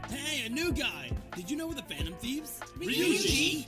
Hey, a new guy! Did you know we're the Phantom Thieves? Ryuji!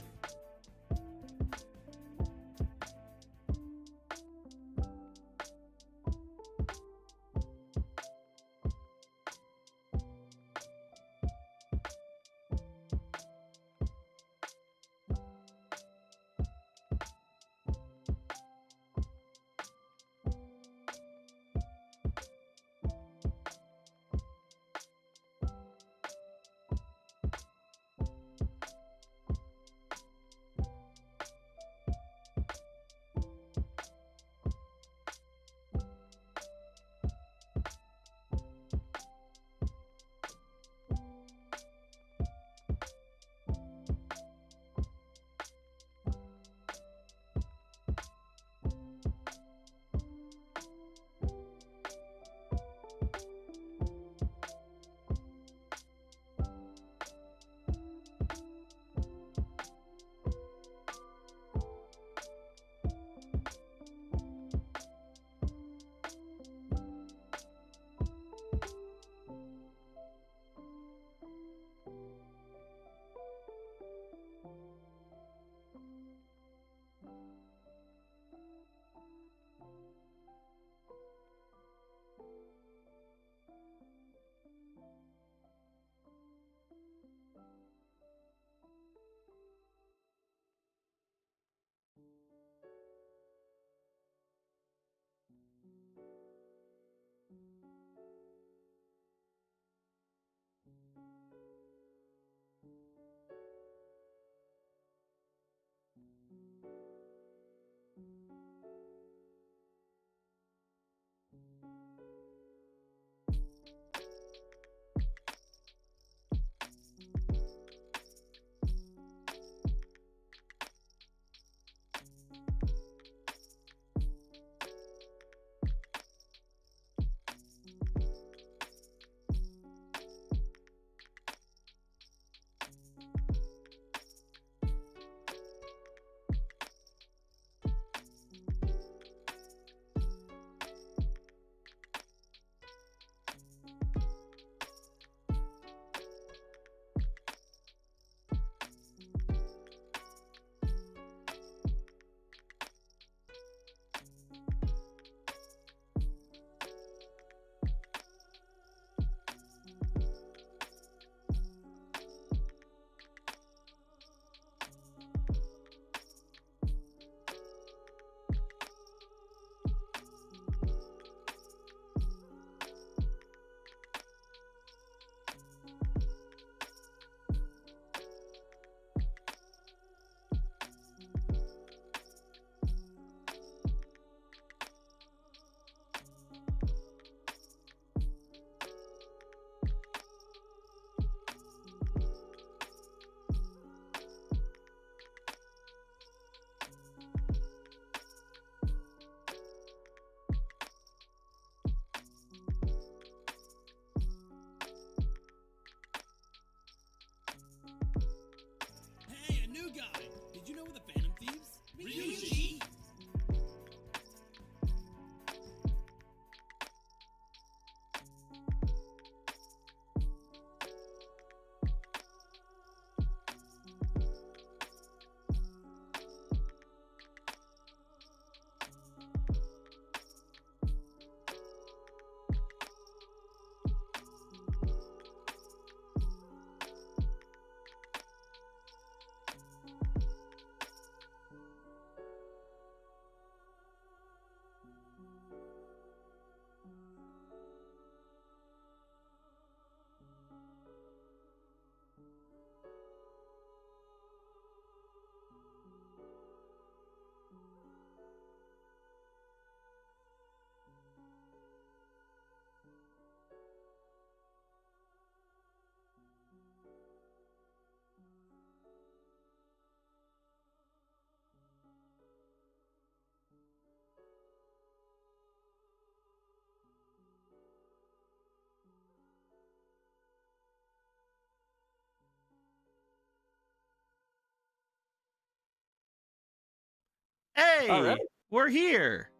Hey, Alright. we're here.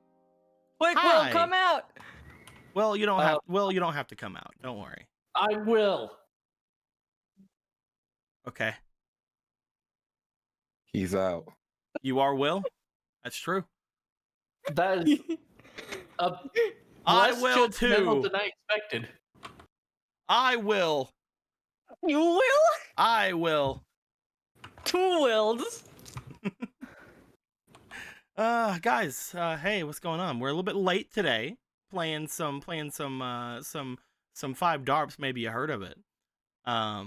Quick, Hi. Will, come out. Well, you don't have. Well, you don't have to come out. Don't worry. I will. Okay. He's out. You are Will. That's true. That is a I less will judgmental too. than I expected. I will. You will? I will. Two wills. Guys. Hey, what's going on? We're a little bit late today. Playing some 5Darps. Maybe you heard of it. How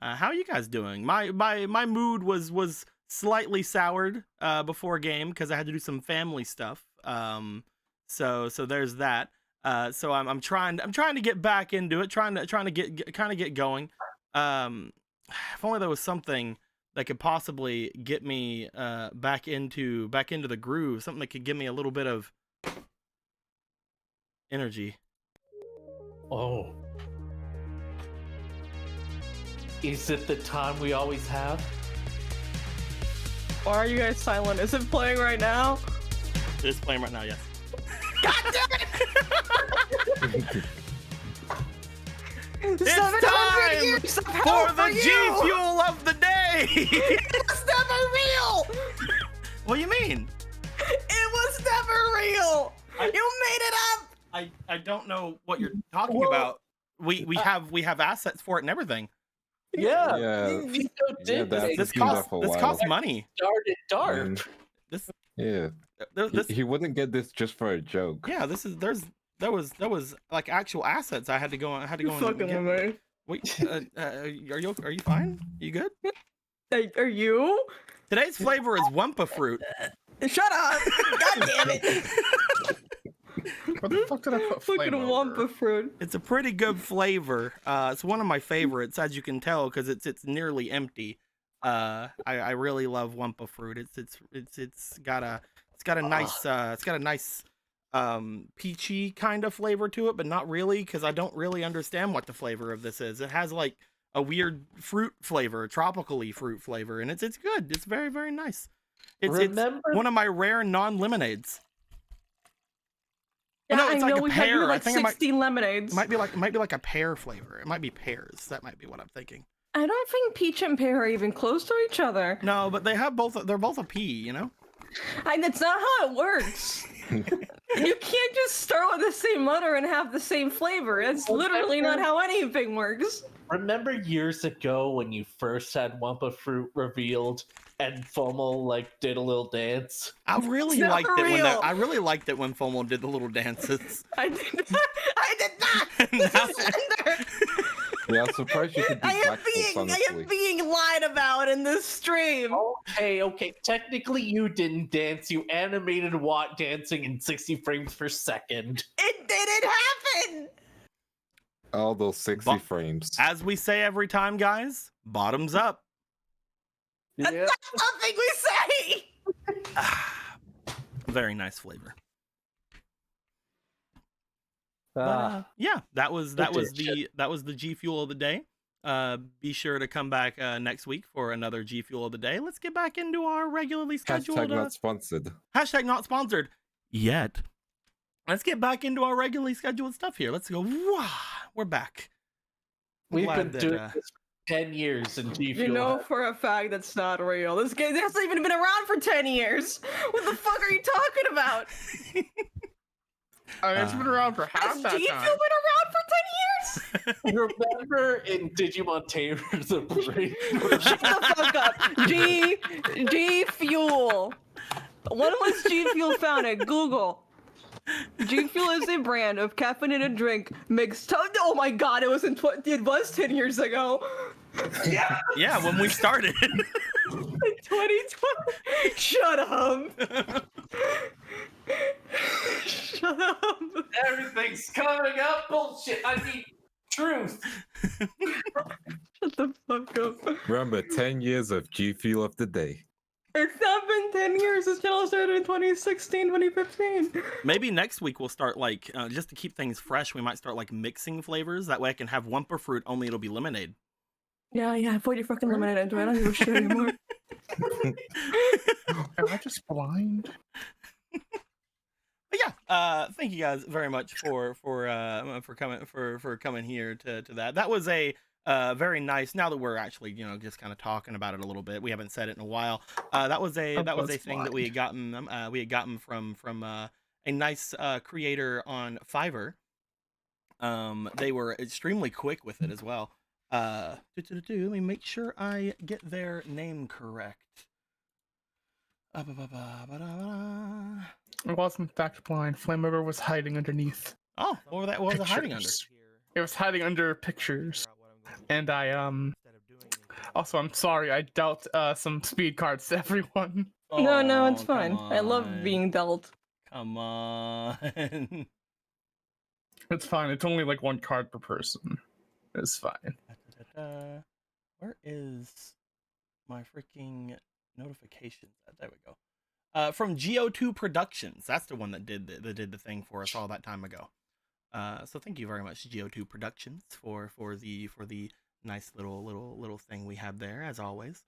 are you guys doing? My mood was slightly soured before game because I had to do some family stuff. So there's that. So I'm trying to get back into it, trying to get going. If only there was something that could possibly get me back into the groove, something that could give me a little bit of energy. Oh. Is it the time we always have? Why are you guys silent? Is it playing right now? It's playing right now, yes. God damn it! It's time for the G Fuel of the day! It was never real! What do you mean? It was never real! You made it up! I don't know what you're talking about. We have assets for it and everything. Yeah. Yeah. Vito Yeah, did that's This been there costs for a while. money. started dark. And, This yeah. this He wouldn't get this just for a joke. yeah, there was like actual assets I had to go You and fucking get. with me. Wait, are you fine? You good? Are you? Today's flavor is Wumpa fruit. Shut up! God damn it! What the fuck did I put Fucking flame over? Wumpa fruit. It's a pretty good flavor. It's one of my favorites, as you can tell, because it's nearly empty. I really love Wumpa fruit. It's got a nice peachy kind of flavor to it, but not really, because I don't really understand what the flavor of this is. It has like a weird fruit flavor, tropically fruit flavor, and it's good. It's very, very nice. It's one of my rare non-lemonades. Yeah, No, it's I like know a we had pear. I like think 16 lemonades. It might be like a pear flavor. It might be pears. That might be what I'm thinking. I don't think peach and pear are even close to each other. No, but they have both. They're both a pea, you know. That's not how it works. You can't just start with the same letter and have the same flavor. It's literally not how anything works. Remember years ago when you first had Wumpa fruit revealed and FOMO like did a little dance? I really It's liked never it real. I really liked it when FOMO did the little dances. I did not. I did not. This Now- is Ender. Yeah, I'm surprised you could do I am backflips, honestly. being lied about in this stream. Okay. Technically, you didn't dance. You animated Watt dancing in 60 frames per second. It didn't happen. All those 60 But- frames. As we say every time, guys, bottoms up. Yeah. That's something we say. Very nice flavor. Yeah, that was the G Fuel of the day. Be sure to come back next week for another G Fuel of the day. Let's get back into our regularly scheduled. Hashtag not sponsored. Hashtag not sponsored yet. Let's get back into our regularly scheduled stuff here. Let's go. Wah, we're back. We've Glad been that, doing this for 10 years in G You Fuel. know for a fact that's not real. This game hasn't even been around for 10 years. What the fuck are you talking about? I mean, it's been around for half Has that G Fuel time. been around for 10 years? Remember in Digimon Tamers of Brain? Shut the fuck up. G Fuel. When was G Fuel founded? Google. G Fuel is a brand of caffeinated drink mixed. Oh my god, it was it was 10 years ago. Yeah, when we started. In 2020. Shut up. Shut up. Everything's coming up. Bullshit. I mean, truth. Shut the fuck up. Remember, 10 years of G Fuel of the day. It's not been 10 years. This channel started in 2016, 2015. Maybe next week we'll start like just to keep things fresh. We might start like mixing flavors. That way I can have Wumpa fruit. Only it'll be lemonade. Yeah, put your fucking lemonade into it. I don't give a shit anymore. Am I just blind? But yeah, thank you guys very much for coming here to that. That was a very nice. Now that we're actually just kind of talking about it a little bit, we haven't said it in a while. That was a thing that we had gotten from a nice creator on Fiverr. They were extremely quick with it as well. Let me make sure I get their name correct. I was in fact blind. Flameover was hiding underneath. Oh, what was it hiding under? Pictures. It was hiding under pictures. And I also I'm sorry, I dealt some speed cards to everyone. No, it's Oh, fine. come I love on. being dealt. Come on. It's fine. It's only like one card per person. It's fine. Where is my freaking notifications? There we go. From Go2 Productions. That's the one that did the thing for us all that time ago. So thank you very much, Go2 Productions, for the nice little thing we have there, as always.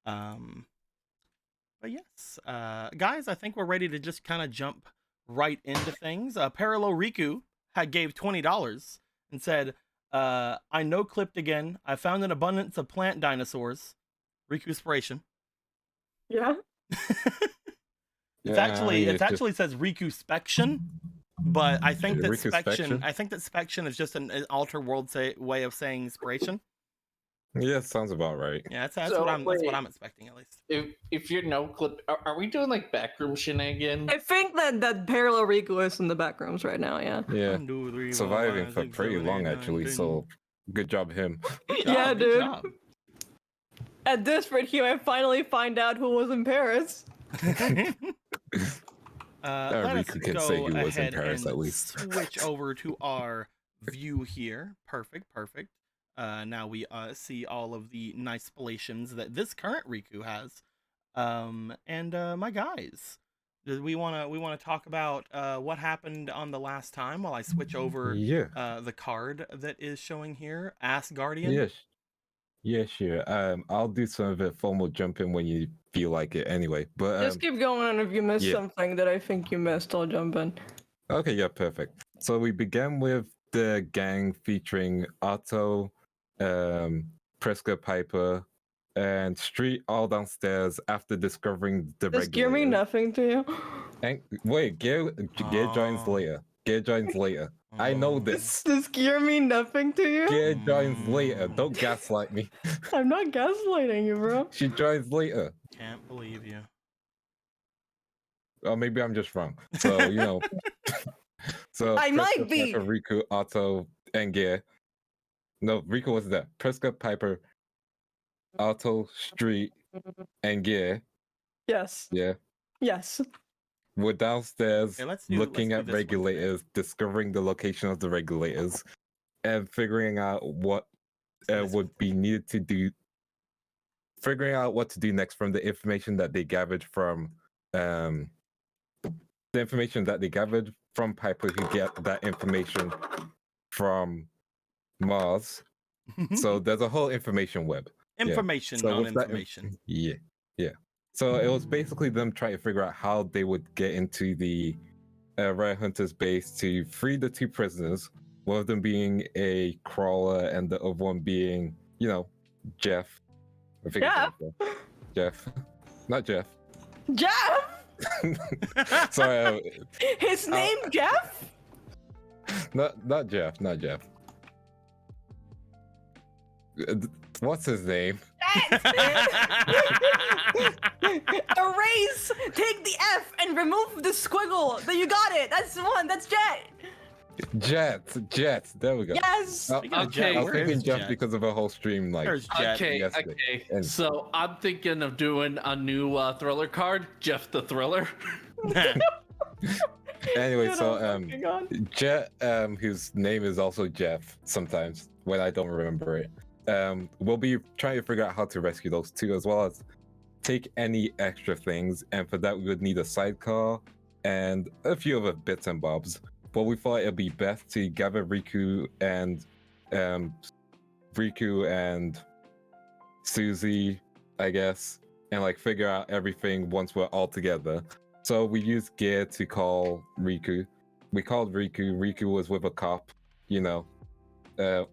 But yes, guys, I think we're ready to just kind of jump right into things. Parallel Riku gave $20 and said, I no-clipped again. I found an abundance of plant dinosaurs. Riku Inspiration. Yeah. It actually says Riku Spection, but I think that Riku Spection. Spection? I think that Spection is just an alter world way of saying inspiration. Yeah, sounds about right. Yeah, that's So, what wait. I'm expecting at least. If you're no clip, are we doing like backroom shenanigans? I think that Parallel Riku is in the back rooms right now, yeah. Yeah, 1, 2, 3, 4, surviving 5, for 6, pretty 7, 8, long 9, actually. 10. So good job him. Good job, Yeah, good dude. job. At this rate here, I finally find out who was in Paris. Let us Riku can say go he was in ahead Paris and at least. switch over to our view here. Perfect. Now we see all of the nice spalations that this current Riku has. My guys, we want to talk about what happened on the last time while I switch over Yeah. the card that is showing here, Ass Guardian. Yes. Yeah, sure. I'll do some of it formal jumping when you feel like it anyway. But Just keep going, and if you miss yeah. something that I think you missed, I'll jump in. okay, yeah, perfect. So we began with the gang featuring Otto, Preska Piper, and Street all downstairs after discovering the Does gear mean regulators. nothing to you? And wait, Gear joins Oh. later. Gear joins later. I know Oh. this. Does gear mean nothing to you? Gear joins later. Don't gaslight me. I'm not gaslighting you, bro. She joins later. Can't believe you. Or maybe I'm just wrong. So, so I Preska, might be. Piper, Riku, Otto, and Gear. No, Riku wasn't there. Preska, Piper, Otto, Street, and Gear. Yes. Yeah. Yes. We're downstairs Okay, looking let's at do this one today. regulators, discovering the location of the regulators, and figuring out what This would one be needed to do. Figuring out what to do next from the information that they gathered from Piper, who get that information from Mars. So there's a whole information web. Information So on with that information. Yeah. So it was basically them trying to figure out how they would get into the Riot Hunters base to free the two prisoners, one of them being a crawler and the other one being, Jeff. I think his name's Jeff. Not Jeff. Jeff! Sorry, His name Jeff? not Jeff. What's his name? Erase! Take the F and remove the squiggle. You got it. That's the one. That's Jet. Jet. There we go. Yes. Speaking of Jet, I was where thinking is Jeff Jet? because of a whole stream like. There's Jet. Okay, yesterday. And- So I'm thinking of doing a new thriller card, Jeff the Thriller. Anyway, Get so off fucking on. Jet, whose name is also Jeff sometimes when I don't remember it, we'll be trying to figure out how to rescue those two, as well as take any extra things, and for that we would need a sidecar and a few other bits and bobs. But we thought it'd be best to gather Riku and Susie, I guess, and like figure out everything once we're all together. So we used gear to call Riku. We called Riku. Riku was with a cop, you know,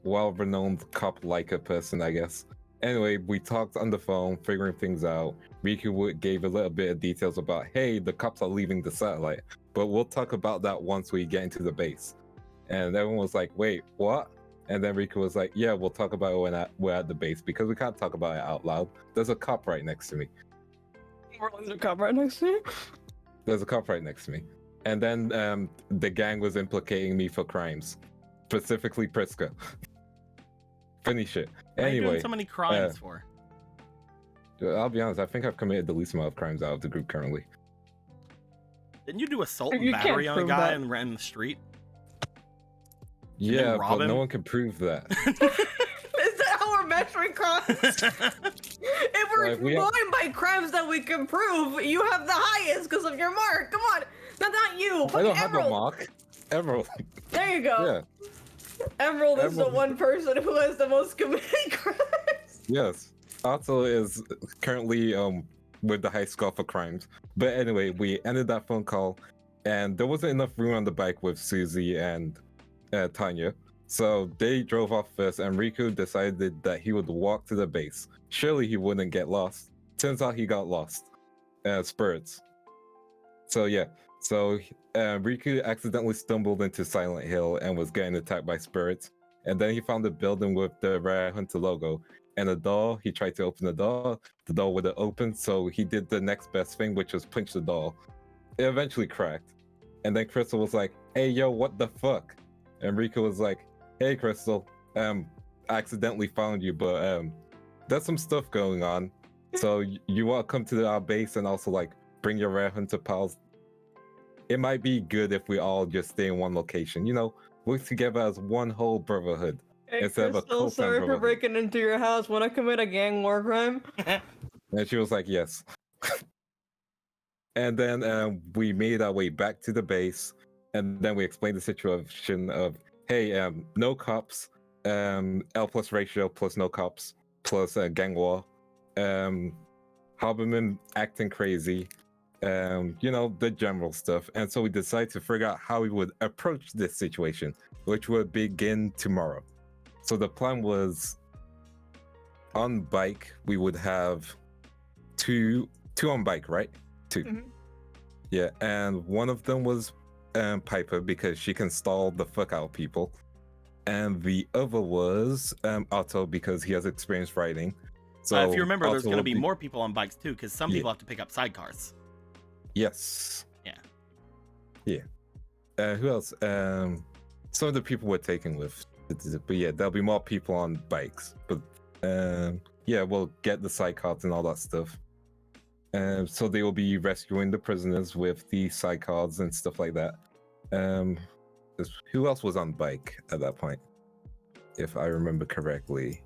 well-renowned cop-like a person, I guess. Anyway, we talked on the phone, figuring things out. Riku gave a little bit of details about, hey, the cops are leaving the satellite, but we'll talk about that once we get into the base. And everyone was like, wait, what? And then Riku was like, yeah, we'll talk about it when we're at the base, because we can't talk about it out loud. There's a cop right next to me. There's a cop right next to you. There's a cop right next to me. And then the gang was implicating me for crimes, specifically Priska. Funny shit. Why are you Anyway, doing so many crimes for? I'll be honest, I think I've committed the least amount of crimes out of the group currently. Didn't you do assault and You can't battery on a prove guy that. and ran in the street? Yeah, rob but him? no one can prove that. Is that how we're measuring crimes? If we're Like, we going have- by crimes that we can prove, you have the highest because of your mark. Come on, not you. I Fucking don't have a Emerald. mark. Emerald. There you go. Yeah, Emerald is the Emerald. one person who has the most committed crimes. yes. Otto is currently with the high score for crimes. But anyway, we ended that phone call, and there wasn't enough room on the bike with Susie and Tanya. So they drove off first, and Riku decided that he would walk to the base. Surely he wouldn't get lost. Turns out he got lost. Spirits. So yeah. So Riku accidentally stumbled into Silent Hill and was getting attacked by spirits. And then he found a building with the Rare Hunter logo and a door. He tried to open the door wouldn't open, so he did the next best thing, which was punch the door. It eventually cracked. And then Crystal was like, hey yo, what the fuck? And Riku was like, hey Crystal, I accidentally found you, but there's some stuff going on. So you want to come to our base and also like bring your Rare Hunter pals? It might be good if we all just stay in one location, you know, work together as one whole brotherhood. Hey, Instead of a Crystal, cult sorry for brotherhood. breaking into your house. When I commit a gang war crime? And she was like, yes. And then we made our way back to the base, and then we explained the situation of, hey, no cops, L plus ratio plus no cops plus gang war, Haberman acting crazy, you know, the general stuff. And so we decided to figure out how we would approach this situation, which would begin tomorrow. So the plan was, on bike, we would have two on bike, right? Two. Mhm. Yeah, and one of them was Piper, because she can stall the fuck out of people. And the other was Otto, because he has experience riding. So If you remember, there's Otto going to will be more people on bikes too, because some Yeah. people have to pick up sidecars. Yes. Yeah. Yeah. Who else? Some of the people we're taking with. But yeah, there'll be more people on bikes. But yeah, we'll get the sidecars and all that stuff. So they will be rescuing the prisoners with the sidecars and stuff like that. Who else was on bike at that point? If I remember correctly.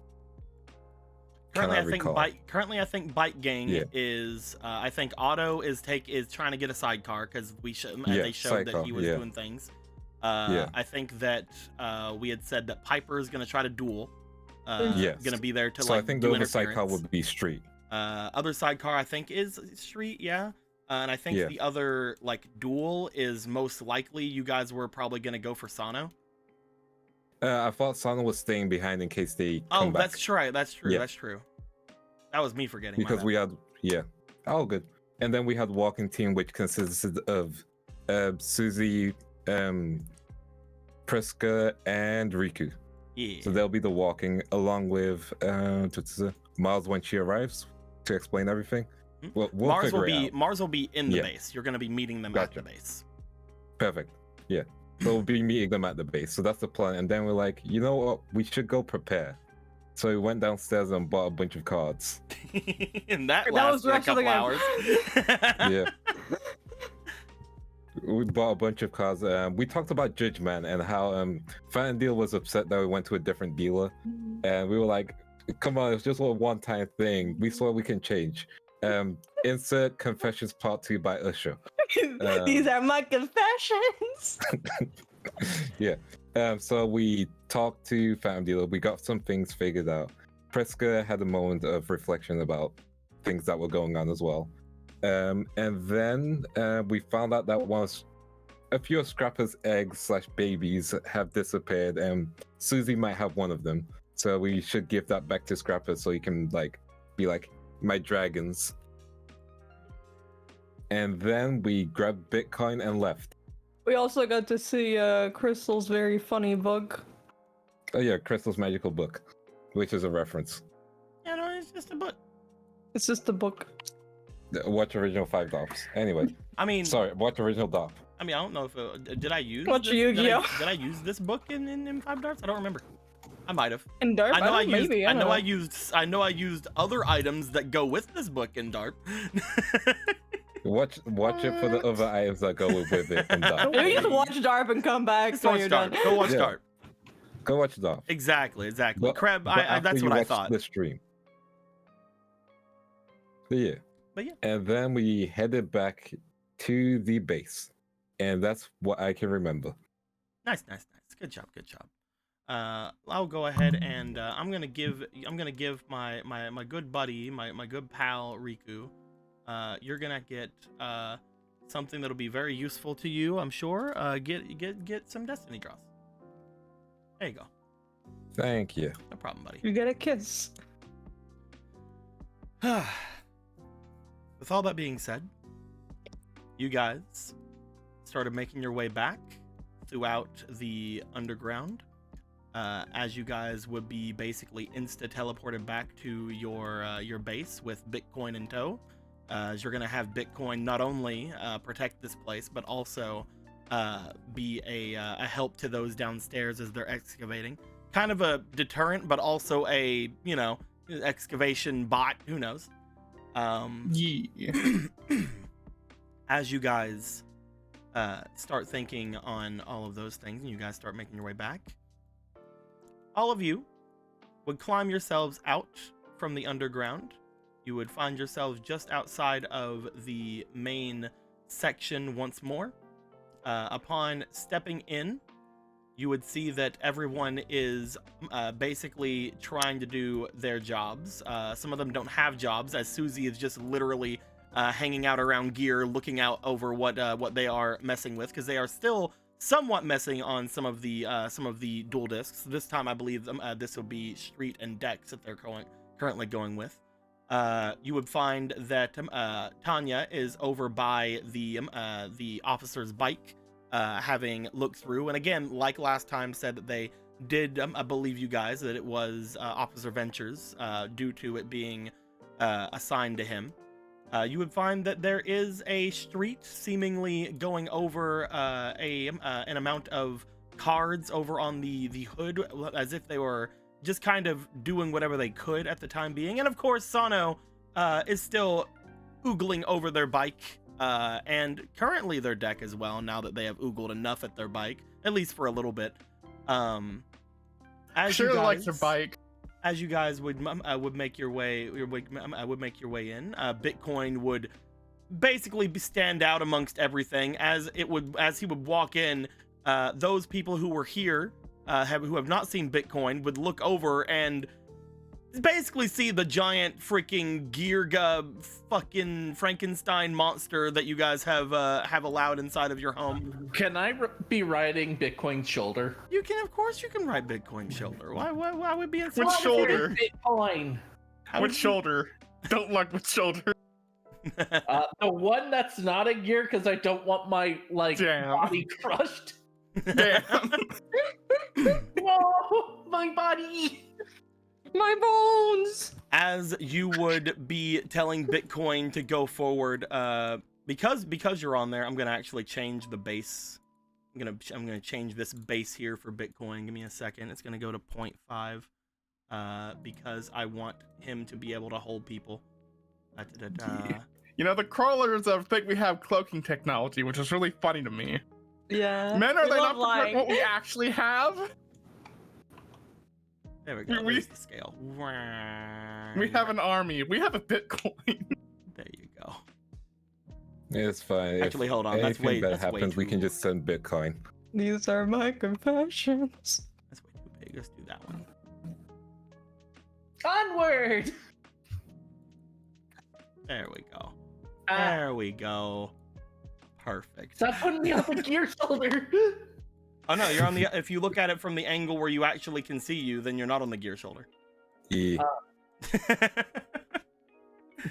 Currently, Cannot recall. I think Bike Gang Yeah. is. I think Otto is trying to get a sidecar because Yeah, they showed that sidecar, he was yeah. doing things. Yeah. I think that we had said that Piper is going to try to duel. Yes. Going to be there to So like I think do the other sidecar interference. would be street. Other sidecar I think is street, yeah. And I think Yeah. the other like duel is most likely you guys were probably going to go for Sano. I thought Sana was staying behind in case they come Oh, back. that's right. That's true. Yeah. That's true. That was me forgetting. my Because bad. we had, yeah. Oh, good. And then we had walking team, which consisted of Susie, Priska, and Riku. Yeah. So they'll be the walking, along with Miles when she arrives to explain everything. Hmm? Well, we'll Mars figure will it be out. Mars will be in the Yeah. base. You're going to be meeting them Gotcha. at the base. Perfect. Yeah. So we'll be meeting them at the base. So that's the plan. And then we're like, you know what? We should go prepare. So we went downstairs and bought a bunch of cards. And that was lasted the a rest of the couple game. hours. Yeah. We bought a bunch of cards. We talked about Judge Man and how Fan Deal was upset that we went to a different dealer. And we were like, come on, it's just a one-time thing. We swear we can change. Insert Confessions Part 2 by Usher. These are my confessions. Yeah. So we talked to Fan Dealer. We got some things figured out. Priska had a moment of reflection about things that were going on as well. And then we found out that a few of Scrapper's eggs / babies have disappeared, and Susie might have one of them. So we should give that back to Scrapper so he can be like, my dragons. And then we grabbed Bitcoin and left. We also got to see Crystal's very funny book. Oh yeah, Crystal's magical book, which is a reference. Yeah, no, it's just a book. It's just a book. Watch original 5Darps. Anyway, I mean, sorry, watch original DARP. I mean, I don't know if did I use Watch this, Yu-Gi-Oh. did I use this book in 5Darps? I don't remember. I might have. In DARP? I know I used. maybe, I know don't I used other items that go with this book in DARP. Watch it for the other items that go with it in DARP. Maybe just watch DARP and come back Just when watch you're DARP. done. Go watch Yeah. DARP. Go watch DARP. Exactly. But- Crab, but after that's you what I watch thought. The stream. But yeah. But yeah. And then we headed back to the base, and that's what I can remember. Nice. Good job. I'll go ahead and I'm gonna give my good buddy, my good pal Riku. You're gonna get something that'll be very useful to you, I'm sure. Get some Destiny draws. There you go. Thank you. No problem, buddy. You get a kiss. With all that being said, you guys started making your way back throughout the underground. As you guys would be basically insta-teleported back to your base with Bitcoin in tow. As you're gonna have Bitcoin not only protect this place, but also be a help to those downstairs as they're excavating. Kind of a deterrent, but also a excavation bot. Who knows? Yeah. As you guys start thinking on all of those things, and you guys start making your way back, all of you would climb yourselves out from the underground. You would find yourselves just outside of the main section once more. Upon stepping in, you would see that everyone is basically trying to do their jobs. Some of them don't have jobs, as Susie is just literally hanging out around gear, looking out over what they are messing with, because they are still somewhat messing on some of the dual discs. This time, I believe this will be Street and Dex that they're currently going with. You would find that Tanya is over by the officer's bike, having looked through, and again, like last time, said that they did believe you guys that it was Officer Ventures, due to it being assigned to him. You would find that there is a street seemingly going over an amount of cards over on the hood, as if they were just kind of doing whatever they could at the time being. And of course, Sano is still oogling over their bike, and currently their deck as well, now that they have oogled enough at their bike, at least for a little bit. As Sure you guys, likes her bike. As you guys would make your way in, Bitcoin would basically stand out amongst everything. As he would walk in, those people who were here, who have not seen Bitcoin, would look over and basically see the giant freaking Gearga fucking Frankenstein monster that you guys have allowed inside of your home. Can I be riding Bitcoin's shoulder? You can, of course, you can ride Bitcoin's shoulder. Why would be inside? Which shoulder? Bitcoin. Which shoulder? Don't look with shoulder. The one that's not a gear, because I don't want my Damn. body crushed. Damn. Whoa, my body. My bones! As you would be telling Bitcoin to go forward, because you're on there, I'm gonna actually change the base. I'm gonna change this base here for Bitcoin. Give me a second. It's gonna go to 0.5, because I want him to be able to hold people. Yeah. You know, the crawlers think we have cloaking technology, which is really funny to me. Yeah. Men, are they not love prepared for what we actually have? There we go. We- There's the scale. We have an army. We have a Bitcoin. There you go. It's fine. Actually, If hold on. That's way. anything bad That's way happens, we too- can just send Bitcoin. These are my confessions. That's way too big. Let's do that one. Onward. There we go. Ah, There we go. Perfect. stop putting me on the gear shoulder. Oh no, you're on the. If you look at it from the angle where you actually can see you, then you're not on the gear shoulder. Yeah.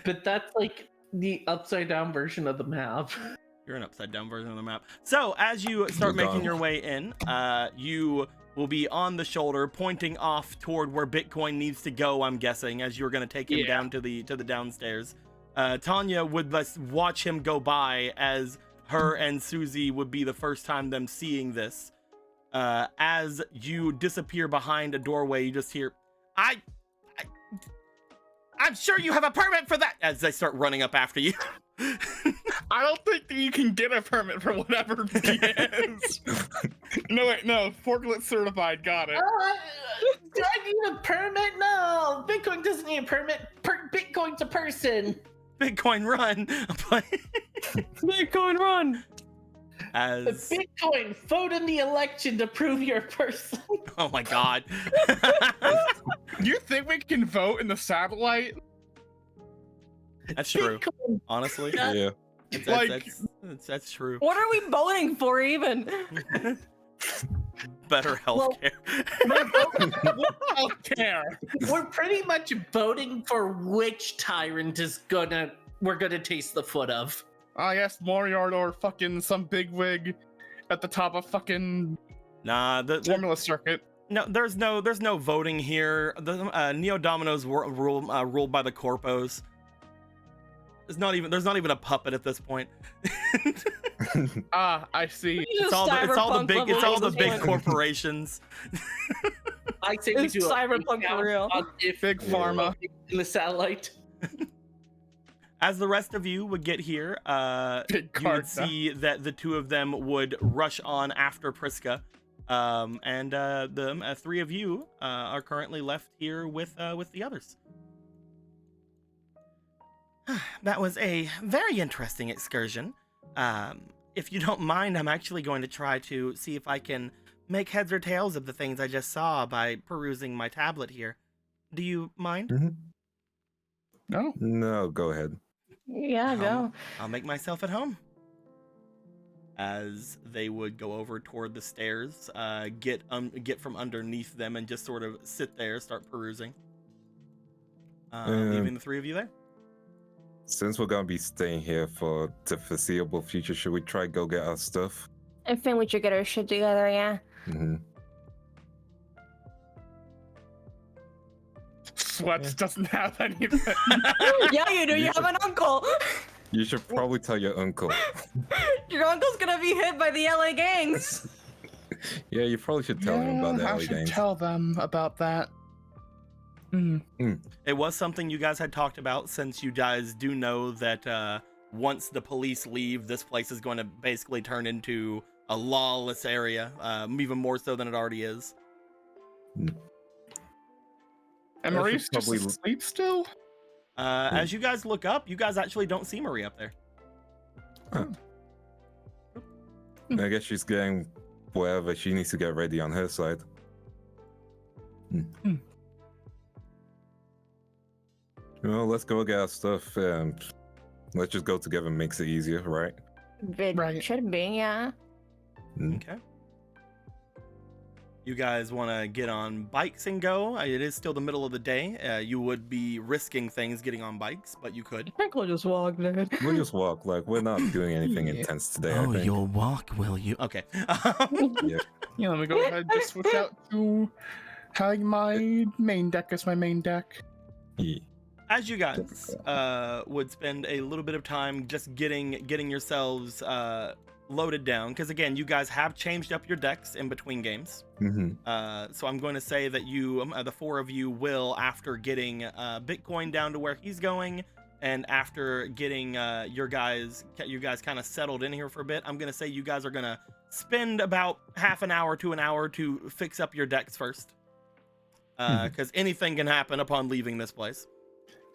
But that's like the upside down version of the map. You're an upside down version of the map. So as you start You're making gone. your way in, you will be on the shoulder, pointing off toward where Bitcoin needs to go. I'm guessing, as you're going to take him Yeah. down to the downstairs. Tanya would just watch him go by, as her and Susie would be the first time them seeing this. As you disappear behind a doorway, you just hear, I'm sure you have a permit for that, as they start running up after you. I don't think that you can get a permit for whatever he is. No, wait, no. Forklift certified. Got it. Do I need a permit? No, Bitcoin doesn't need a permit. Bitcoin's a person. Bitcoin run. Bitcoin run. As Bitcoin, vote in the election to prove you're a person. oh my god. You think we can vote in the satellite? That's true. Bitcoin. Honestly, Yeah. that's true. What are we voting for even? Better healthcare. Healthcare. We're pretty much voting for which tyrant is we're gonna taste the foot of. Ah, yes, Moriarty or fucking some bigwig at the top of fucking Nah, Formula Circuit. no, there's no voting here. The Neo Domino's ruled by the corpos. There's not even a puppet at this point. Ah, I see. It's all the big corporations. I say we It's do cyberpunk for real. If Big Pharma. in the satellite. As the rest of you would get here, Big you card, would see that the two of them would rush on after Priska, and the three of you are currently left here with the others. That was a very interesting excursion. If you don't mind, I'm actually going to try to see if I can make heads or tails of the things I just saw by perusing my tablet here. Do you mind? No. No, go ahead. Yeah, go. I'll make myself at home. As they would go over toward the stairs, get from underneath them and just sort of sit there, start perusing. Leaving the three of you there. Since we're gonna be staying here for the foreseeable future, should we try go get our stuff? I think we should get our shit together, yeah. Mm-hmm. Sweats doesn't have anything. Yeah, you do. You have an uncle. You should probably tell your uncle. Your uncle's gonna be hit by the LA gangs. Yeah, you probably should tell him about the I alley should gangs. tell them about that. It was something you guys had talked about, since you guys do know that once the police leave, this place is going to basically turn into a lawless area, even more so than it already is. And I should Maurice just probably- asleep still? As you guys look up, you guys actually don't see Marie up there. I guess she's getting whatever she needs to get ready on her side. Well, let's go get our stuff and let's just go together. Makes it easier, right? It Right. should be, yeah. Okay. You guys want to get on bikes and go? It is still the middle of the day. You would be risking things getting on bikes, but you could. I think we'll just walk, dude. We'll just walk. Like we're not doing anything Yeah. intense today. I think. walk, will you? Okay. Yeah, let me go ahead and just switch out to having my main deck as my main deck. Yeah. As you guys would spend a little bit of time just getting yourselves loaded down, because again, you guys have changed up your decks in between games. Mm-hmm. So I'm going to say that you, the four of you, will, after getting Bitcoin down to where he's going, and after getting you guys kind of settled in here for a bit, I'm going to say you guys are going to spend about half an hour to an hour to fix up your decks first, because anything can happen upon leaving this place.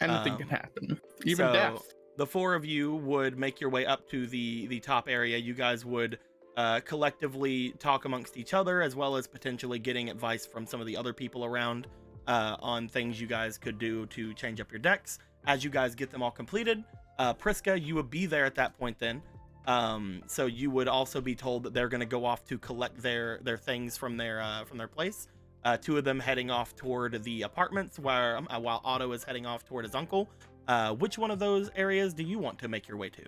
Anything can happen, even so death. The four of you would make your way up to the top area. You guys would collectively talk amongst each other, as well as potentially getting advice from some of the other people around on things you guys could do to change up your decks. as you guys get them all completed. Priska, you would be there at that point then. So you would also be told that they're going to go off to collect their things from their place. Two of them heading off toward the apartments, while Otto is heading off toward his uncle. Which one of those areas do you want to make your way to?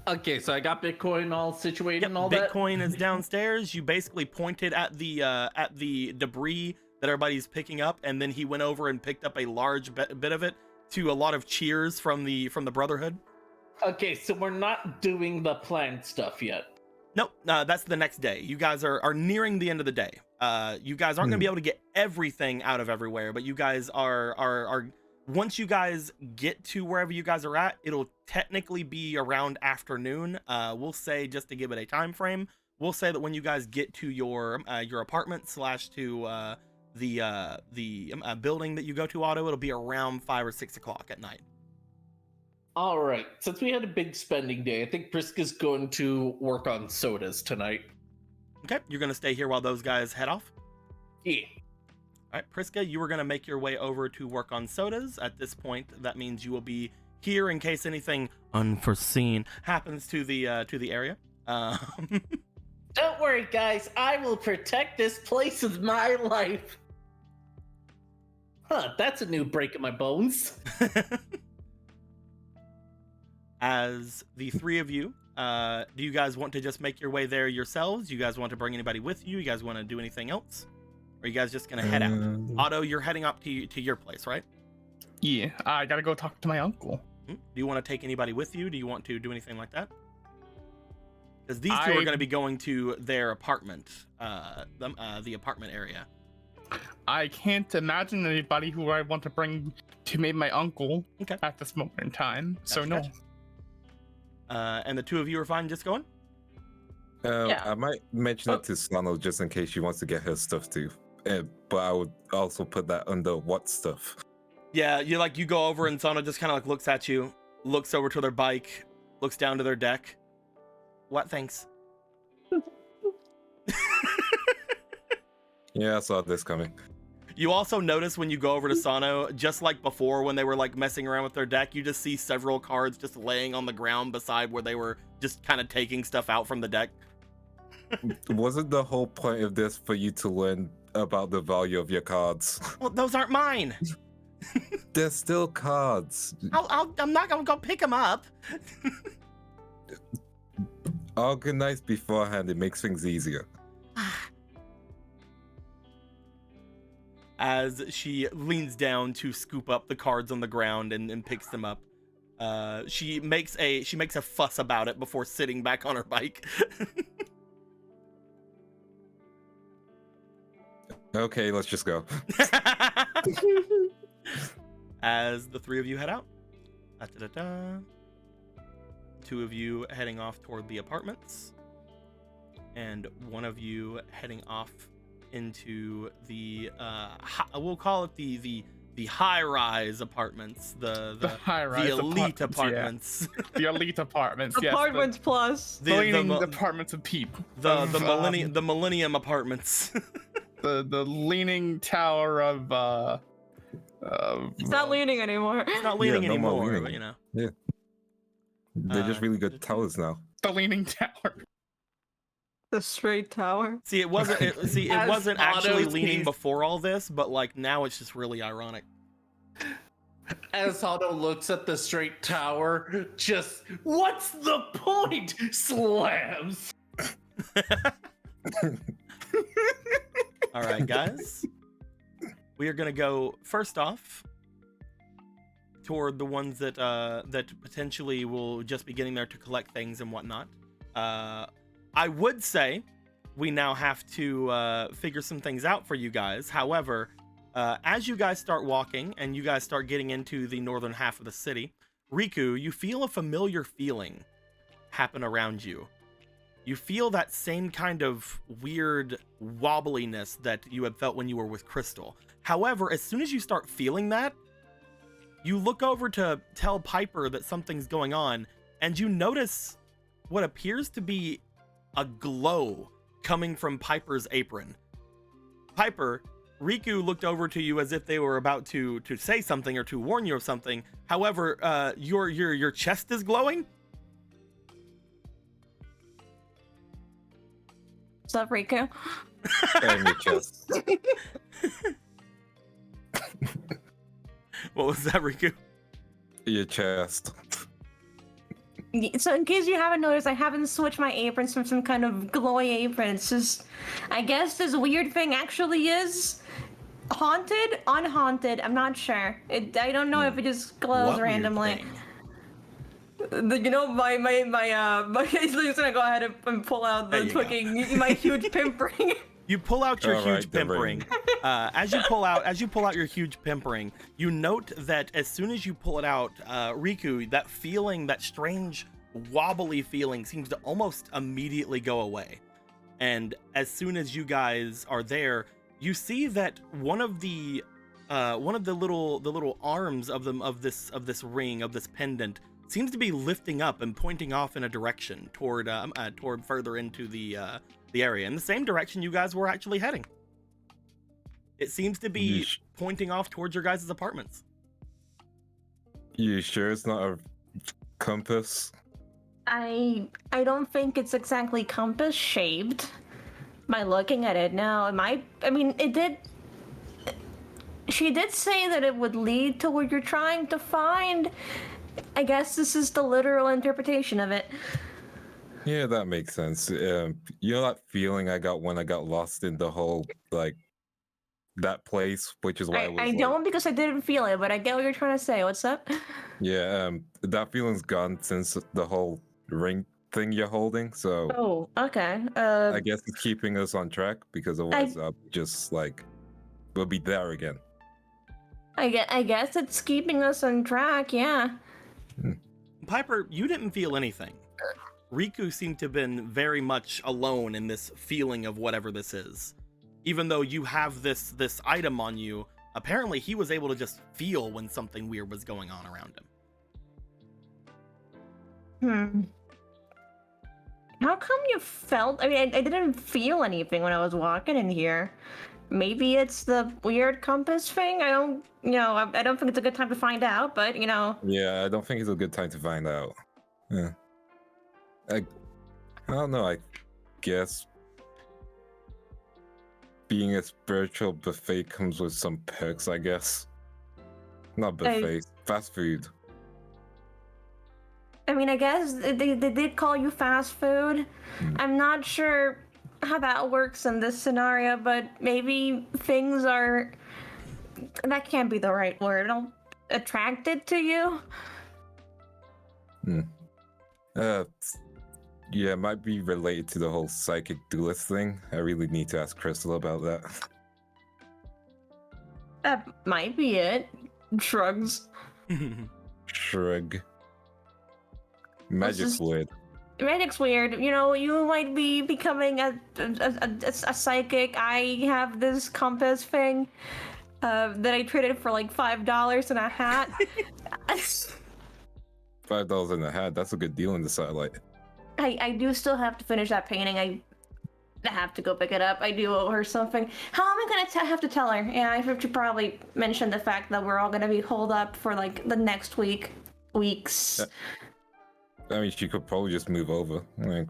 Okay, so I got Bitcoin all situated Yep, and all that. Bitcoin is downstairs. You basically pointed at the debris that everybody's picking up, and then he went over and picked up a large bit of it, to a lot of cheers from the Brotherhood. Okay, so we're not doing the planned stuff yet. Nope, that's the next day. You guys are nearing the end of the day. You guys aren't going to be able to get everything out of everywhere, but you guys are once you guys get to wherever you guys are at, it'll technically be around afternoon. We'll say, just to give it a time frame, we'll say that when you guys get to your apartment / to the building that you go to, Otto, it'll be around 5 or 6 o'clock at night. All right, since we had a big spending day, I think Priska's going to work on sodas tonight. Okay, you're going to stay here while those guys head off? Yeah. All right, Priska, you are going to make your way over to work on sodas. At this point, that means you will be here in case anything unforeseen happens to the area. Don't worry, guys. I will protect this place with my life. Huh, that's a new break in my bones. As the three of you, do you guys want to just make your way there yourselves? Do you guys want to bring anybody with you? You guys want to do anything else? Or are you guys just going to head out? Otto, you're heading up to your place, right? Yeah, I gotta go talk to my uncle. Do you want to take anybody with you? Do you want to do anything like that? Because these two are going to be going to their apartment, the apartment area. I can't imagine anybody who I want to bring to meet my uncle Okay. at this moment in time. So no. Gotcha. And the two of you are fine just going? Yeah. I might mention it to Sano just in case she wants to get her stuff too. But I would also put that under what stuff. Yeah, you go over and Sano just kind of looks at you, looks over to their bike, looks down to their deck. What things? Yeah, I saw this coming. You also notice when you go over to Sano, just like before when they were like messing around with their deck, you just see several cards just laying on the ground beside where they were just kind of taking stuff out from the deck. Wasn't the whole point of this for you to learn about the value of your cards? Well, those aren't mine. They're still cards. I'm not gonna go pick them up. Organize beforehand, it makes things easier. As she leans down to scoop up the cards on the ground and picks them up, she makes a fuss about it before sitting back on her bike. Okay, let's just go. As the three of you head out, da-da-da-da. Two of you heading off toward the apartments, and one of you heading off into the we'll call it the high-rise apartments, the high-rise elite apartments, apartments. yeah. The elite apartments. Apartments plus. The leaning apartments of Peep. The millennium apartments. the leaning tower of It's not leaning anymore. It's not leaning no more anymore, leaning. but you know. Yeah. They're just really good towers now. the leaning tower. The straight tower. See, it wasn't As actually Otto leaning sees- before all this, but like now it's just really ironic. As Otto looks at the straight tower, just, what's the point? Slams. All right, guys. We are gonna go first off toward the ones that that potentially will just be getting there to collect things and whatnot. I would say we now have to figure some things out for you guys. However, as you guys start walking and you guys start getting into the northern half of the city, Riku, you feel a familiar feeling happen around you. You feel that same kind of weird wobbliness that you had felt when you were with Crystal. However, as soon as you start feeling that, you look over to tell Piper that something's going on, and you notice what appears to be a glow coming from Piper's apron. Piper, Riku looked over to you as if they were about to say something or to warn you of something. However, your chest is glowing. What's up, Riku? And your chest. What was that, Riku? Your chest. So in case you haven't noticed, I haven't switched my aprons from some kind of glowy apron. It's just, I guess this weird thing actually is haunted, unhaunted. I'm not sure. I don't know if it just glows What weird randomly. thing? You know, my he's just gonna go ahead and pull out There the you go. fucking my huge pimp ring. You pull out your All huge right, the pimp ring. As you pull out your huge pimp ring, you note that as soon as you pull it out, Riku, that feeling, that strange wobbly feeling, seems to almost immediately go away. And as soon as you guys are there, you see that one of the little arms of this ring, of this pendant, seems to be lifting up and pointing off in a direction toward further into the area, in the same direction you guys were actually heading. It seems to be Yeesh. pointing off towards your guys' apartments. You sure it's not a compass? I don't think it's exactly compass shaped. By looking at it now, it did. She did say that it would lead to what you're trying to find. I guess this is the literal interpretation of it. Yeah, that makes sense. You know that feeling I got when I got lost in the whole, like, that place, which is why I was I like, don't because I didn't feel it, but I get what you're trying to say. What's up? yeah, that feeling's gone since the whole ring thing you're holding, so Oh, okay. I guess it's keeping us on track, because otherwise I'll just, like, we'll be there again. I guess it's keeping us on track. Yeah. Piper, you didn't feel anything. Riku seemed to have been very much alone in this feeling of whatever this is. Even though you have this item on you, apparently he was able to just feel when something weird was going on around him. How come you felt? I mean, I didn't feel anything when I was walking in here. Maybe it's the weird compass thing. I don't think it's a good time to find out, but Yeah, I don't think it's a good time to find out. Yeah. I don't know, I guess being a spiritual buffet comes with some perks, I guess. Not buffet, fast food. I mean, I guess they did call you fast food. I'm not sure how that works in this scenario, but maybe things are... That can't be the right word. Attracted to you? Yeah, it might be related to the whole psychic duelist thing. I really need to ask Crystal about that. That might be it. Shrugs. Shrug. Magic's weird. Magic's weird. You might be becoming a psychic. I have this compass thing that I traded for like $5 and a hat. $5 in a hat, that's a good deal in the satellite. I do still have to finish that painting. I have to go pick it up. I do owe her something. How am I gonna have to tell her? Yeah, I should probably mention the fact that we're all gonna be holed up for like the next weeks. I mean, she could probably just move over. Like,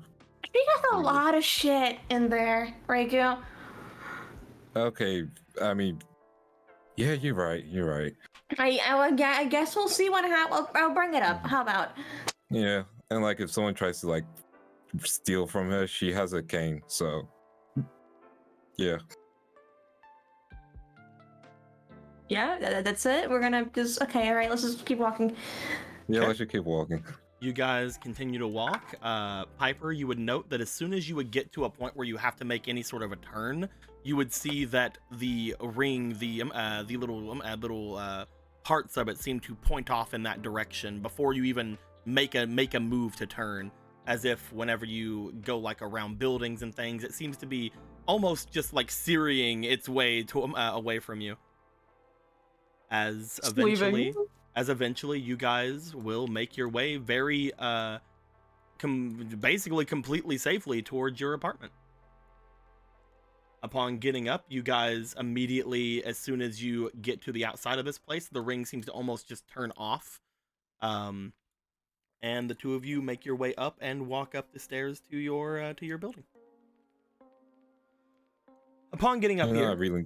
She has a lot of shit in there, Reiko. okay, I mean, yeah, you're right. I guess we'll see what happens. I'll bring it up. How about? Yeah, and like if someone tries to like steal from her, she has a cane, so yeah. Yeah, that's it. We're gonna just okay. All right, let's just keep walking. Yeah, Okay. let's just keep walking. You guys continue to walk. Piper, you would note that as soon as you would get to a point where you have to make any sort of a turn, you would see that the ring, the little parts of it seem to point off in that direction before you even make a move to turn. As if whenever you go like around buildings and things, it seems to be almost just like searing its way to away from you. As eventually you guys will make your way very basically completely safely towards your apartment. Upon getting up, you guys immediately, as soon as you get to the outside of this place, the ring seems to almost just turn off. And the two of you make your way up and walk up the stairs to your building. Upon getting up here, Really.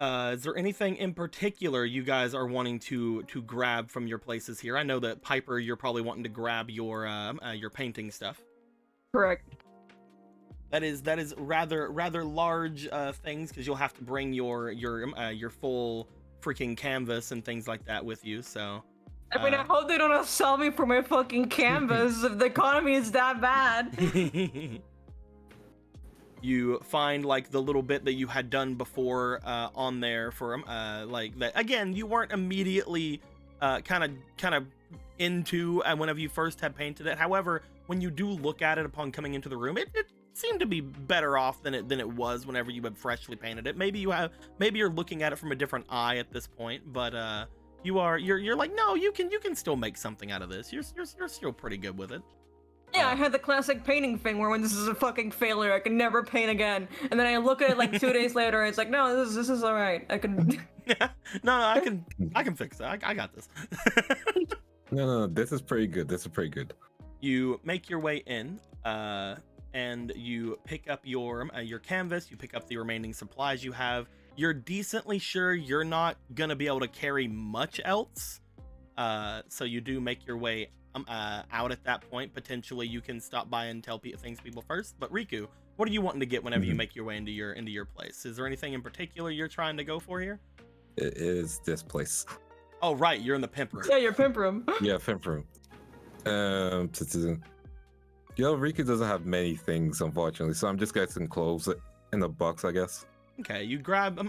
is there anything in particular you guys are wanting to grab from your places here? I know that Piper, you're probably wanting to grab your painting stuff. Correct. That is rather large things, because you'll have to bring your full freaking canvas and things like that with you. So I mean, I hope they don't sell me for my fucking canvas if the economy is that bad. You find like the little bit that you had done before on there for like that. Again, you weren't immediately kind of into whenever you first had painted it. However, when you do look at it upon coming into the room, it seemed to be better off than it was whenever you had freshly painted it. Maybe you're looking at it from a different eye at this point, but you're like, no, you can still make something out of this. You're still pretty good with it. Yeah, I had the classic painting thing where when this is a fucking failure, I can never paint again. And then I look at it like 2 days later, and it's like, no, this is all right. I can. Yeah, no, I can fix that. I got this. No, this is pretty good. This is pretty good. You make your way in, and you pick up your canvas. You pick up the remaining supplies you have. You're decently sure you're not gonna be able to carry much else, so you do make your way out at that point. Potentially you can stop by and tell things to people first. But Riku, what are you wanting to get whenever you make your way into your place? Is there anything in particular you're trying to go for here? It is this place. Oh right, you're in the pimp room. Yeah, your pimp room. Yeah, pimp room. Riku doesn't have many things, unfortunately, so I'm just getting some clothes in the box, I guess. Okay, you grab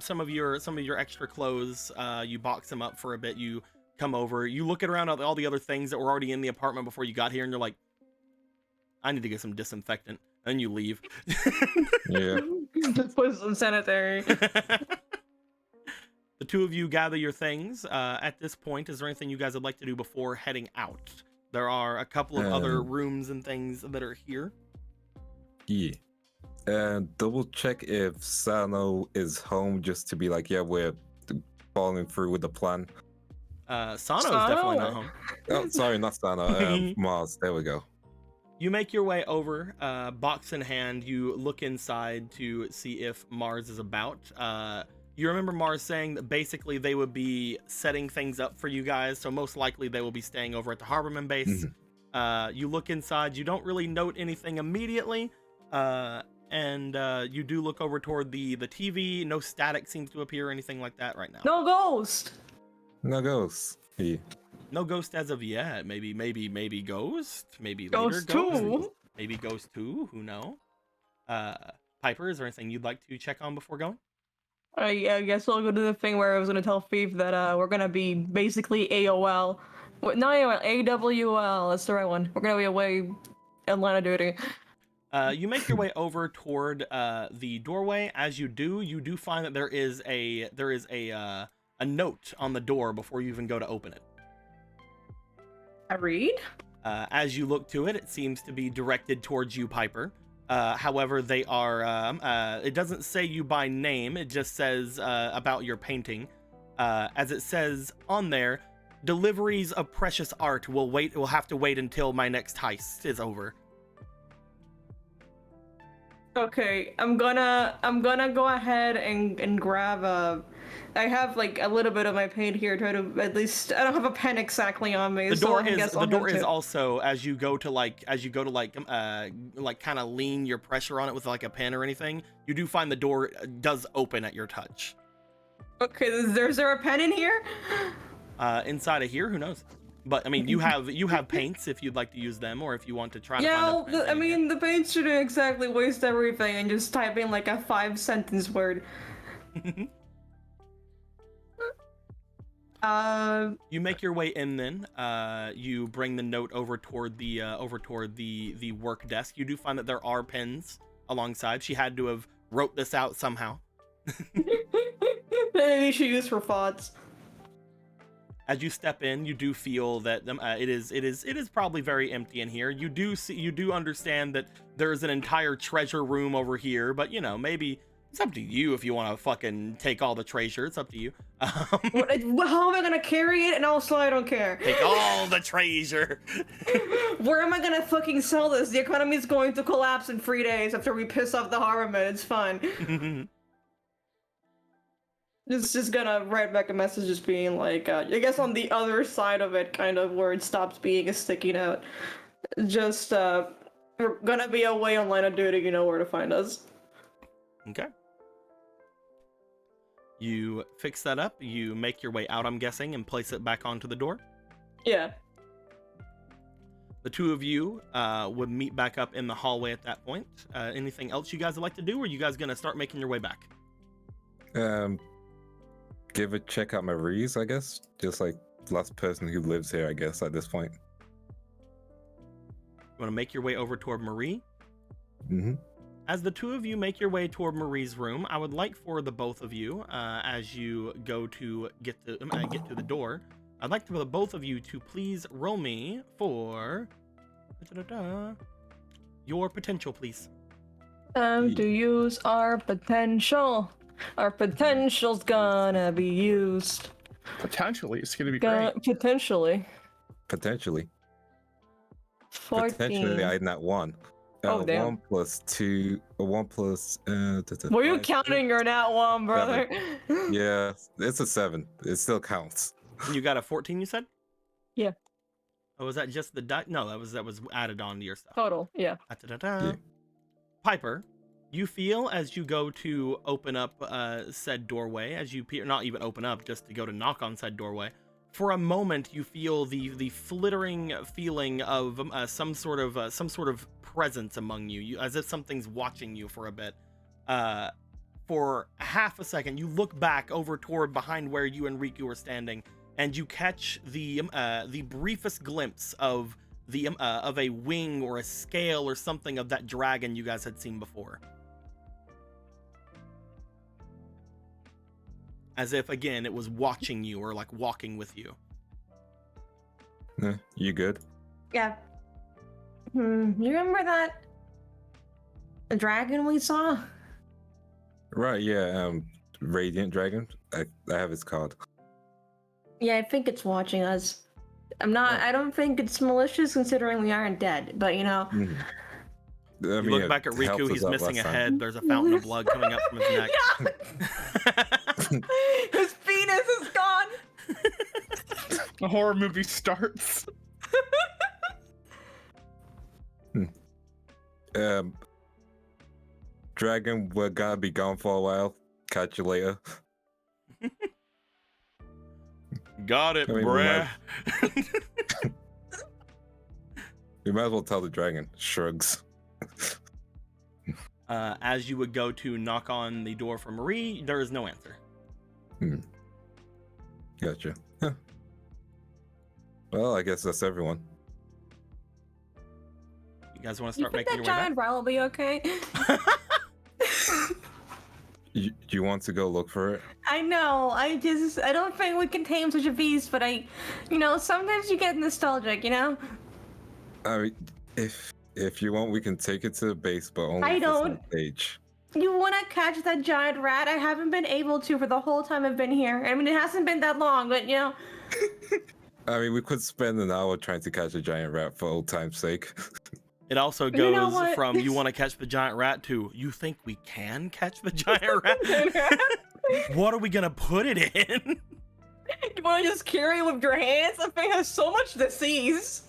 some of your extra clothes. You box them up for a bit. You come over, you look around at all the other things that were already in the apartment before you got here, and you're like, I need to get some disinfectant, and you leave. Yeah. Just put some sanitary. The two of you gather your things. At this point, is there anything you guys would like to do before heading out? There are a couple of other rooms and things that are here. Yeah. And double check if Sano is home, just to be like, yeah, we're following through with the plan. Sano's definitely not home. Oh, sorry, not Sano. Mars. There we go. You make your way over, box in hand. You look inside to see if Mars is about. You remember Mars saying that basically they would be setting things up for you guys, so most likely they will be staying over at the Harborman base. You look inside. You don't really note anything immediately, and you do look over toward the TV. No static seems to appear or anything like that right now. No ghost. No ghosts. Yeah. No ghost as of yet. Maybe ghost. Maybe Ghost later ghost. 2. Maybe ghost 2. Who knows? Piper, is there anything you'd like to check on before going? Yeah, I guess I'll go to the thing where I was gonna tell Thief that we're gonna be basically AOL. Not AOL, AWL. That's the right one. We're gonna be away in line of duty. You make your way over toward the doorway. As you do find that there is a note on the door before you even go to open it. I read? As you look to it, it seems to be directed towards you, Piper. However, they are, it doesn't say you by name, it just says about your painting. As it says on there, deliveries of precious art will have to wait until my next heist is over. Okay, I'm gonna go ahead and grab I have like a little bit of my paint here. Try to at least I don't have a pen exactly on me. The so door I guess is I'll the door have is to- also as you go to like kind of lean your pressure on it with like a pen or anything. You do find the door does open at your touch. Okay, is there a pen in here? Inside of here, who knows? But I mean, you have paints if you'd like to use them, or if you want to try. Yeah, to find I mean the paint shouldn't exactly waste everything and just type in like a 5-sentence word. You make your way in then. You bring the note over toward the work desk. You do find that there are pens alongside. She had to have wrote this out somehow. Maybe she used for thoughts. As you step in, you do feel that it is probably very empty in here. You do understand that there is an entire treasure room over here, but you know, maybe It's up to you if you want to fucking take all the treasure. It's up to you. How am I gonna carry it? And also, I don't care. Take all the treasure. Where am I gonna fucking sell this? The economy's going to collapse in 3 days after we piss off the Harriman. It's fine. It's just gonna write back a message just being like, I guess on the other side of it, kind of, where it stops being a sticky note. Just, we're gonna be away on line of duty, you know where to find us. Okay. You fix that up, you make your way out, I'm guessing, and place it back onto the door. Yeah. The two of you would meet back up in the hallway at that point. Anything else you guys would like to do, or are you guys gonna start making your way back? Give a check out Marie's, I guess. Just like last person who lives here, I guess, at this point. You want to make your way over toward Marie? Mm-hmm. As the two of you make your way toward Marie's room, I would like for the both of you, as you go to get to the door, I'd like for the both of you to please roll me for your potential, please. Time to use our potential. Our potential's gonna be used. Potentially, it's gonna be great. Potentially. Potentially. 14. Potentially, I not one. Oh, damn. 1 plus 2, 1 plus. Were you counting your nat one, brother? Yeah, it's a 7. It still counts. You got a 14, you said? Yeah. Oh, was that just the die? No, that was added on to your stuff. Total, yeah. Yeah. Piper, you feel as you go to open up said doorway, as you not even open up, just to go to knock on said doorway. For a moment, you feel the flittering feeling of some sort of presence among you, as if something's watching you for a bit. For half a second, you look back over toward behind where you and Riku are standing, and you catch the briefest glimpse of a wing or a scale or something of that dragon you guys had seen before. As if, again, it was watching you or like walking with you. You good? Yeah. You remember that dragon we saw? Right, yeah, Radiant Dragon. I have his card. Yeah, I think it's watching us. I don't think it's malicious considering we aren't dead, but you know. Mm-hmm. You look back at Riku, he's missing a head. There's a fountain of blood coming up from his neck. His penis is gone! The horror movie starts. Dragon, we're gonna be gone for a while. Catch you later. Got it, I mean, bruh. We might as well tell the dragon. Shrugs. As you would go to knock on the door for Marie, there is no answer. Gotcha. Huh. Well, I guess that's everyone. You guys want to start You think making that your way giant rat will be okay? Do you want to go look for it? I know. I don't think we can tame such a beast, but sometimes you get nostalgic, you know? I mean, if you want, we can take it to the base, but only I if don't. it's on stage. You want to catch that giant rat? I haven't been able to for the whole time I've been here. I mean, it hasn't been that long, but you know. I mean, we could spend an hour trying to catch a giant rat for old time's sake. It also You know goes what? from you want to catch the giant rat to you think we can catch the giant rat? What are we gonna put it in? You want to just carry it with your hands? That thing has so much disease.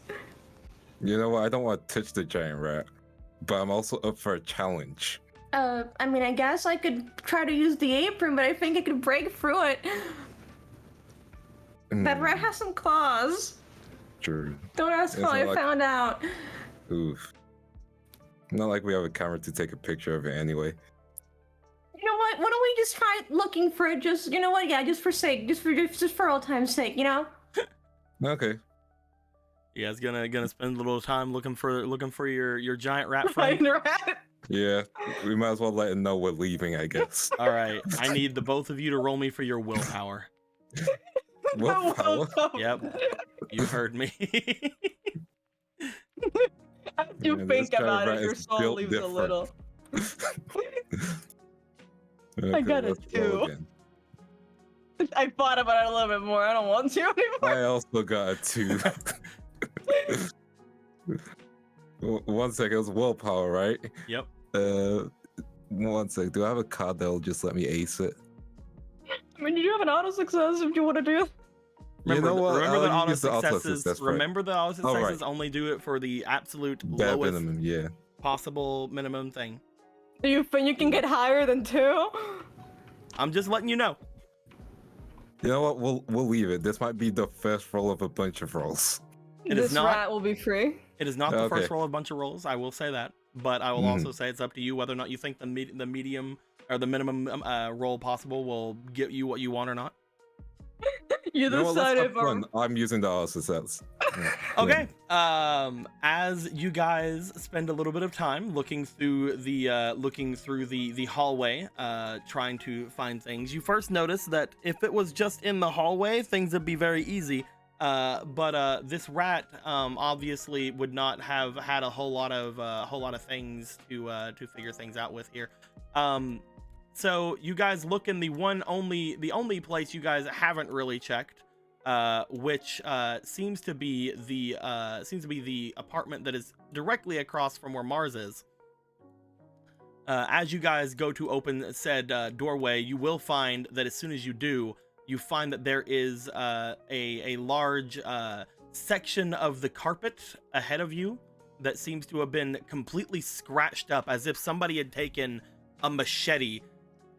You know what? I don't want to touch the giant rat, but I'm also up for a challenge. I mean, I guess I could try to use the apron, but I think I could break through it. That rat has some claws. True. Don't ask how I found out. Oof. Not like we have a camera to take a picture of it anyway. You know what? Why don't we just try looking for it? Just, you know what? Yeah, just for old time's sake, you know? Okay. You guys gonna spend a little time looking for your giant rat friend? Giant rat. Yeah, we might as well let him know we're leaving, I guess. All right, I need the both of you to roll me for your willpower. Willpower? Yep, you heard me. As you think about it, your soul leaves different. a little. Okay, got a let's roll 2. again. I thought about it a little bit more. I don't want to anymore. I also got a 2. 1 second, it was willpower, right? Yep. 1 sec. Do I have a card that'll just let me ace it? I mean, you have an auto success if you want to do. Remember, You know what? remember the I'll auto use the auto successes. success for it. Remember the auto All right. successes only do it for the absolute Bare lowest minimum, yeah. possible minimum thing. Do you think you can get higher than 2? I'm just letting you know. You know what? We'll leave it. This might be the first roll of a bunch of rolls. It is This not- rat will be free. It is not the first Okay. roll of a bunch of rolls. I will say that, but I will also say it's up to you whether or not you think the medium or the minimum roll possible will get you what you want or not. You You know what? decide Let's if have fun. I'm using the auto success. Okay. As you guys spend a little bit of time looking through the hallway, trying to find things, you first notice that if it was just in the hallway, things would be very easy. But this rat obviously would not have had a whole lot of things to figure things out with here. So you guys look in the only place you guys haven't really checked, which seems to be the apartment that is directly across from where Mars is. As you guys go to open said doorway, you will find that as soon as you do, you find that there is a large section of the carpet ahead of you that seems to have been completely scratched up, as if somebody had taken a machete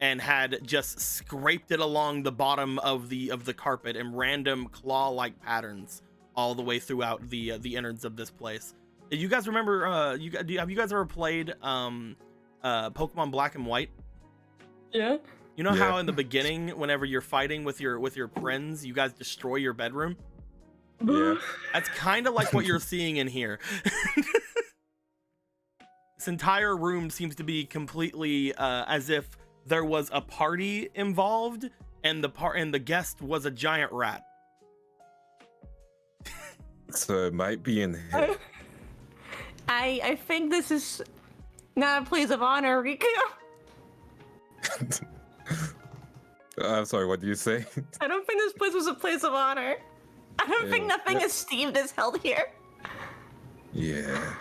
and had just scraped it along the bottom of the carpet in random claw-like patterns all the way throughout the innards of this place. You guys remember? Have you guys ever played Pokemon Black and White? Yeah. You know Yeah. how in the beginning, whenever you're fighting with your friends, you guys destroy your bedroom? Yeah. That's kind of like what you're seeing in here. This entire room seems to be completely as if there was a party involved, and the guest was a giant rat. So it might be in here. I think this is not a place of honor, Riku. I'm sorry, what did you say? I don't think this place was a place of honor. I don't think nothing esteemed is held here. Yeah.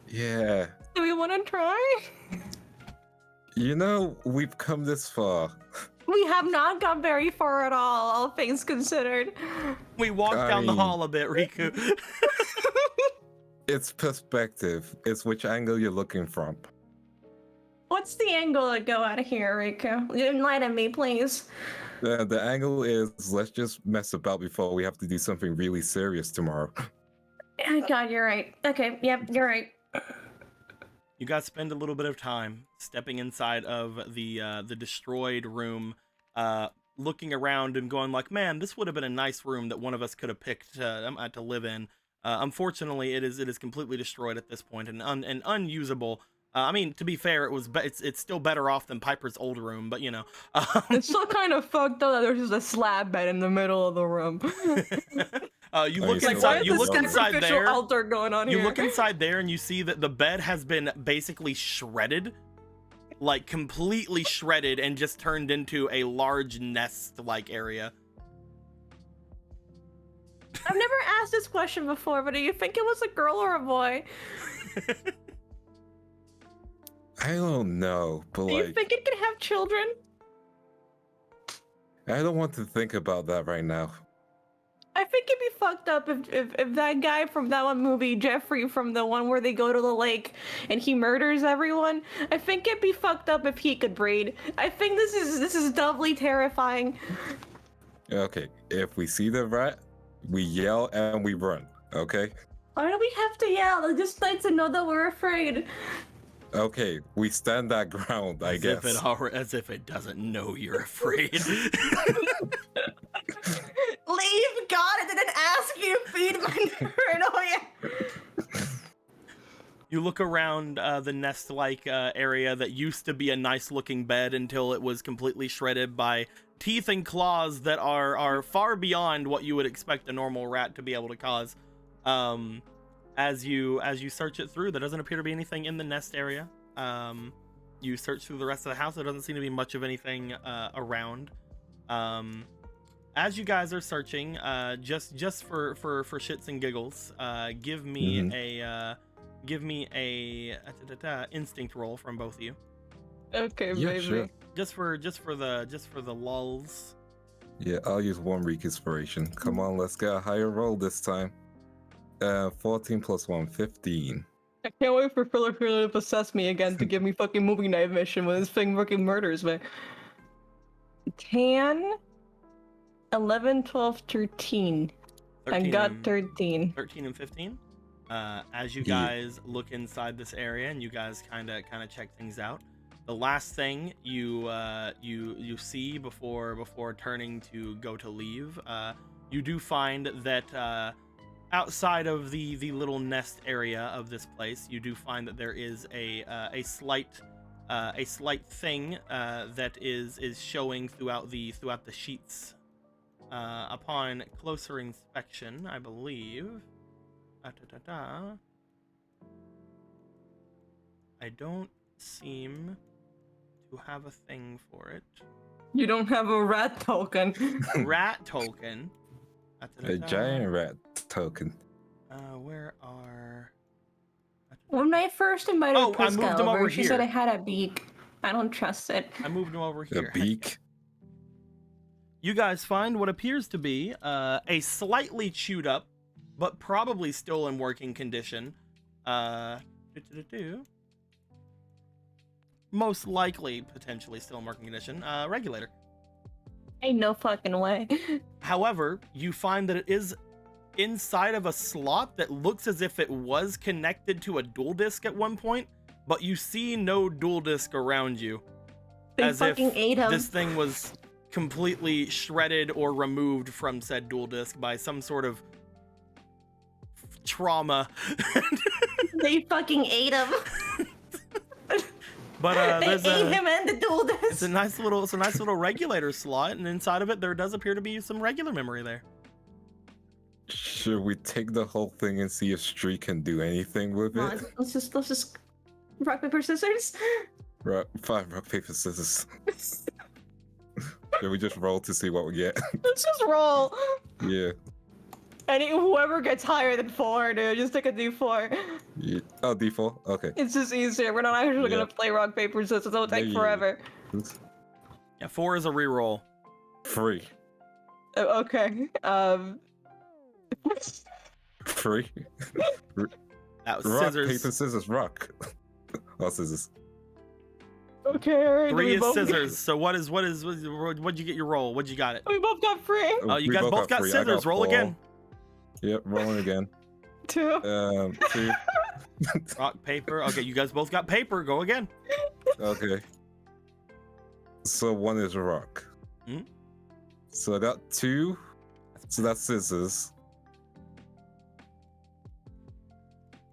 Yeah. Do we want to try? You know, we've come this far. We have not gone very far at all things considered. We walked I down the mean- hall a bit, Riku. It's perspective. It's which angle you're looking from. What's the angle to go out of here, Riku? Enlighten me, please. The angle is, let's just mess about before we have to do something really serious tomorrow. Oh, God, you're right. Okay, yep, you're right. You guys spend a little bit of time stepping inside of the destroyed room, looking around and going like, man, this would have been a nice room that one of us could have picked to live in. Unfortunately, it is completely destroyed at this point and unusable. I mean, to be fair, it's still better off than Piper's old room, but you know. It's still kind of fucked up that there's just a slab bed in the middle of the room. You Oh, look you inside. see You the look inside sacrificial there. altar going on You here. look inside there, and you see that the bed has been basically shredded, like completely shredded, and just turned into a large nest-like area. I've never asked this question before, but do you think it was a girl or a boy? I don't know, but Do you like, think it could have children? I don't want to think about that right now. I think it'd be fucked up if that guy from that one movie, Jeffrey, from the one where they go to the lake and he murders everyone. I think it'd be fucked up if he could breed. I think this is doubly terrifying. Okay, if we see the rat, we yell and we run, okay? Why do we have to yell? I just like to know that we're afraid. Okay, we stand that ground, I guess. As if it doesn't know you're afraid. Leave God, I didn't ask you to feed my paranoia. You look around the nest-like area that used to be a nice-looking bed until it was completely shredded by teeth and claws that are far beyond what you would expect a normal rat to be able to cause. As you search it through, there doesn't appear to be anything in the nest area. You search through the rest of the house. There doesn't seem to be much of anything around. As you guys are searching, just for shits and giggles, give me a instinct roll from both of you. Okay, Yeah, baby. sure. Just for the lulls. Yeah, I'll use 1 week inspiration. Come on, let's get a higher roll this time. 14 plus 1, 15. I can't wait for Filler to possess me again to give me fucking movie night mission when this thing fucking murders me. 10, 11, 12, 13. I got 13. 13 and 15. As you Yeah. guys look inside this area and you guys kind of check things out, the last thing you see before turning to go to leave, you do find that outside of the little nest area of this place, you do find that there is a slight thing that is showing throughout the sheets. Upon closer inspection, I believe. I don't seem to have a thing for it. You don't have a rat token. Rat token. A giant rat token. Where are? When I first invited Oh, I Prisca moved him over she said here. it had a beak. I don't trust it. I moved him over The here. beak. You guys find what appears to be a slightly chewed up, but probably still in working condition. Most likely, potentially still in working condition. Regulator. Ain't no fucking way. However, you find that it is inside of a slot that looks as if it was connected to a dual disc at one point, but you see no dual disc around you. They as fucking if ate him. this thing was completely shredded or removed from said dual disc by some sort of trauma. They fucking ate him. But They there's ate him and the dual it's disc. a nice little regulator slot, and inside of it there does appear to be some regular memory there. Should we take the whole thing and see if Street can do anything with Come it? on, let's just rock paper scissors. Right, 5 rock paper scissors. Should we just roll to see what we get? Let's just roll. Yeah. And whoever gets higher than 4, dude, just take a D4. Yeah. Oh, D4? Okay. It's just easier. We're not actually Yeah. gonna play rock paper scissors. It'll take Yeah. forever. Yeah, 4 is a reroll. 3. Okay. 3. That was Rock, scissors. paper, scissors, rock. Oh, scissors. Okay, alright. 3 we is both- scissors. So what'd you get your roll? What'd you got it? We both got 3. Oh, you We guys both got 3. I scissors. Roll 4. again. Yep, rolling again. 2. 2. Rock, paper. Okay, you guys both got paper. Go again. Okay. So 1 is rock. Hmm? So I got 2. So that's scissors.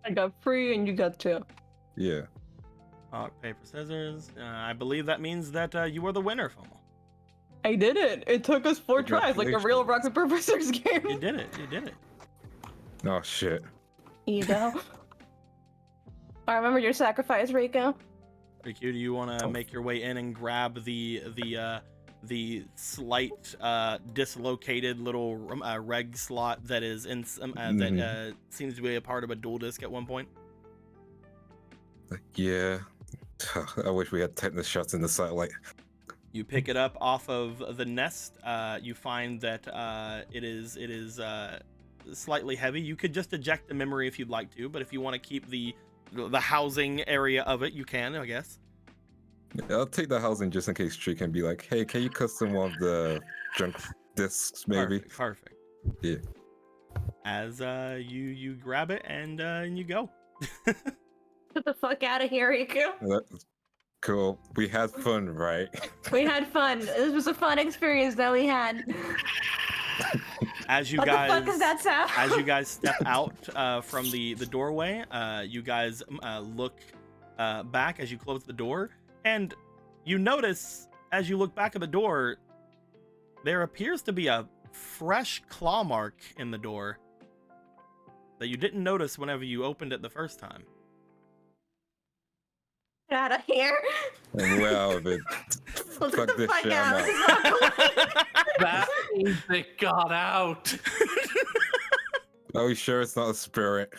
I got 3 and you got 2. Yeah. Rock, paper, scissors. I believe that means that you are the winner, Fomo. I did it. It took us 4 tries, like a real rock paper scissors game. You did it. You did it. Oh shit. You go. I remember your sacrifice, Rico. Riku, do you want to make your way in and grab the slight dislocated little reg slot that is in that seems to be a part of a dual disc at one point? Yeah. I wish we had tetanus shots in the satellite. You pick it up off of the nest. You find that it is slightly heavy. You could just eject the memory if you'd like to, but if you want to keep the housing area of it, you can, I guess. Yeah, I'll take the housing just in case Tree can be like, hey, can you custom one of the junk discs, maybe? Perfect. Yeah. As you grab it and you go. Get the fuck out of here, Rico. That's cool. We had fun, right? We had fun. This was a fun experience that we had. As you What guys, the fuck is that sound? as you guys step out from the doorway, you guys look back as you close the door, and you notice as you look back at the door, there appears to be a fresh claw mark in the door that you didn't notice whenever you opened it the first time. out of here. We're out of it. Let's Fuck get the this fuck shit. I'm out. out. This is not cool. That means it got out. Are we sure it's not a spirit?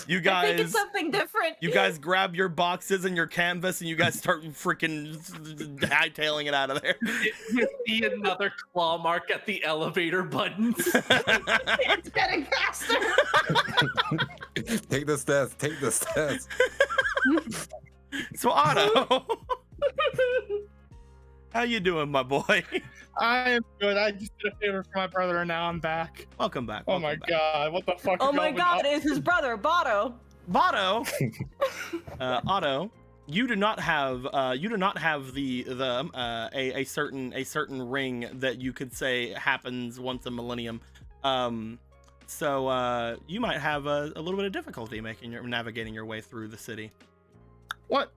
You I think guys, it's something different. you guys grab your boxes and your canvas, and you guys start freaking hightailing it out of there. You see another claw mark at the elevator buttons. It's getting faster. Take the stairs. Take the stairs. So Otto, how you doing, my boy? I am good. I just did a favor for my brother, and now I'm back. Welcome back. Oh welcome my back. god, what the fuck? Oh is my going god, on? it's his brother, Botto. Otto, Otto, you do not have a certain ring that you could say happens once a millennium. So you might have a little bit of difficulty navigating your way through the city. What?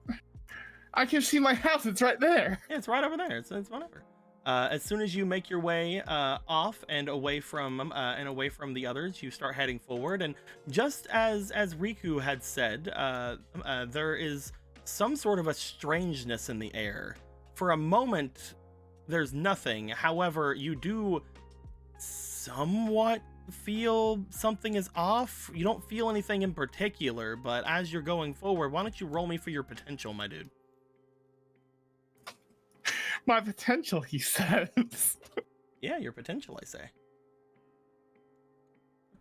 I can see my house. It's right there. Yeah, it's right over there. It's whatever. As soon as you make your way off and away from the others, you start heading forward. And just as Riku had said, there is some sort of a strangeness in the air. For a moment, there's nothing. However, you do somewhat feel something is off. You don't feel anything in particular, but as you're going forward, why don't you roll me for your potential, my dude? My potential, he says. Yeah, your potential, I say. Okay,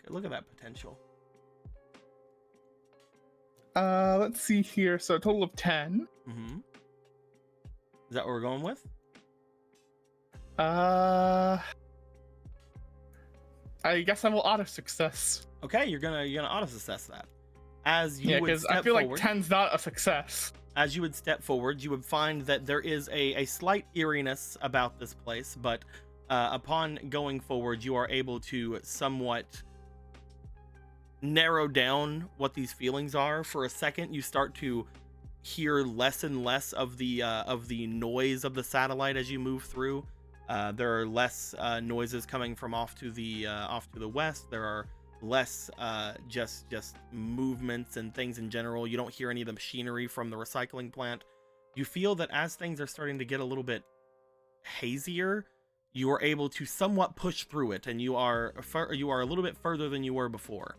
look at that potential. Let's see here. So a total of 10. Mm-hmm. Is that what we're going with? I guess I will auto success. Okay, you're gonna auto success that. As you Yeah, would because I step feel forward, like 10's not a success. as you would step forward, you would find that there is a slight eeriness about this place, but upon going forward, you are able to somewhat narrow down what these feelings are. For a second, you start to hear less and less of the noise of the satellite as you move through. There are less noises coming from off to the west. There are less just movements and things in general. You don't hear any of the machinery from the recycling plant. You feel that as things are starting to get a little bit hazier, you are able to somewhat push through it, and you are a little bit further than you were before.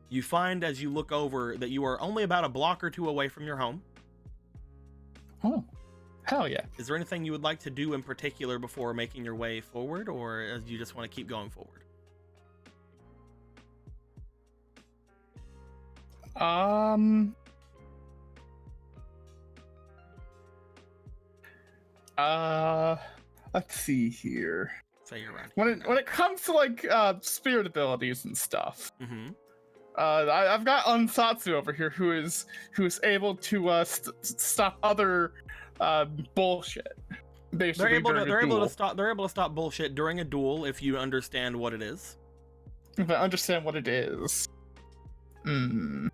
You find as you look over that you are only about a block or two away from your home. Oh, hell yeah. Is there anything you would like to do in particular before making your way forward, or do you just want to keep going forward? Let's see here. Say you're around. When it comes to like spirit abilities and stuff, Mm-hmm. I've got Unsatsu over here who is able to stop other bullshit. Basically, They're able to stop bullshit during a duel if you understand what it is. If I understand what it is. And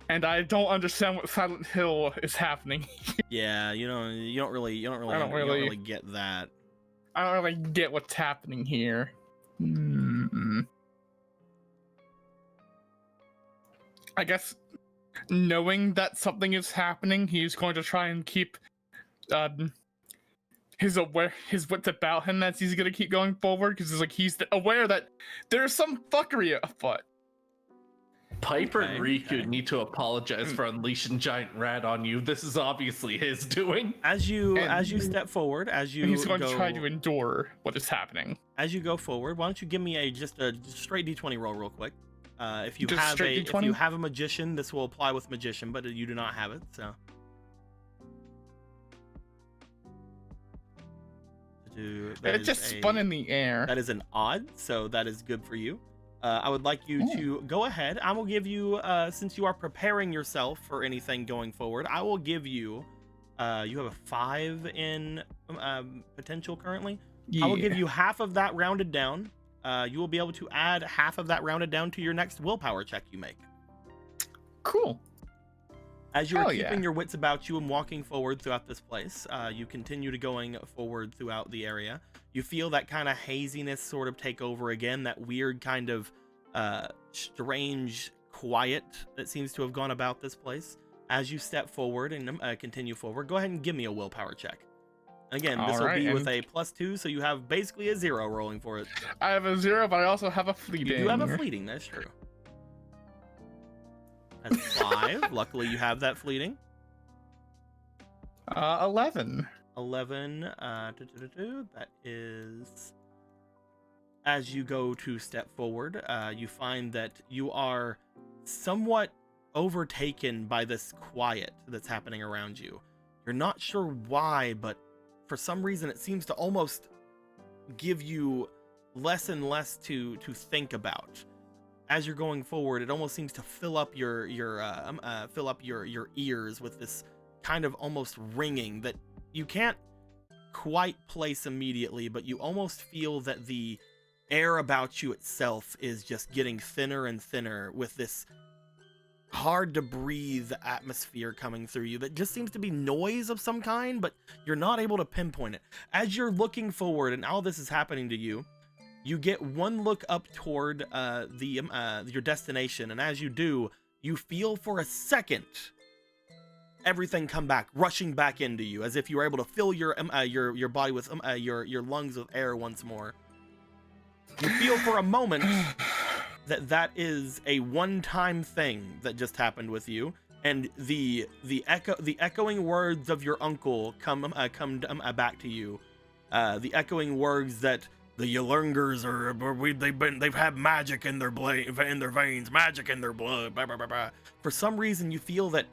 I don't understand what Silent Hill is happening. Yeah, you don't really get that. I don't really get what's happening here. I guess knowing that something is happening, he's going to try and keep his wits about him as he's gonna keep going forward, because he's aware that there's some fuckery afoot. Piper Okay, and Riku okay. need to apologize for unleashing Giant Rat on you. This is obviously his doing. As you step forward, as you He's going go, to try to endure what is happening. as you go forward, why don't you give me just a straight D20 roll real quick? If you Just have straight if D20? you have a magician, this will apply with magician, but you do not have it, so. It just spun in the air. That is an odd, so that is good for you. I would like you to go ahead. I will give you, since you are preparing yourself for anything going forward, I will give you, you have a 5 in potential currently. Yeah. I will give you half of that rounded down. You will be able to add half of that rounded down to your next willpower check you make. Cool. As you're Hell keeping yeah. your wits about you and walking forward throughout this place, you continue to going forward throughout the area. You feel that kind of haziness sort of take over again, that weird kind of strange quiet that seems to have gone about this place. As you step forward and continue forward, go ahead and give me a willpower check. Again, this will be with a +2, so you have basically a 0 rolling for it. I have a 0, but I also have a fleeting. You do have a fleeting, that's true. That's 5. Luckily, you have that fleeting. 11. 11. That is... As you go to step forward, you find that you are somewhat overtaken by this quiet that's happening around you. You're not sure why, but for some reason it seems to almost give you less and less to think about. As you're going forward, it almost seems to fill up your ears with this kind of almost ringing that you can't quite place immediately, but you almost feel that the air about you itself is just getting thinner and thinner with this hard to breathe atmosphere coming through you that just seems to be noise of some kind, but you're not able to pinpoint it. As you're looking forward and all this is happening to you, you get one look up toward your destination, and as you do, you feel for a second everything come back, rushing back into you, as if you were able to fill your body with your lungs with air once more. You feel for a moment that is a one-time thing that just happened with you, and the echoing words of your uncle come back to you. The echoing words that the Yalungers they've had magic in their veins, magic in their blood. Blah, blah, blah, blah. For some reason, you feel that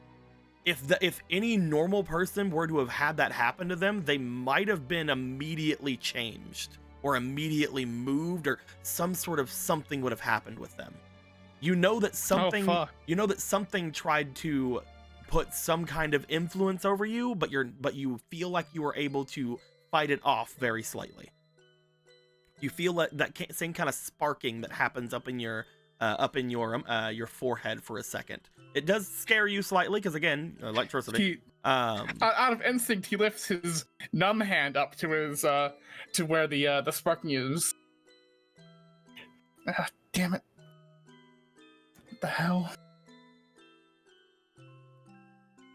if any normal person were to have had that happen to them, they might have been immediately changed or immediately moved, or some sort of something would have happened with them. You know that something tried to put some kind of influence over you, but you feel like you were able to fight it off very slightly. You feel that same kind of sparking that happens up in your forehead for a second. It does scare you slightly because, again, electricity. Out of instinct, he lifts his numb hand up to his to where the sparking is. Damn it! What the hell?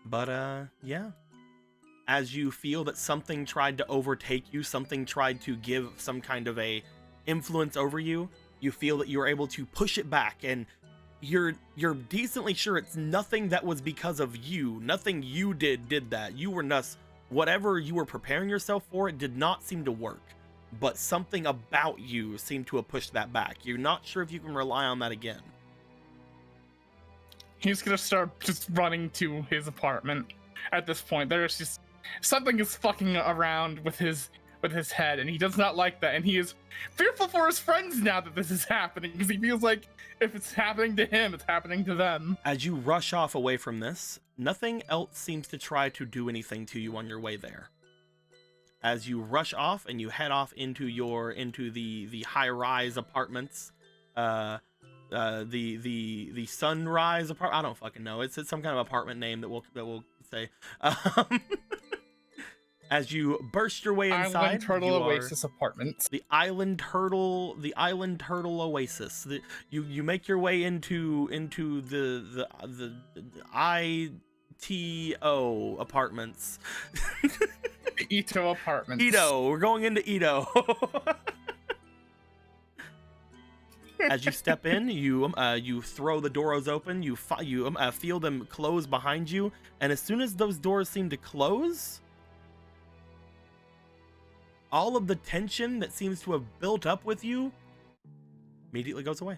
But yeah. As you feel that something tried to overtake you, something tried to give some kind of a influence over you, you feel that you're able to push it back, and you're decently sure it's nothing that was because of you. Nothing you did that. You were whatever you were preparing yourself for, it did not seem to work. But something about you seemed to have pushed that back. You're not sure if you can rely on that again. He's gonna start just running to his apartment. At this point, there's just something is fucking around with his head, and he does not like that, and he is fearful for his friends now that this is happening, because he feels like if it's happening to him, it's happening to them. As you rush off away from this, nothing else seems to try to do anything to you on your way there. As you rush off and you head off into the high-rise apartments, the Sunrise apartment. I don't fucking know. It's some kind of apartment name that we'll say. As you burst your way inside, Island Turtle Oasis Apartments. The Island Turtle Oasis. You make your way into the ITO apartments. Ito Apartments. Ito. We're going into Ito. As you step in, you throw the doors open. You feel them close behind you, and as soon as those doors seem to close, all of the tension that seems to have built up with you immediately goes away.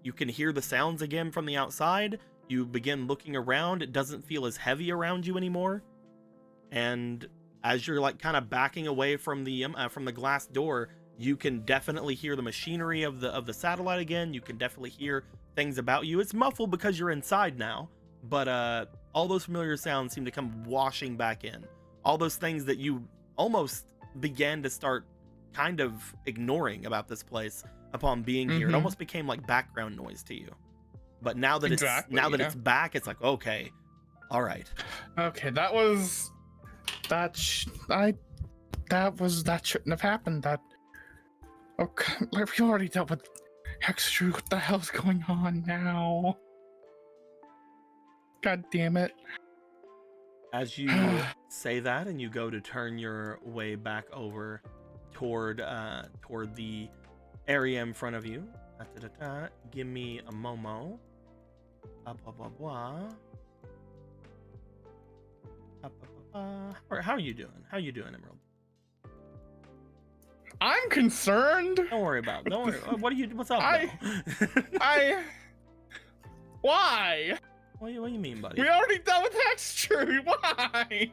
You can hear the sounds again from the outside. You begin looking around. It doesn't feel as heavy around you anymore. And as you're like kind of backing away from the glass door, you can definitely hear the machinery of the satellite again. You can definitely hear things about you. It's muffled because you're inside now, but all those familiar sounds seem to come washing back in. All those things that you almost began to start kind of ignoring about this place upon being here. It almost became like background noise to you. But now that it's back, it's like, okay, all right. Okay, that shouldn't have happened. We already dealt with Hextrude, what the hell's going on now? God damn it. As you say that and you go to turn your way back over toward the area in front of you. Give me a momo. How are you doing? How are you doing, Emerald? I'm concerned. Don't worry about it. Don't worry. What's up? Why? What do you mean, buddy? We already dealt with Hextrude. Why?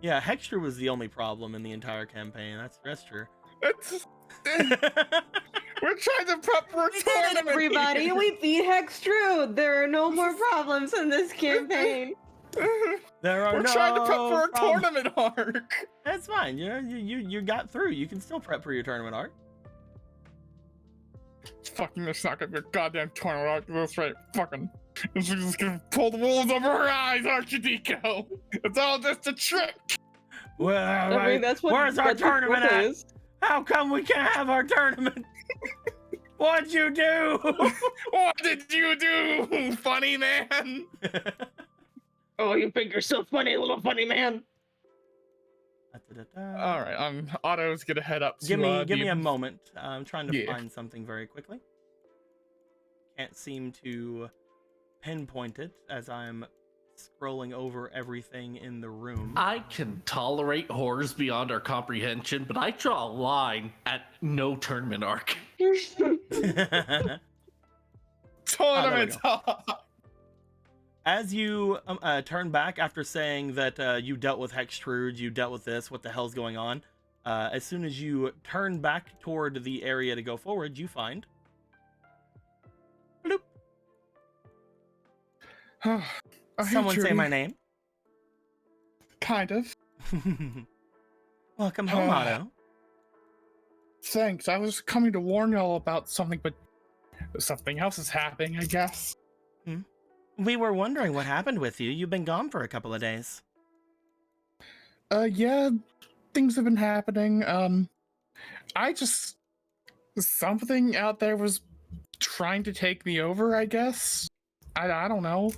Yeah, Hextrude was the only problem in the entire campaign. That's true. It's, we're trying to prep for a We did it, tournament. everybody! here. We beat Hextrude! There are no more problems in this campaign. There are We're no trying to prep for a problems. tournament arc. That's fine. You got through. You can still prep for your tournament arc. Fucking, there's not gonna be a goddamn tournament arc. That's right. Fucking, you're just gonna pull the wolves over her eyes, aren't you, Deco? It's all just a trick. Well, I mean, that's what. where's our that's what tournament Growth at? is. How come we can't have our tournament? What'd you do? What did you do, funny man? Oh, you think you're so funny, little funny man. All right, Otto's gonna head up. Give to, me a moment. I'm trying to Yeah. find something very quickly. Can't seem to pinpoint it as I'm scrolling over everything in the room. I can tolerate horrors beyond our comprehension, but I draw a line at no tournament arc. Tournament. As you turn back after saying that you dealt with Hextrude, you dealt with this, what the hell's going on? As soon as you turn back toward the area to go forward, you find... Bloop. Someone say my name. Kind of. Welcome home, Otto. Thanks. I was coming to warn y'all about something, but something else is happening, I guess. We were wondering what happened with you. You've been gone for a couple of days. Yeah, things have been happening. Something out there was trying to take me over, I guess. I don't know.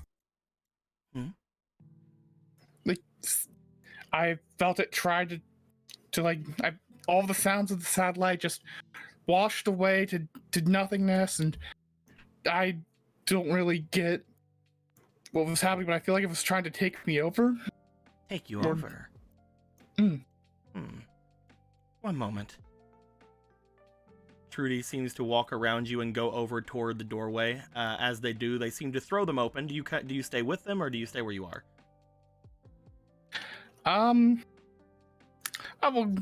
Like, I felt it tried to all the sounds of the satellite just washed away to nothingness, and I don't really get what was happening, but I feel like it was trying to take me over. Take you Or- over. One moment. Trudy seems to walk around you and go over toward the doorway. As they do, they seem to throw them open. Do you stay with them, or do you stay where you are? I will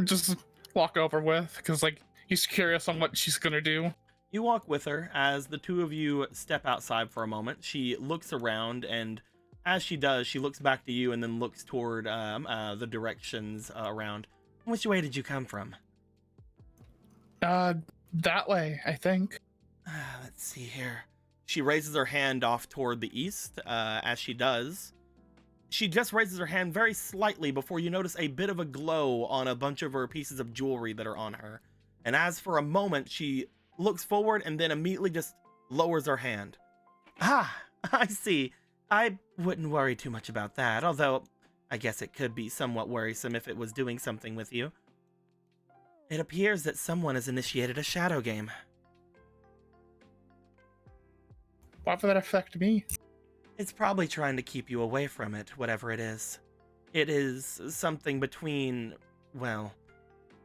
just walk over with, because he's curious on what she's gonna do. You walk with her. As the two of you step outside for a moment, she looks around, and as she does, she looks back to you and then looks toward the directions around. Which way did you come from? That way, I think. Let's see here. She raises her hand off toward the east. As she does, she just raises her hand very slightly before you notice a bit of a glow on a bunch of her pieces of jewelry that are on her. And as for a moment, she looks forward and then immediately just lowers her hand. Ah, I see. I wouldn't worry too much about that, although I guess it could be somewhat worrisome if it was doing something with you. It appears that someone has initiated a shadow game. Why would that affect me? It's probably trying to keep you away from it, whatever it is. It is something between, well,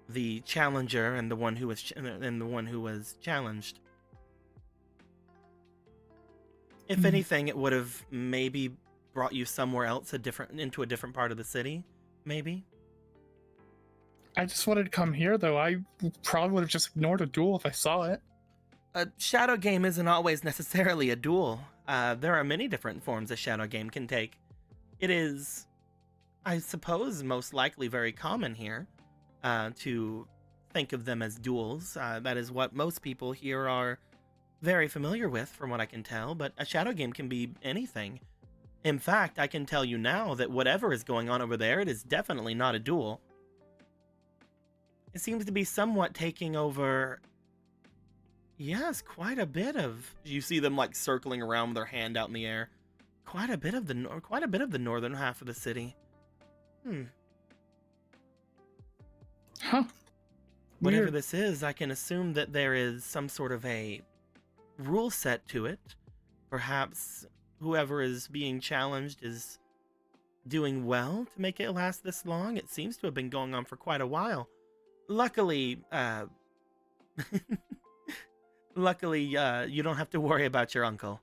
the challenger and the one who was challenged. If anything, it would have maybe brought you somewhere else, into a different part of the city, maybe. I just wanted to come here, though. I probably would have just ignored a duel if I saw it. A shadow game isn't always necessarily a duel. There are many different forms a shadow game can take. It is, I suppose, most likely very common here to think of them as duels. That is what most people here are very familiar with, from what I can tell, but a shadow game can be anything. In fact, I can tell you now that whatever is going on over there, it is definitely not a duel. It seems to be somewhat taking over Yes, quite a bit of. You see them like circling around with their hand out in the air. Quite a bit of the northern half of the city. Huh. Whatever Weird. this is, I can assume that there is some sort of a rule set to it. Perhaps whoever is being challenged is doing well to make it last this long. It seems to have been going on for quite a while. Luckily, you don't have to worry about your uncle.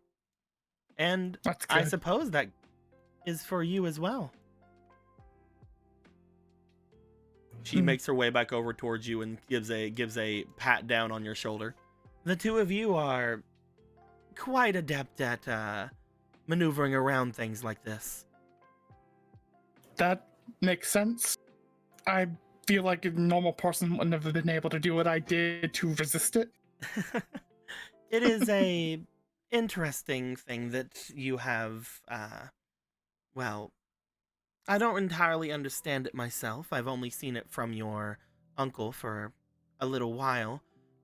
And That's I good. suppose that is for you as well. She makes her way back over towards you and gives a pat down on your shoulder. The two of you are quite adept at maneuvering around things like this. That makes sense. I feel like a normal person wouldn't have been able to do what I did to resist it. It is a interesting thing that you have, well, I don't entirely understand it myself. I've only seen it from your uncle for a little while,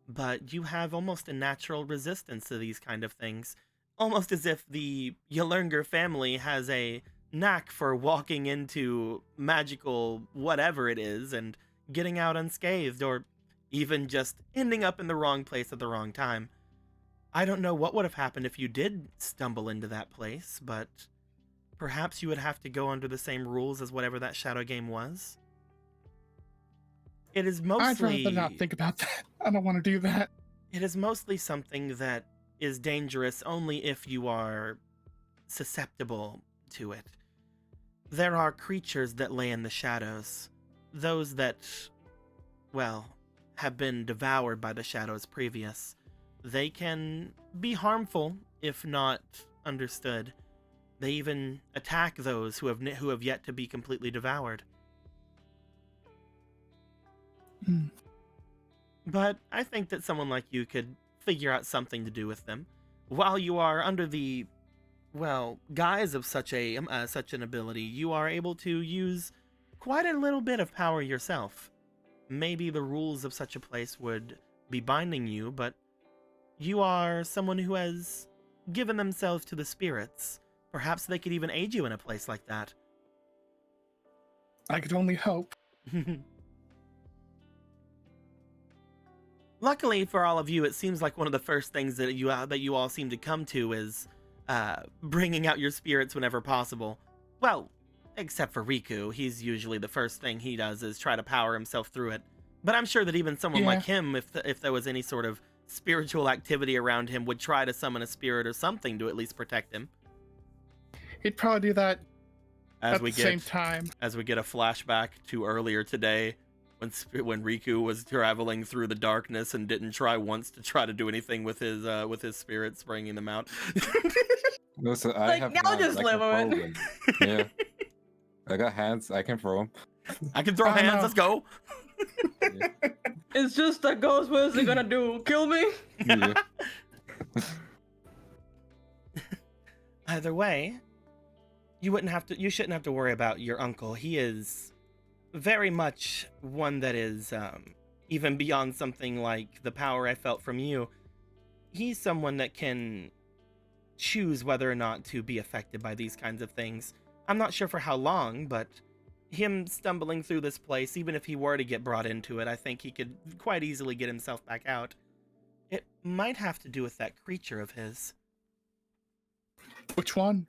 but you have almost a natural resistance to these kind of things. Almost as if the Yolunger family has a knack for walking into magical whatever it is and getting out unscathed, or even just ending up in the wrong place at the wrong time. I don't know what would have happened if you did stumble into that place, but perhaps you would have to go under the same rules as whatever that shadow game was. It is I'd mostly... rather not think about that. I don't want to do that. It is mostly something that is dangerous only if you are susceptible to it. There are creatures that lay in the shadows. Those that, well, have been devoured by the shadows previous. They can be harmful if not understood. They even attack those who have yet to be completely devoured. But I think that someone like you could figure out something to do with them. While you are under the, well, guise of such an ability, you are able to use quite a little bit of power yourself. Maybe the rules of such a place would be binding you, but you are someone who has given themselves to the spirits. Perhaps they could even aid you in a place like that. I could only hope. Luckily for all of you, it seems like one of the first things that you all seem to come to is bringing out your spirits whenever possible. Well, except for Riku. He's usually the first thing he does is try to power himself through it. But I'm sure that even someone like him, if there was any sort of spiritual activity around him, would try to summon a spirit or something to at least protect him. He'd probably do that As we the same time. As we get a flashback to earlier today, when Riku was traveling through the darkness and didn't try once to try to do anything with his spirits, bringing them out. Listen, I Like, have now hands, just I live can with throw it. them. Yeah, I got hands. I can throw them. I can throw I hands. know. Let's go. It's just a ghost. What is it gonna do? Kill me? Yeah. Either way, you shouldn't have to worry about your uncle. He is very much one that is even beyond something like the power I felt from you. He's someone that can choose whether or not to be affected by these kinds of things. I'm not sure for how long, but him stumbling through this place, even if he were to get brought into it, I think he could quite easily get himself back out. It might have to do with that creature of his. Which one?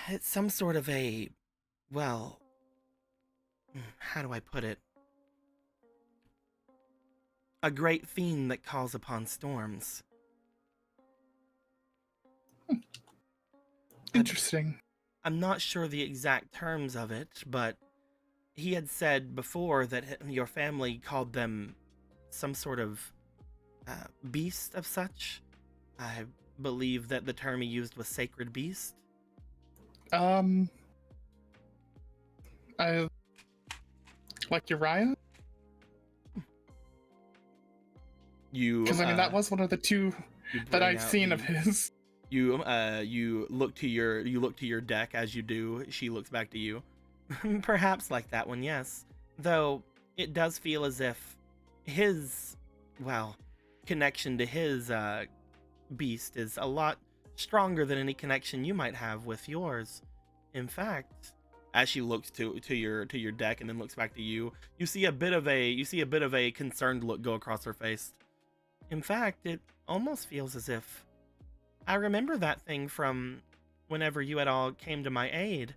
It's some sort of a, well, how do I put it? A great fiend that calls upon storms. Interesting. I'm not sure the exact terms of it, but he had said before that your family called them some sort of beast of such. I believe that the term he used was sacred beast. I like Uriah? Because I mean that was one of the two that I've seen of his. You look to your deck as you do. She looks back to you. Perhaps like that one, yes. Though it does feel as if his, well, connection to his beast is a lot stronger than any connection you might have with yours. In fact, as she looks to your deck and then looks back to you, you see a bit of a concerned look go across her face. In fact, it almost feels as if I remember that thing from whenever you had all came to my aid.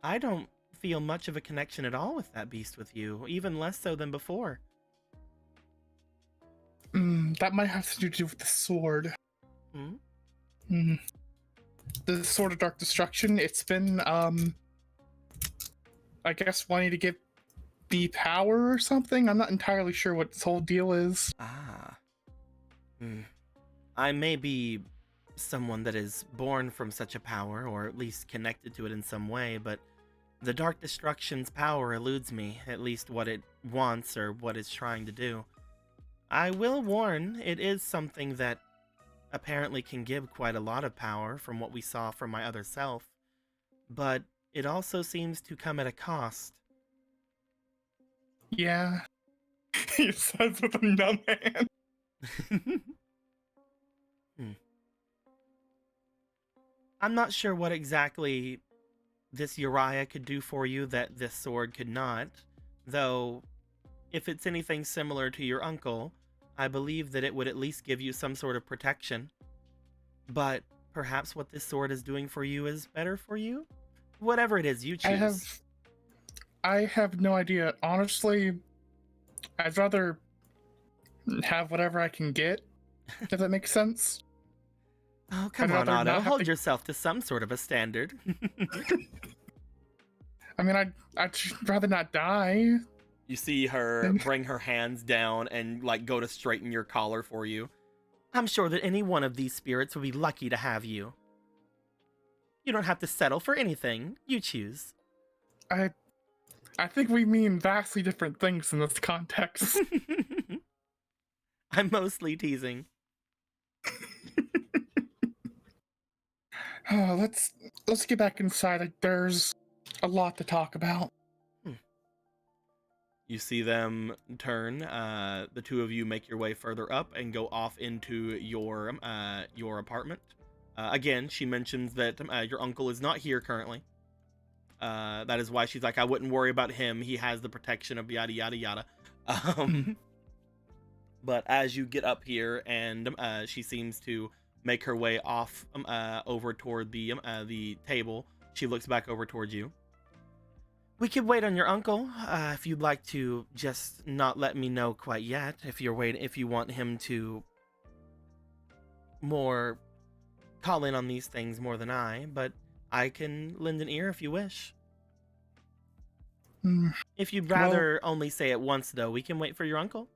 I don't feel much of a connection at all with that beast with you, even less so than before. That might have to do with the sword. The Sword of Dark Destruction. It's been, I guess, wanting to give me power or something. I'm not entirely sure what this whole deal is. I may be someone that is born from such a power, or at least connected to it in some way, but the Dark Destruction's power eludes me, at least what it wants or what it's trying to do. I will warn, it is something that apparently can give quite a lot of power from what we saw from my other self, but it also seems to come at a cost. Yeah. He says with a numb hand. I'm not sure what exactly this Uriah could do for you that this sword could not, though if it's anything similar to your uncle, I believe that it would at least give you some sort of protection. But perhaps what this sword is doing for you is better for you? Whatever it is you choose. I have no idea. Honestly, I'd rather have whatever I can get, if that makes sense. Oh, come on, Otto. Hold yourself to some sort of a standard. I mean, I'd rather not die. You see her bring her hands down and, like, go to straighten your collar for you. I'm sure that any one of these spirits would be lucky to have you. You don't have to settle for anything. You choose. I think we mean vastly different things in this context. I'm mostly teasing. Let's get back inside. There's a lot to talk about. You see them turn. The two of you make your way further up and go off into your apartment. Again, she mentions that your uncle is not here currently. That is why she's like, I wouldn't worry about him. He has the protection of yada yada yada. But as you get up here, and she seems to make her way off over toward the table, she looks back over towards you. We could wait on your uncle if you'd like to just not let me know quite yet. If you want him to more call in on these things more than I, but I can lend an ear if you wish. If you'd rather only say it once, though, we can wait for your uncle.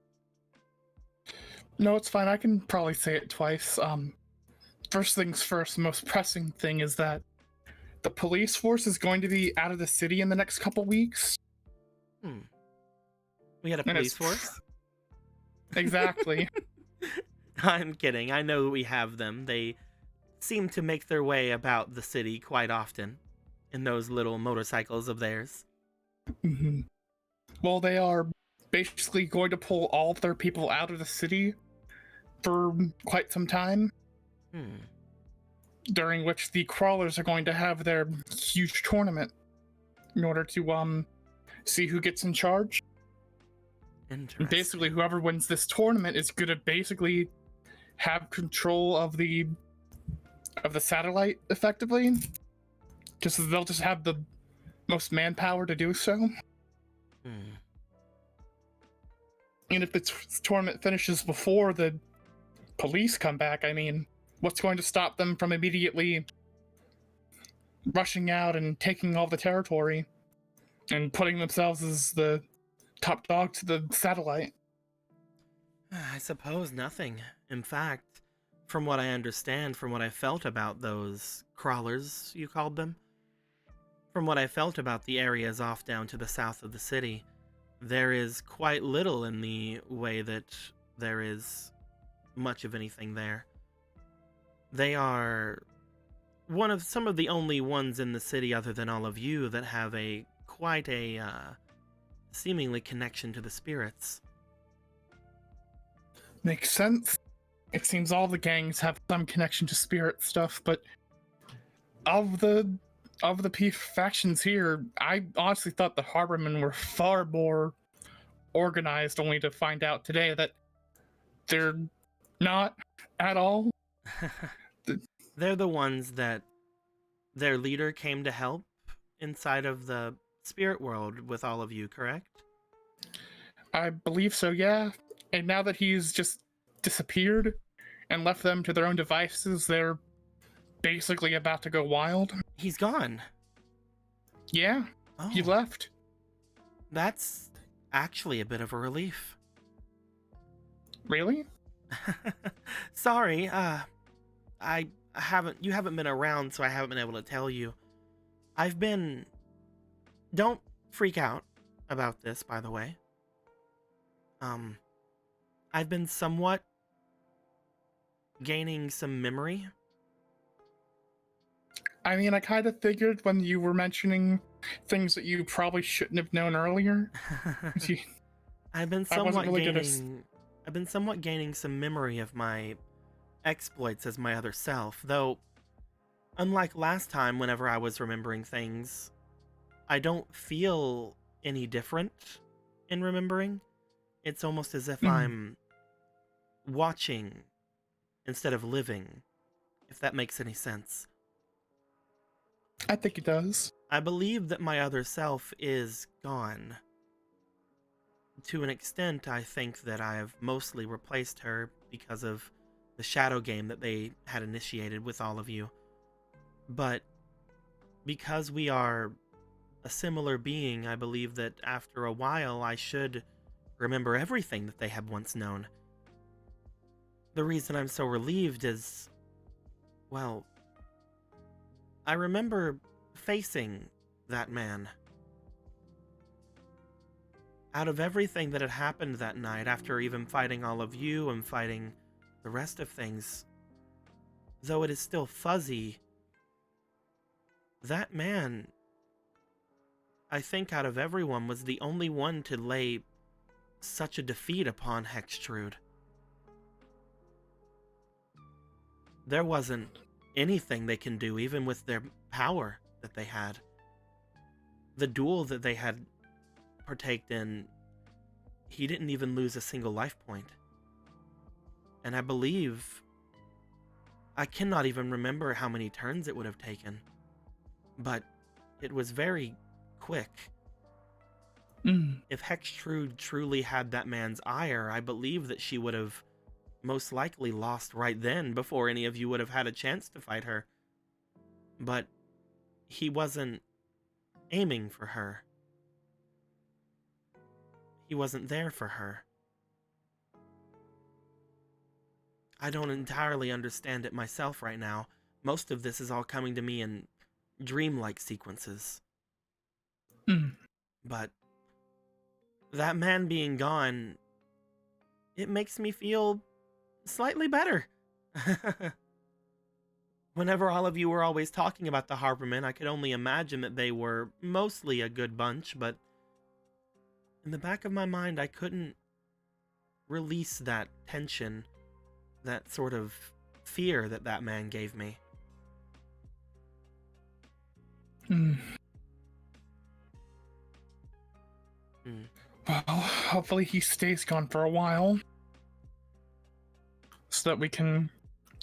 No, it's fine. I can probably say it twice. First things first, the most pressing thing is that the police force is going to be out of the city in the next couple weeks. We had a police force? Exactly. I'm kidding. I know we have them. They seem to make their way about the city quite often in those little motorcycles of theirs. Well, they are basically going to pull all of their people out of the city for quite some time. During which the crawlers are going to have their huge tournament in order to see who gets in charge. Interesting. Basically, whoever wins this tournament is going to basically have control of the satellite, effectively. They'll just have the most manpower to do so. And if the tournament finishes before the police come back, I mean, what's going to stop them from immediately rushing out and taking all the territory and putting themselves as the top dog to the satellite? I suppose nothing. In fact, from what I understand, from what I felt about those crawlers, you called them, from what I felt about the areas off down to the south of the city, there is quite little in the way that there is much of anything there. They are some of the only ones in the city other than all of you that have quite a seemingly connection to the spirits. Makes sense. It seems all the gangs have some connection to spirit stuff, but of the peep factions here, I honestly thought the Harbormen were far more organized, only to find out today that they're not at all. They're the ones that their leader came to help inside of the spirit world with all of you, correct? I believe so, yeah. And now that he's just disappeared and left them to their own devices, they're basically about to go wild. He's gone. Yeah, Oh, he left. that's actually a bit of a relief. Really? Sorry, you haven't been around, so I haven't been able to tell you. Don't freak out about this, by the way. I've been somewhat gaining some memory. I mean, I kind of figured when you were mentioning things that you probably shouldn't have known earlier. I've been I wasn't somewhat really gonna gaining some memory of my exploits as my other self, though unlike last time whenever I was remembering things, I don't feel any different in remembering. It's almost as if I'm watching instead of living, if that makes any sense. I think it does. I believe that my other self is gone. To an extent, I think that I have mostly replaced her because of the shadow game that they had initiated with all of you. But because we are a similar being, I believe that after a while I should remember everything that they have once known. The reason I'm so relieved is, well, I remember facing that man. Out of everything that had happened that night, after even fighting all of you and fighting the rest of things, though it is still fuzzy, that man, I think out of everyone, was the only one to lay such a defeat upon Hextrude. There wasn't anything they can do, even with their power that they had. The duel that they had partaked in, he didn't even lose a single life point. And I believe, I cannot even remember how many turns it would have taken, but it was very quick. If Hextrude truly had that man's ire, I believe that she would have most likely lost right then before any of you would have had a chance to fight her. But he wasn't aiming for her. He wasn't there for her. I don't entirely understand it myself right now. Most of this is all coming to me in dreamlike sequences. But that man being gone, it makes me feel slightly better. Whenever all of you were always talking about the Harbormen, I could only imagine that they were mostly a good bunch, but in the back of my mind, I couldn't release that tension, that sort of fear that that man gave me. Well, hopefully he stays gone for a while, so that we can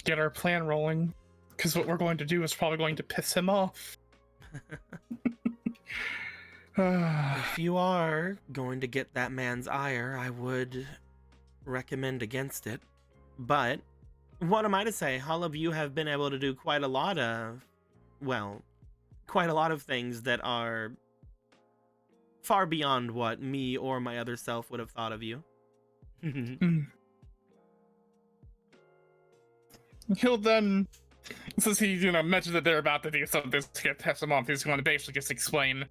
get our plan rolling, because what we're going to do is probably going to piss him off. If you are going to get that man's ire, I would recommend against it. But what am I to say? All of you have been able to do quite a lot of things that are far beyond what me or my other self would have thought of you. He'll then, since he, mentioned that they're about to do something to get piss him off, he's going to basically just explain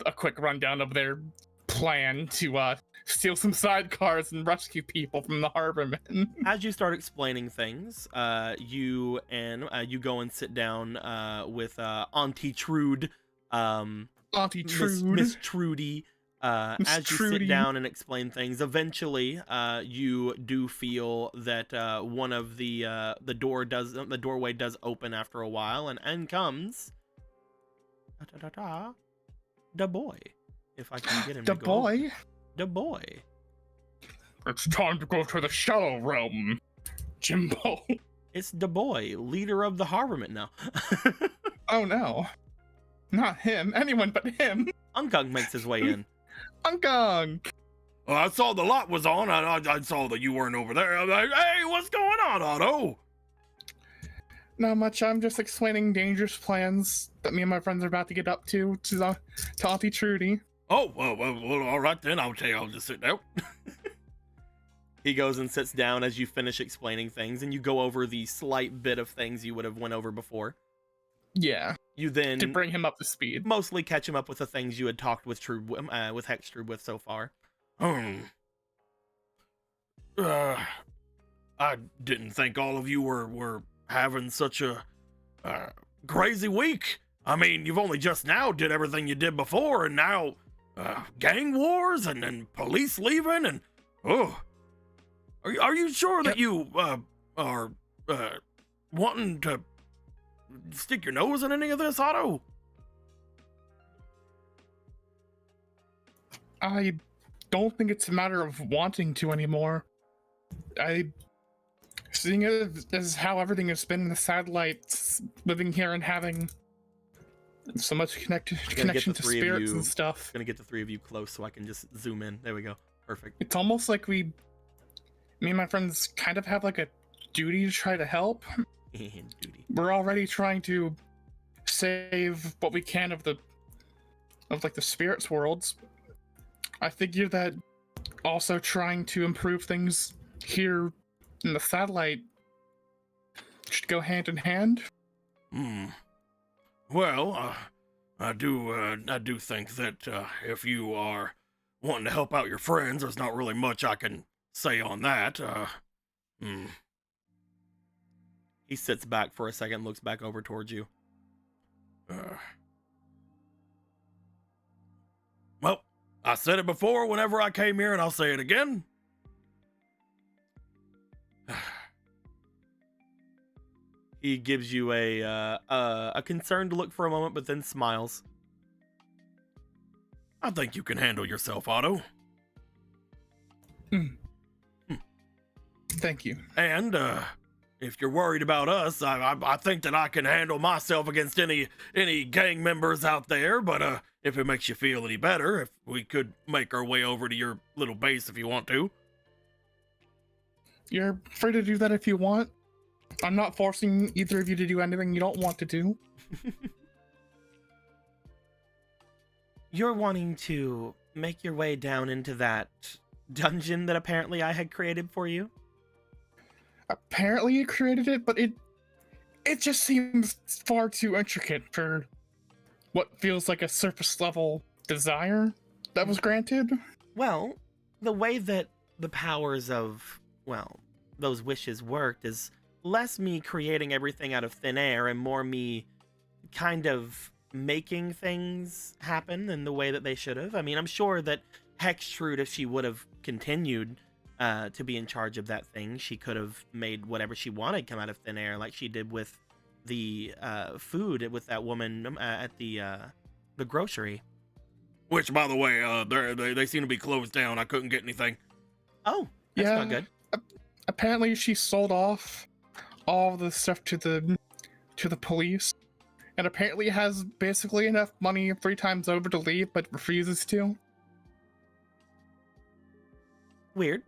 a quick rundown of their plan to steal some sidecars and rescue people from the Harbormen. As you start explaining things, you go and sit down with Auntie Trude, Auntie Trude. Miss Trudy, Miss As you Trudy. sit down and explain things, eventually, you do feel that one of the doorway does open after a while, and in comes the boy. If I can get him The to go. boy. The boy. It's time to go to the shallow realm, Jimbo. It's the boy, leader of the Harborment now. Oh no. Not him. Anyone but him. Unkung makes his way in. Unkung. I saw the lot was on. I saw that you weren't over there. I'm like, hey, what's going on, Otto? Not much. I'm just explaining dangerous plans that me and my friends are about to get up to Auntie Trudy. Oh, well, all right then. I'll just sit down. He goes and sits down as you finish explaining things, and you go over the slight bit of things you would have went over before. Yeah, You then to bring him up to speed. mostly catch him up with the things you had talked with with Hextrud with so far. I didn't think all of you were having such a crazy week. I mean, you've only just now did everything you did before, and now gang wars and police leaving, and are you sure that you are wanting to stick your nose in any of this, Otto? I don't think it's a matter of wanting to anymore. Seeing it as how everything has been in the satellites, living here and having so much connection to spirits and stuff. Gonna get the three of you close so I can just zoom in. There we go. Perfect. It's almost like me and my friends kind of have like a duty to try to help. Duty. We're already trying to save what we can of the spirits worlds. I figure that also trying to improve things here in the satellite should go hand in hand. Well, I do think that if you are wanting to help out your friends, there's not really much I can say on that. He sits back for a second, looks back over towards you. Well, I said it before whenever I came here, and I'll say it again. He gives you a concerned look for a moment, but then smiles. I think you can handle yourself, Otto. Thank you. And if you're worried about us, I think that I can handle myself against any gang members out there. But if it makes you feel any better, if we could make our way over to your little base if you want to. You're free to do that if you want. I'm not forcing either of you to do anything you don't want to do. You're wanting to make your way down into that dungeon that apparently I had created for you? Apparently you created it, but it just seems far too intricate for what feels like a surface level desire that was granted. Well, the way that the powers of, well, those wishes worked is less me creating everything out of thin air and more me kind of making things happen in the way that they should have. I mean, I'm sure that Hextrud, if she would have continued to be in charge of that thing, she could have made whatever she wanted come out of thin air, like she did with the food with that woman at the grocery. Which, by the way, they seem to be closed down. I couldn't get anything. Oh, that's not good. Apparently she sold off all the stuff to the police, and apparently has basically enough money 3 times over to leave, but refuses to. Weird.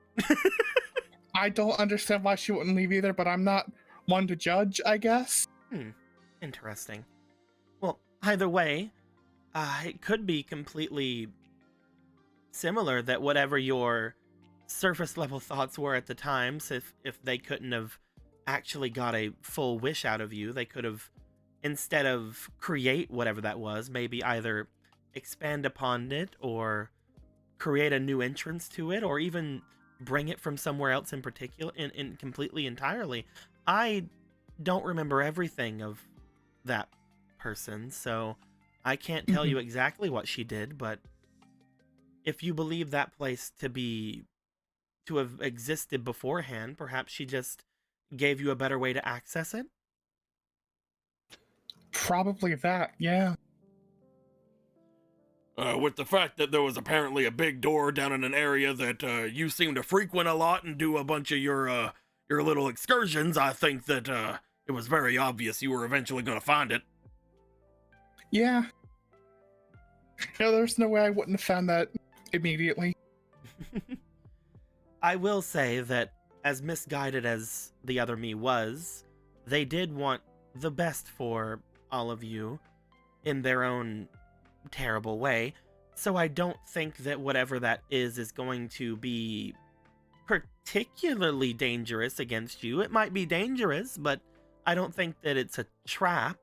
I don't understand why she wouldn't leave either, but I'm not one to judge, I guess. Interesting. Well, either way, it could be completely similar that whatever your surface level thoughts were at the time, so if they couldn't have actually got a full wish out of you, they could have, instead of create whatever that was, maybe either expand upon it or create a new entrance to it, or even bring it from somewhere else in particular, in completely entirely. I don't remember everything of that person, so I can't tell you exactly what she did, but if you believe that place to have existed beforehand, perhaps she just gave you a better way to access it. Probably that, yeah. With the fact that there was apparently a big door down in an area that you seem to frequent a lot and do a bunch of your little excursions, I think that it was very obvious you were eventually going to find it. Yeah. No, there's no way I wouldn't have found that immediately. I will say that as misguided as the other me was, they did want the best for all of you in their own terrible way. So I don't think that whatever that is going to be particularly dangerous against you. It might be dangerous, but I don't think that it's a trap.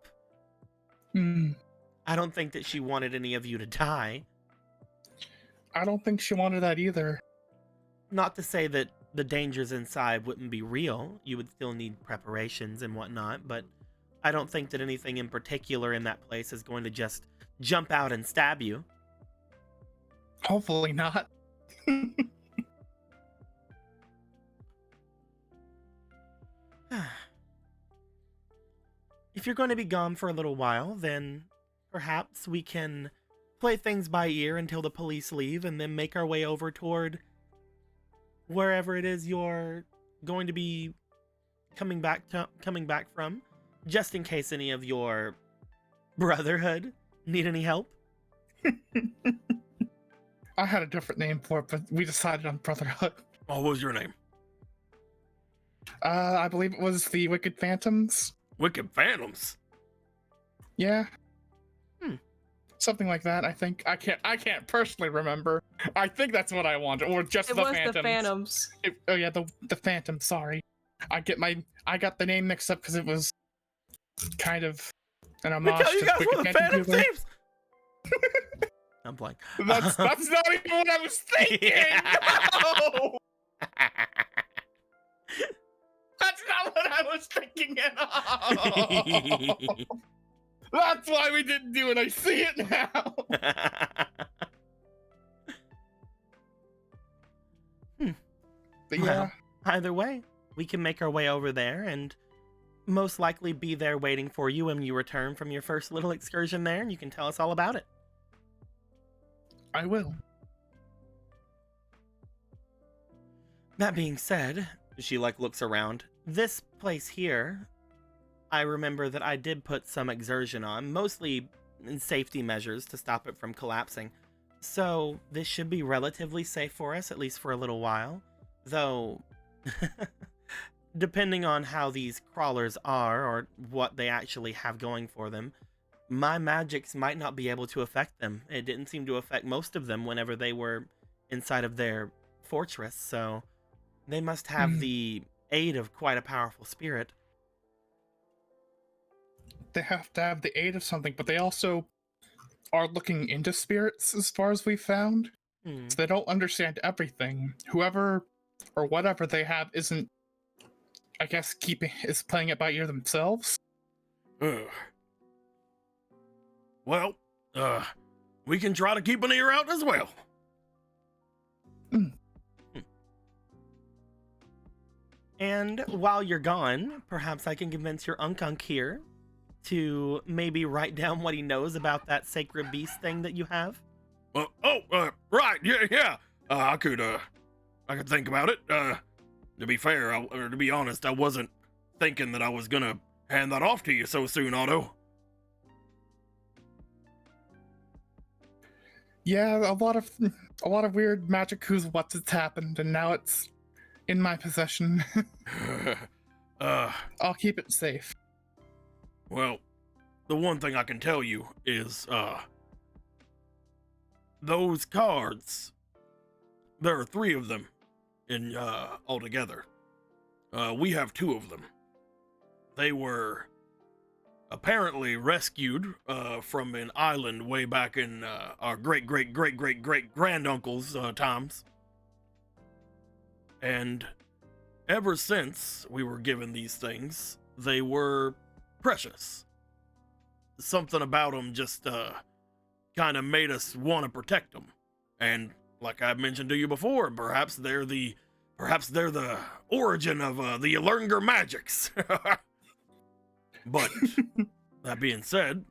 I don't think that she wanted any of you to die. I don't think she wanted that either. Not to say that the dangers inside wouldn't be real. You would still need preparations and whatnot, but I don't think that anything in particular in that place is going to just jump out and stab you. Hopefully not. If you're going to be gone for a little while, then perhaps we can play things by ear until the police leave and then make our way over toward wherever it is you're going to be coming back from, just in case any of your brotherhood need any help. I had a different name for it, but we decided on Brotherhood. What was your name? I believe it was the Wicked Phantoms. Wicked Phantoms? Yeah. Something like that, I think. I can't personally remember. I think that's what I wanted, or just It the was Phantoms. the Phantoms. Oh yeah, the Phantom. Sorry, I got the name mixed up because it was kind of an homage Because you to guys Wicked were the Phantom Phantom Dealer. Thieves! I'm blank. That's not even what I was thinking. No! That's not what I was thinking at all. That's why we didn't do it. I see it now. But yeah, Well, either way, we can make our way over there and most likely be there waiting for you when you return from your first little excursion there, and you can tell us all about it. I will. That being said, she looks around. This place here, I remember that I did put some exertion on, mostly in safety measures to stop it from collapsing. So this should be relatively safe for us, at least for a little while. Though, depending on how these crawlers are or what they actually have going for them, my magics might not be able to affect them. It didn't seem to affect most of them whenever they were inside of their fortress, so they must have the aid of quite a powerful spirit. They have to have the aid of something, but they also are looking into spirits as far as we've found. So they don't understand everything. Whoever or whatever they have isn't, I guess, is playing it by ear themselves. Well, we can try to keep an ear out as well. And while you're gone, perhaps I can convince your Unk here to maybe write down what he knows about that sacred beast thing that you have. Right, yeah. I could think about it. To be fair, or to be honest, I wasn't thinking that I was gonna hand that off to you so soon, Otto. Yeah, a lot of weird magic who's what's it's happened, and now it's in my possession. I'll keep it safe. Well, the one thing I can tell you is, those cards, there are 3 of them in, altogether. We have 2 of them. They were apparently rescued, from an island way back in, our great-great-great-great-great-granduncle's, times. And ever since we were given these things, they were precious. Something about them just kind of made us want to protect them. And like I mentioned to you before, perhaps they're the origin of the Yalurnger magics. But that being said,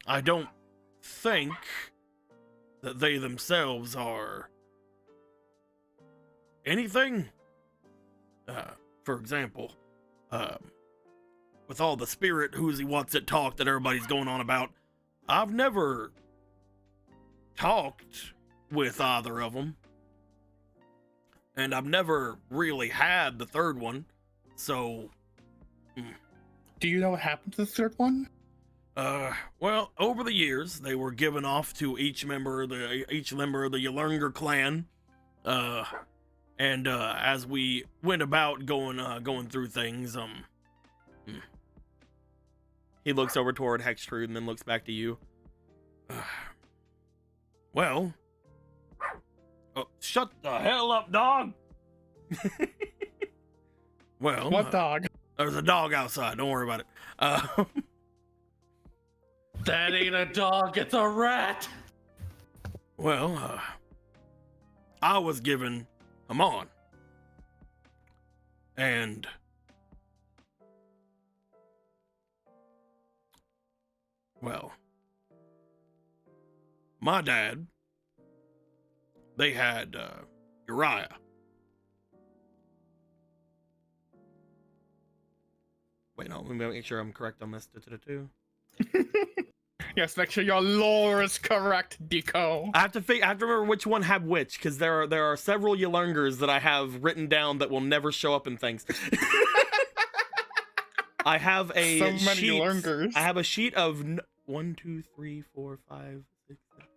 I don't think that they themselves are anything. For example, with all the spirit who's he wants it talk that everybody's going on about, I've never talked with either of them, and I've never really had the third one. So, Do you know what happened to the third one? well, over the years, they were given off to each member of the Yalurnger clan. And as we went about going through things, He looks over toward Hextrude and then looks back to you. Well, shut the hell up, dog. Well, What dog? there's a dog outside. Don't worry about it. That ain't a dog, it's a rat. Well, I was given Hamon, and well, my dad, they had Uriah. Wait, no, let me make sure I'm correct on this. Yes, make sure your lore is correct, Deco. I have to remember which one had which, because there are several Yalurngers that I have written down that will never show up in things. I have a So many sheet. Yalurngers. I have a sheet of 1, 2, 3, 4, 5, 6, 7,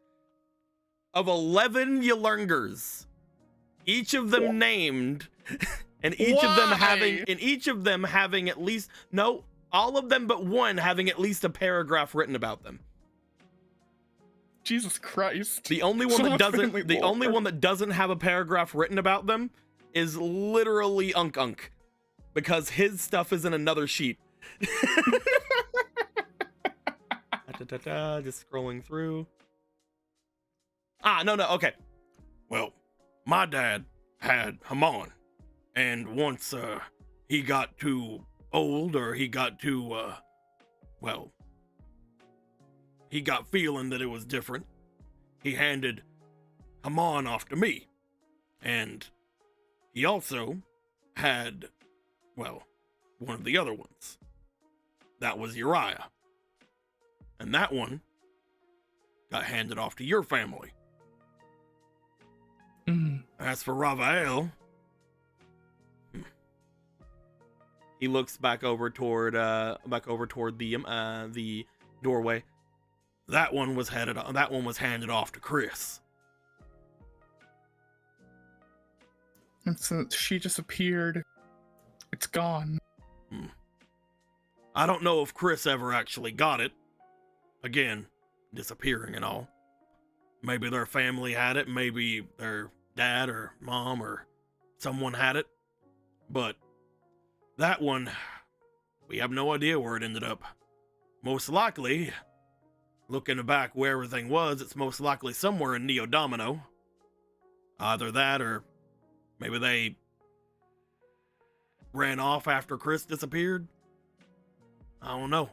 of 11 Yalurngers, each of them named, and each of them having at least all of them but one having at least a paragraph written about them. Jesus Christ. The only one that doesn't have a paragraph written about them is literally Unk Unk, because his stuff is in another sheet. Just scrolling through. No, okay. Well, my dad had Hamon, and once he got too old, or he got too he got feeling that it was different, he handed Hamon off to me. And he also had, one of the other ones. That was Uriah. And that one got handed off to your family. As for Ravael, he looks back over toward the doorway. that one was handed off to Chris. And since she disappeared, it's gone. I don't know if Chris ever actually got it. Again, disappearing and all. Maybe their family had it, maybe their dad or mom or someone had it. But that one, we have no idea where it ended up. Most likely, looking back where everything was, it's most likely somewhere in Neo Domino. Either that or maybe they ran off after Chris disappeared. I don't know.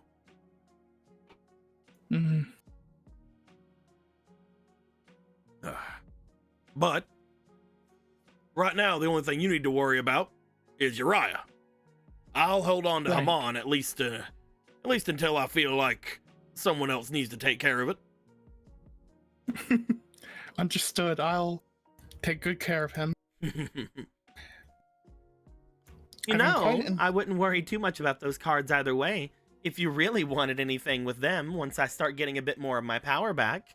But right now, the only thing you need to worry about is Uriah. I'll hold on to Right. Hamon at least until I feel like someone else needs to take care of it. Understood. I'll take good care of him. I wouldn't worry too much about those cards either way. If you really wanted anything with them, once I start getting a bit more of my power back,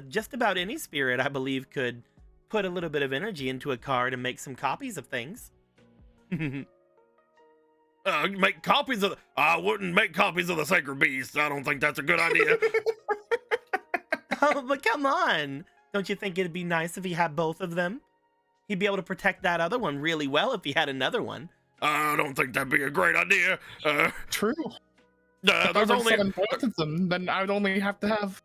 just about any spirit, I believe, could put a little bit of energy into a card and make some copies of things. Make copies of I wouldn't make copies of the Sacred Beast. I don't think that's a good idea. Oh, but come on. Don't you think it'd be nice if he had both of them? He'd be able to protect that other one really well if he had another one. I don't think that'd be a great idea. True. There's If I were only summon both of them, then I would only have to have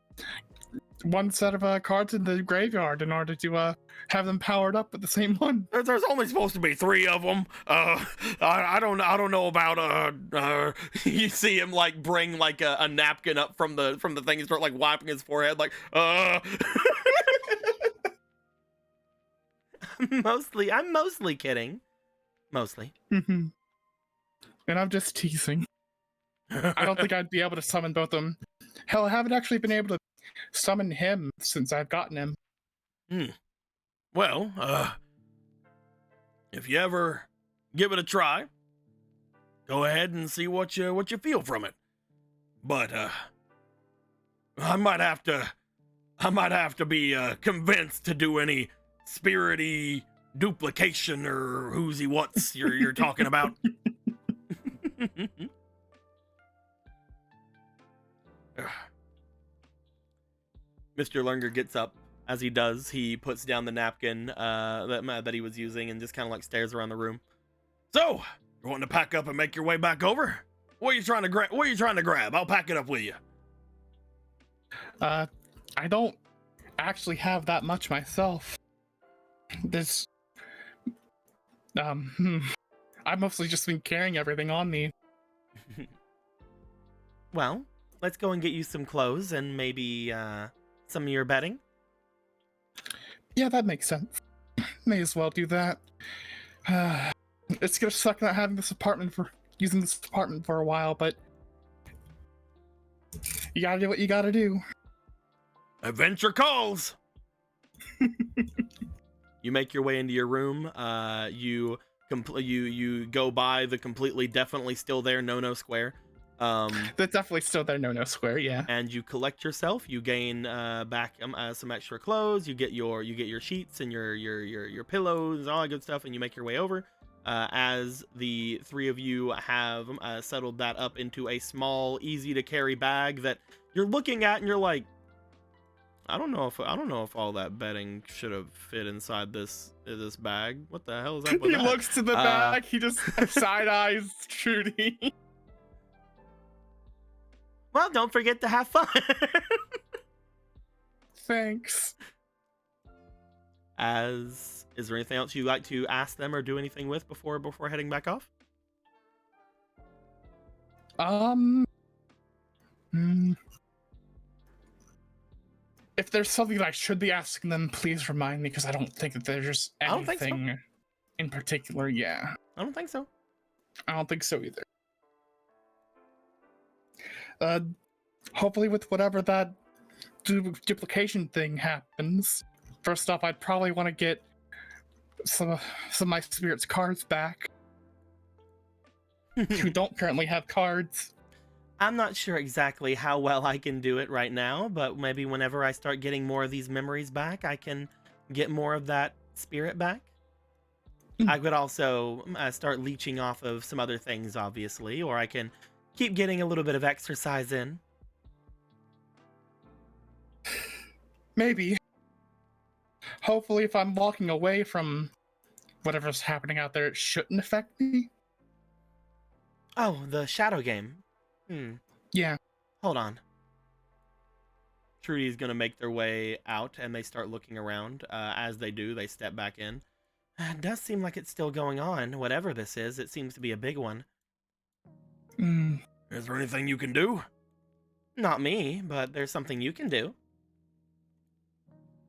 one set of cards in the graveyard in order to have them powered up with the same one. There's only supposed to be 3 of them. I don't know about you see him like bring like a napkin up from the thing and start like wiping his forehead like I'm mostly kidding. Mostly. Mm-hmm. And I'm just teasing. I don't think I'd be able to summon both of them. Hell, I haven't actually been able to summon him since I've gotten him. Well, if you ever give it a try, go ahead and see what you feel from it. But I might have to be convinced to do any spirity duplication or who's he what's you're talking about. Mr. Lunger gets up. As he does, he puts down the napkin that he was using and just kind of like stares around the room. So, you wanting to pack up and make your way back over? What are you trying to grab? What are you trying to grab? I'll pack it up with you. I don't actually have that much myself. This I've mostly just been carrying everything on me. Well, let's go and get you some clothes and maybe some of your bedding. Yeah, that makes sense. May as well do that. It's gonna suck not having using this apartment for a while, but you gotta do what you gotta do. Adventure calls. You make your way into your room. You go by the completely definitely still there no square. That's definitely still there no square, yeah. And you collect yourself. You gain back some extra clothes. You get your sheets and your pillows and all that good stuff, and you make your way over. As the 3 of you have settled that up into a small, easy to carry bag that you're looking at, and you're like, I don't know if all that bedding should have fit inside this bag. What the hell is up with He that? looks to the bag. He just side eyes Trudy. Well, don't forget to have fun. Thanks. Is there anything else you'd like to ask them or do anything with before heading back off? If there's something that I should be asking them, please remind me, because I don't think that there's I don't think so. anything in particular. Yeah, I don't think so. I don't think so either. Hopefully with whatever that duplication thing happens, first off, I'd probably want to get some of my spirits' cards back, who don't currently have cards. I'm not sure exactly how well I can do it right now, but maybe whenever I start getting more of these memories back, I can get more of that spirit back. I could also start leeching off of some other things, obviously, or I can keep getting a little bit of exercise in. Maybe. Hopefully, if I'm walking away from whatever's happening out there, it shouldn't affect me. Oh, the shadow game. Yeah. Hold on. Trudy's gonna make their way out, and they start looking around. As they do, they step back in. It does seem like it's still going on. Whatever this is, it seems to be a big one. Is there anything you can do? Not me, but there's something you can do.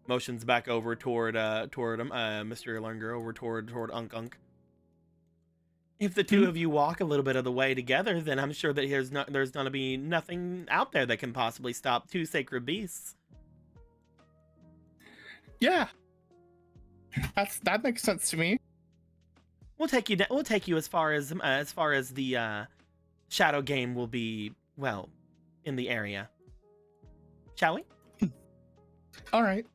Motions back over toward him, Mr. Lunger, over toward Unk. If the two of you walk a little bit of the way together, then I'm sure that there's gonna be nothing out there that can possibly stop 2 sacred beasts. Yeah. That makes sense to me. We'll take you as far as the shadow game will be, well, in the area. Shall we? All right.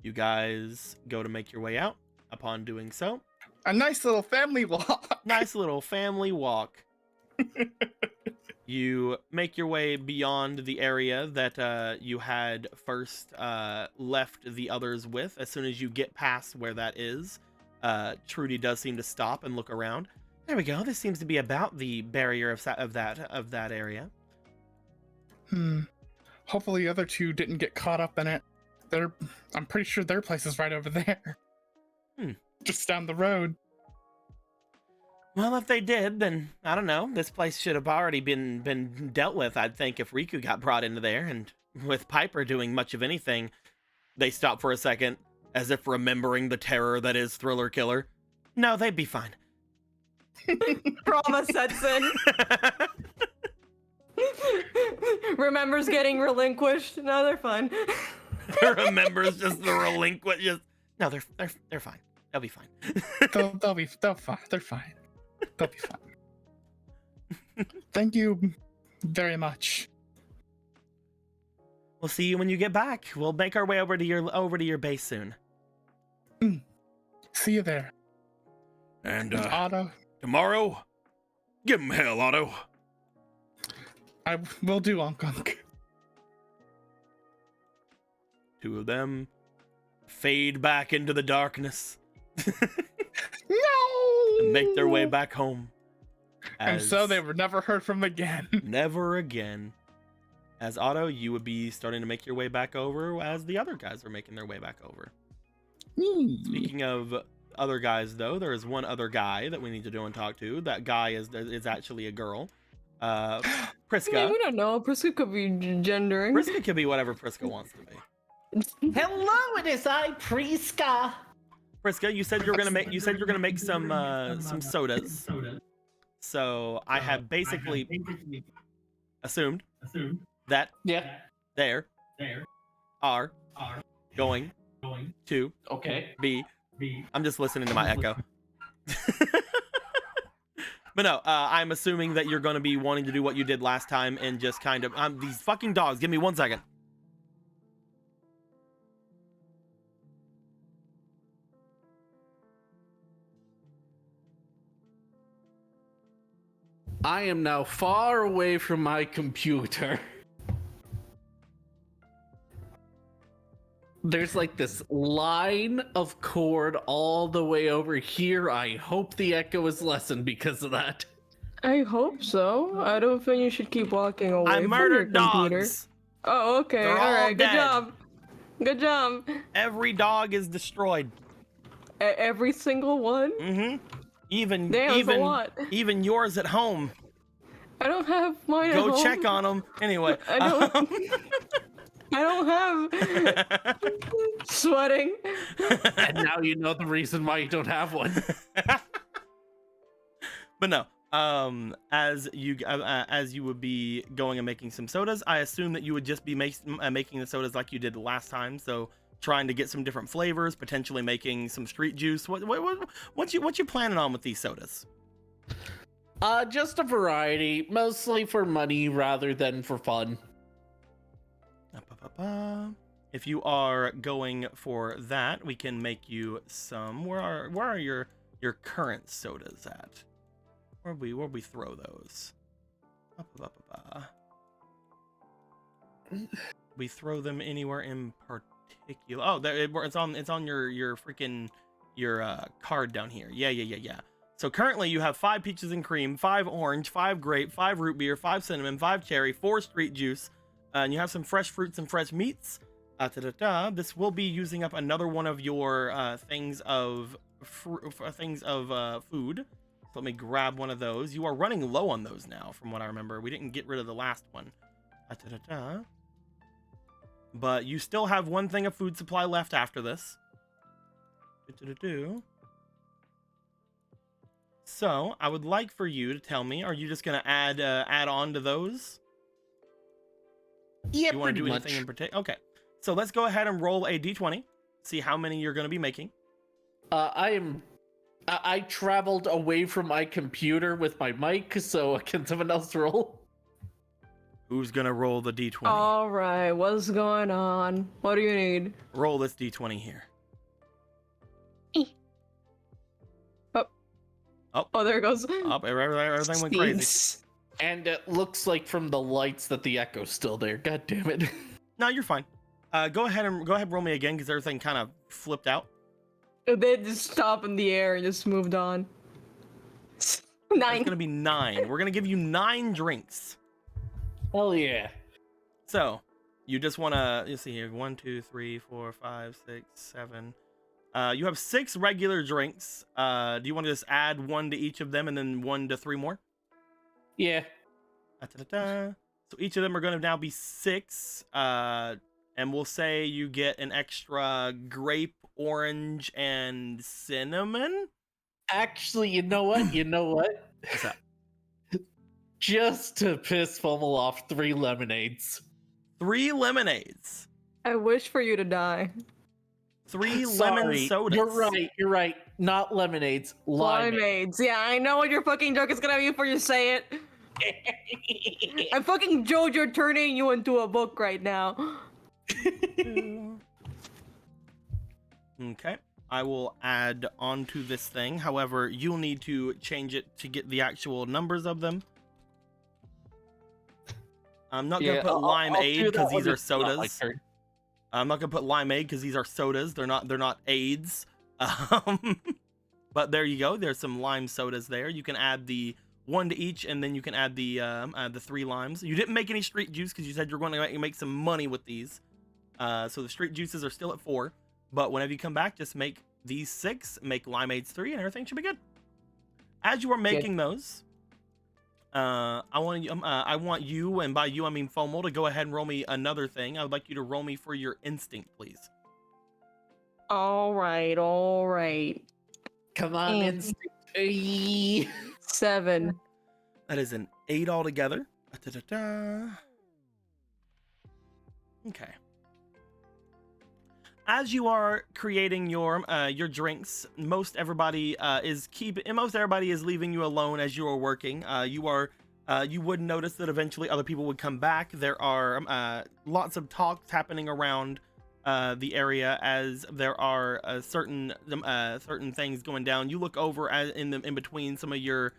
You guys go to make your way out. Upon doing so, A nice little family walk. nice little family walk. You make your way beyond the area that you had first left the others with. As soon as you get past where that is, Trudy does seem to stop and look around. There we go. This seems to be about the barrier of that area. Hopefully the other two didn't get caught up in it. I'm pretty sure their place is right over there. Just down the road. Well, if they did, then I don't know. This place should have already been dealt with, I'd think, if Riku got brought into there. And with Piper doing much of anything, they stop for a second, as if remembering the terror that is Thriller Killer. No, they'd be fine. Trauma sets in. Remembers getting relinquished. No, they're fine. Remembers just the relinquent. No, they're fine. They'll be fine. They're fine. They're fine. They'll be fine. Thank you very much. We'll see you when you get back. We'll make our way over to your base soon. See you there. And Otto, tomorrow, give him hell, Otto. I will do, Unk. Two of them fade back into the darkness. No! And make their way back home. And so they were never heard from again. Never again. As Otto, you would be starting to make your way back over as the other guys are making their way back over. Speaking of other guys, though, there is one other guy that we need to go and talk to. That guy is actually a girl. Priska. Yeah, we don't know. Priska could be gendering. Priska could be whatever Priska wants to be. Hello, it is I, Priska. Priska, you said you're gonna make some sodas. So I have basically assumed that there are going to be. I'm just listening to my echo. But no, I'm assuming that you're going to be wanting to do what you did last time and just kind of these fucking dogs. Give me 1 second. I am now far away from my computer. There's like this line of cord all the way over here. I hope the echo is lessened because of that. I hope so. I don't think you should keep walking away I from murdered your computer. dogs. Oh, okay. They're All all right. Good dead. job. Good job. Every dog is destroyed. Every single one? Mm-hmm. Even Damn, that's a lot. even yours at home. I don't have mine at Go home. check on them. Anyway. I don't. I don't have sweating. And now you know the reason why you don't have one. But no. As you would be going and making some sodas, I assume that you would just be making the sodas like you did the last time. So trying to get some different flavors, potentially making some street juice. What you planning on with these sodas? Just a variety, mostly for money rather than for fun. If you are going for that, we can make you some. Where are your current sodas at? Where we throw those? We throw them anywhere in particular. Oh, it's on your freaking card down here. Yeah. So currently you have 5 peaches and cream, 5 orange, 5 grape, 5 root beer, 5 cinnamon, 5 cherry, 4 street juice, and you have some fresh fruits and fresh meats. This will be using up another one of your things of food. So let me grab one of those. You are running low on those now, from what I remember. We didn't get rid of the last one. But you still have 1 thing of food supply left after this. So I would like for you to tell me, are you just going to add on to those? Yeah, you want to do much. anything in particular? Okay. So let's go ahead and roll a d20. See how many you're going to be making. I traveled away from my computer with my mic, so can someone else roll? Who's going to roll the d20? All right. What's going on? What do you need? Roll this d20 here. Oh, there it goes. Up, everything went crazy. And it looks like from the lights that the echo's still there. God damn it. No, you're fine. Go ahead and roll me again because everything kind of flipped out. They just stopped in the air and just moved on. 9. It's gonna be 9. We're gonna give you 9 drinks. Hell yeah. So you just want to, let's see here, 1, 2, 3, 4, 5, 6, 7. You have 6 regular drinks. Do you want to just add 1 to each of them and then 1 to 3 more? Yeah. Da-da-da. So each of them are going to now be 6. And we'll say you get an extra grape, orange, and cinnamon. Actually, you know what? What's that? Just to piss Fomal off, 3 lemonades. 3 lemonades. I wish for you to die. 3 lemon Sorry, sodas. You're right. Not lemonades, limeades. Limeades. Yeah, I know what your fucking joke is gonna be before you say it. I'm fucking Jojo turning you into a book right now. Okay. I will add onto this thing. However, you'll need to change it to get the actual numbers of them. I'm not going to put limeade because these are sodas. I'm not going to put limeade because these are sodas. They're not aids. But there you go. There's some lime sodas there. You can add the 1 to each, and then you can add the 3 limes. You didn't make any street juice because you said you're going to make some money with these. So the street juices are still at 4. But whenever you come back, just make these 6, make limeades 3, and everything should be good. As you are making those, I want you, and by you I mean Fomal, to go ahead and roll me another thing. I would like you to roll me for your instinct, please. All right. Come on, instinct. 7. That is an 8 altogether. Da-da-da. Okay. As you are creating your drinks, most everybody is leaving you alone as you are working. You would notice that eventually other people would come back. There are lots of talks happening around the area as there are certain things going down. You look over in between some of your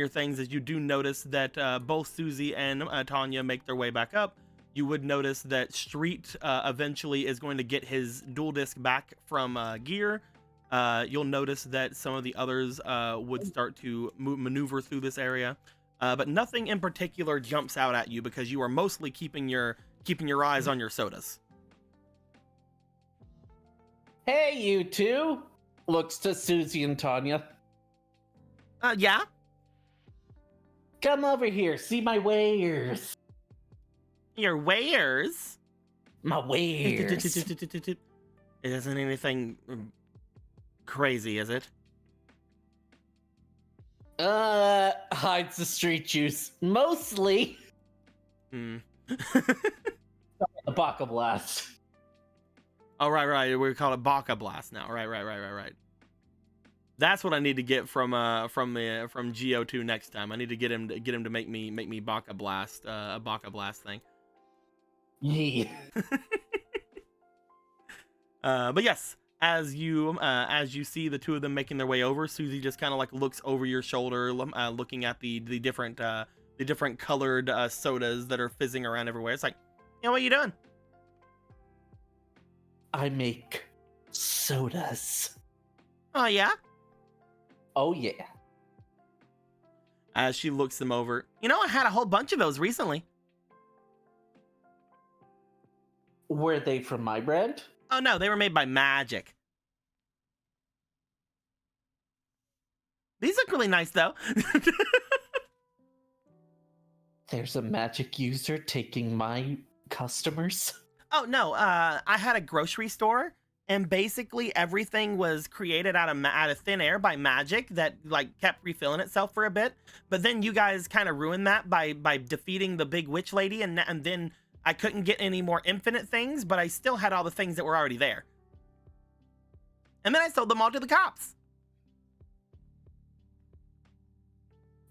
things as you do notice that both Susie and Tanya make their way back up. You would notice that Street eventually is going to get his dual disc back from Gear. You'll notice that some of the others would start to maneuver through this area, but nothing in particular jumps out at you because you are mostly keeping your eyes on your sodas. Hey, you two! Looks to Susie and Tanya. Yeah? Come over here, see my wares. Your wares? My wares. It isn't anything crazy, is it? Hides the street juice. Mostly. The Baka Blast. Oh, right. We call it Baka Blast now. Right. That's what I need to get from Geo2 next time. I need to get him to make me Baka Blast, a Baka Blast thing. Yeah. But yes, as you see the two of them making their way over, Susie just kind of like looks over your shoulder, looking at the different colored sodas that are fizzing around everywhere. It's like, what are you doing? I make sodas. Oh yeah. Oh yeah. As she looks them over, I had a whole bunch of those recently. Were they from my brand? Oh no, they were made by Magic. These look really nice though. There's a Magic user taking my customers. Oh no, I had a grocery store, and basically everything was created out of thin air by Magic that kept refilling itself for a bit. But then you guys kind of ruined that by defeating the big witch lady, and then I couldn't get any more infinite things, but I still had all the things that were already there. And then I sold them all to the cops.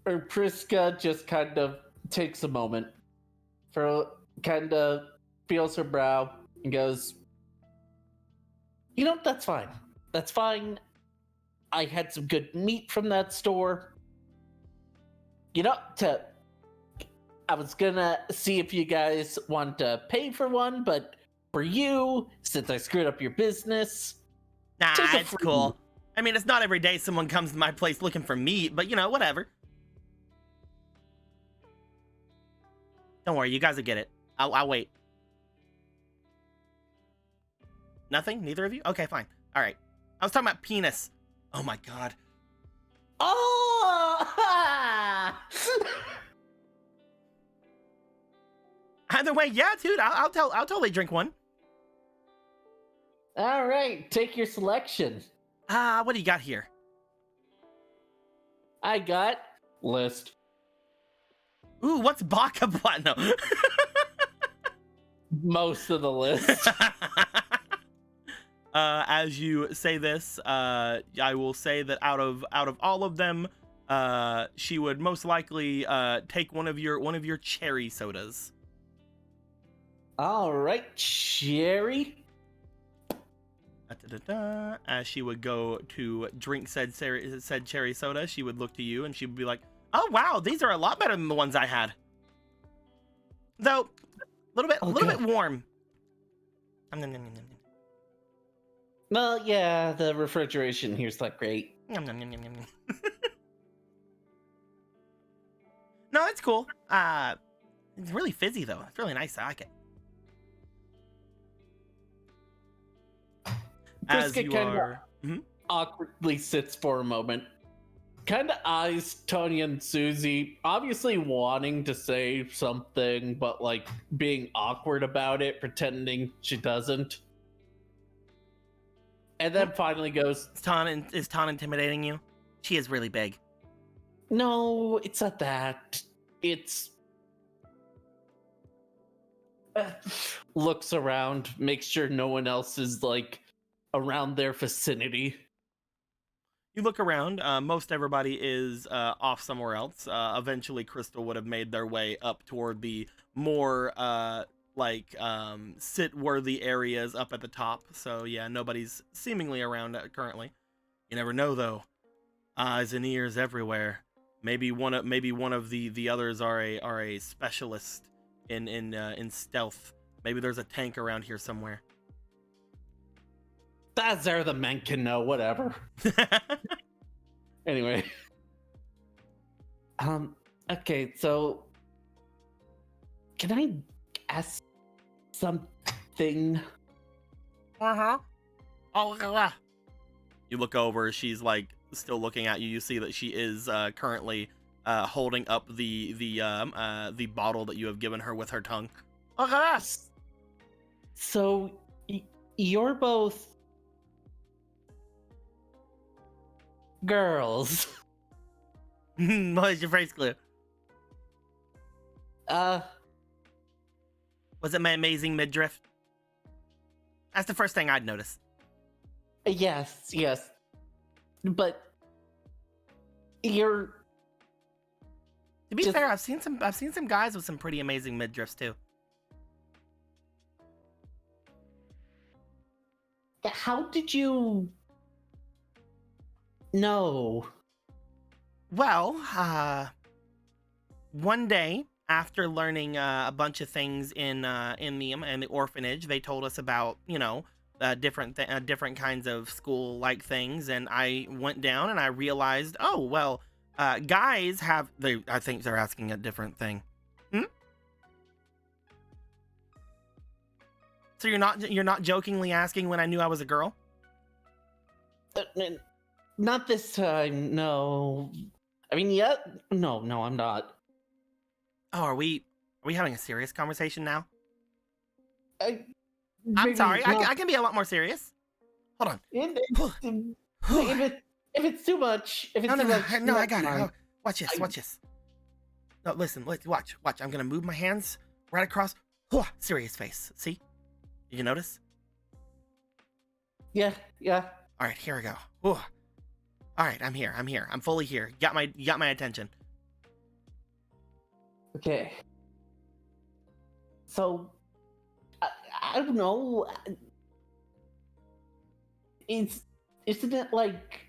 Priska just kind of takes a moment, kind of feels her brow, and goes, that's fine. That's fine. I had some good meat from that store. I was gonna see if you guys want to pay for one, but for you, since I screwed up your business... Nah, it's cool. I mean, it's not every day someone comes to my place looking for meat, but whatever. Don't worry, you guys will get it. I'll wait. Nothing? Neither of you? Okay, fine. All right. I was talking about penis. Oh my god. Oh! Either way, yeah, dude. I'll totally drink one. All right, take your selection. What do you got here? I got list. Ooh, what's Baka Butt? No. Most of the list. As you say this, I will say that out of all of them, she would most likely take one of your cherry sodas. All right, cherry. As she would go to drink said cherry soda, she would look to you and she would be like, "Oh wow, these are a lot better than the ones I had. Though, a little bit warm." Nom, nom, nom, nom, nom. Well, yeah, the refrigeration here's not great. Nom, nom, nom, nom, nom, nom. No, it's cool. It's really fizzy though. It's really nice. I like it. As Brisket you kind are, of awkwardly sits for a moment, kind of eyes Tony and Susie, obviously wanting to say something, but like being awkward about it, pretending she doesn't. And then finally goes, is Ton intimidating you? She is really big. "No, it's not that. It's..." looks around, makes sure no one else is like around their vicinity. You look around. Most everybody is off somewhere else. Eventually, Crystal would have made their way up toward the more sit-worthy areas up at the top. So yeah, nobody's seemingly around currently. You never know though. Eyes and ears everywhere. Maybe one of the others are a specialist in stealth. Maybe there's a tank around here somewhere. That's there the men can know, whatever. Anyway. Okay, so can I ask something? Uh-huh. Oh, look at that. You look over, she's like still looking at you. You see that she is currently holding up the bottle that you have given her with her tongue. Look at that. So you're both girls. What is your phrase clue? Was it my amazing midriff? That's the first thing I'd notice. Yes. But you're... To be Just- fair, I've seen some guys with some pretty amazing midriffs too. How did you know? Well, one day after learning a bunch of things in the orphanage, they told us about different kinds of school-like things, and I went down and I realized, oh well, guys have I think they're asking a different thing. So you're not jokingly asking when I knew I was a girl? Not this time, no. I mean, yeah, no, I'm not. Oh, are we having a serious conversation now? I'm Maybe sorry. not. I can be a lot more serious. Hold on. If it's too much, No, I got it. fine. Oh, watch this. No, listen, watch. I'm gonna move my hands right across. Serious face. See? Did you notice? Yeah. All right, here I go. All right, I'm here. I'm fully here. Got my attention. Okay. So, I don't know. Isn't it like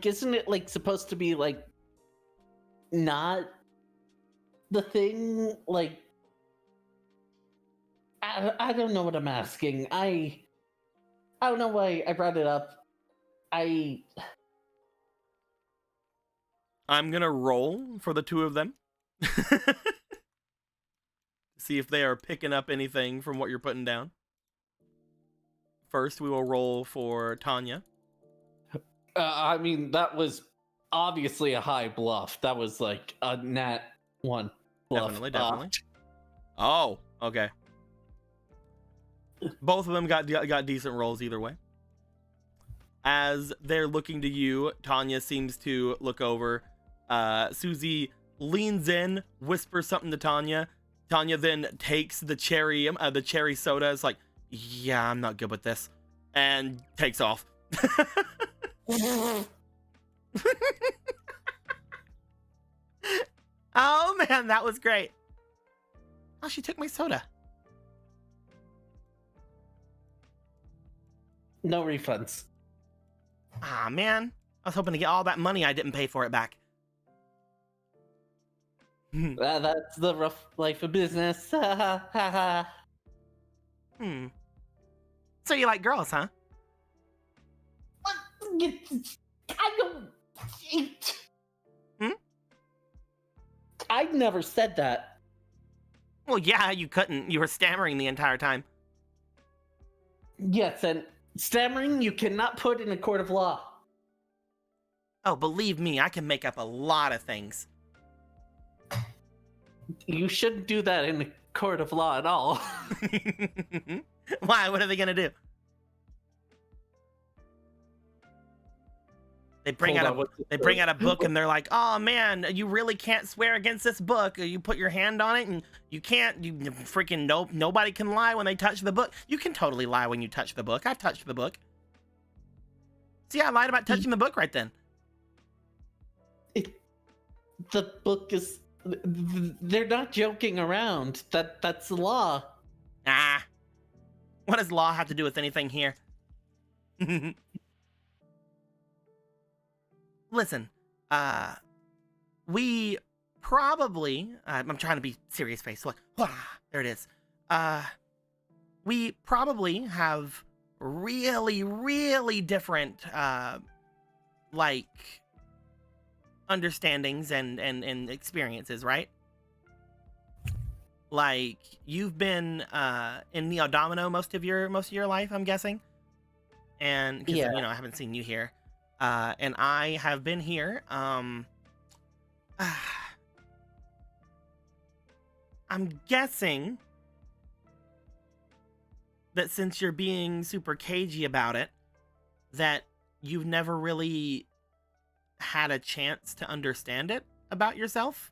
isn't it like supposed to be like not the thing? Like, I don't know what I'm asking. I don't know why I brought it up. I'm gonna roll for the two of them. see if they are picking up anything from what you're putting down. First, we will roll for Tanya. I mean, that was obviously a high bluff. That was like a nat 1 bluff. Definitely. Oh, okay. Both of them got decent rolls either way. As they're looking to you, Tanya seems to look over. Susie leans in, whispers something to Tanya. Tanya then takes the cherry soda. It's like, yeah, I'm not good with this, and takes off. Oh man, that was great. Oh, she took my soda. No refunds. Ah, man. I was hoping to get all that money I didn't pay for it back. That's the rough life of business. So you like girls, huh? I don't eat. Hmm? I never said that. Well, yeah, you couldn't. You were stammering the entire time. Yes, and stammering you cannot put in a court of law. Oh, believe me, I can make up a lot of things. You shouldn't do that in a court of law at all. Why? What are they gonna do? They bring out a book and they're like, "Oh man, you really can't swear against this book. You put your hand on it and you can't. You freaking nobody can lie when they touch the book. You can totally lie when you touch the book. I touched the book. See, I lied about touching the book right then. The book is. They're not joking around. That's the law. Ah, what does law have to do with anything here? Listen, we probably, I'm trying to be serious face, look, there it is. We probably have really, really different, like, understandings and experiences, right? Like, you've been, in Neo Domino most of your life, I'm guessing? And, 'cause, yeah. I haven't seen you here. And I have been here. I'm guessing that since you're being super cagey about it, that you've never really had a chance to understand it about yourself.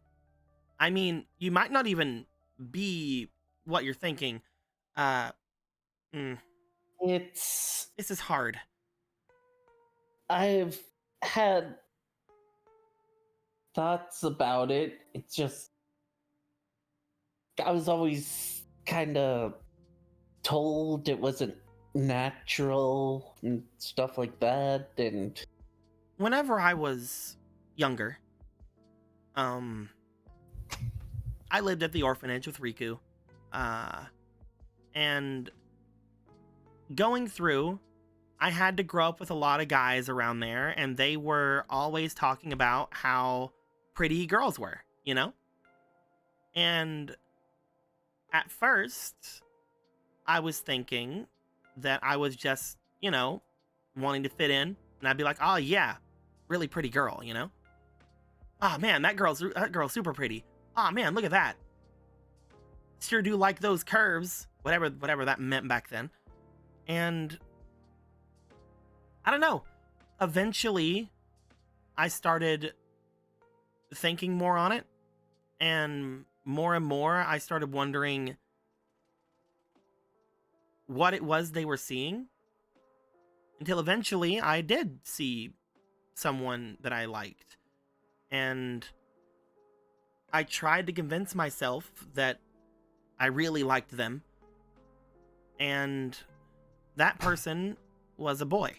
I mean, you might not even be what you're thinking. This is hard. I've had thoughts about it. It's just I was always kind of told it wasn't natural and stuff like that. And whenever I was younger, I lived at the orphanage with Riku, and going through, I had to grow up with a lot of guys around there, and they were always talking about how pretty girls were, And at first, I was thinking that I was just, wanting to fit in, and I'd be like, oh yeah, really pretty girl, Oh man, that girl's super pretty. Oh man, look at that. Sure do like those curves, whatever that meant back then. And I don't know. Eventually, I started thinking more on it, and more, I started wondering what it was they were seeing, until eventually I did see someone that I liked, and I tried to convince myself that I really liked them, and that person was a boy.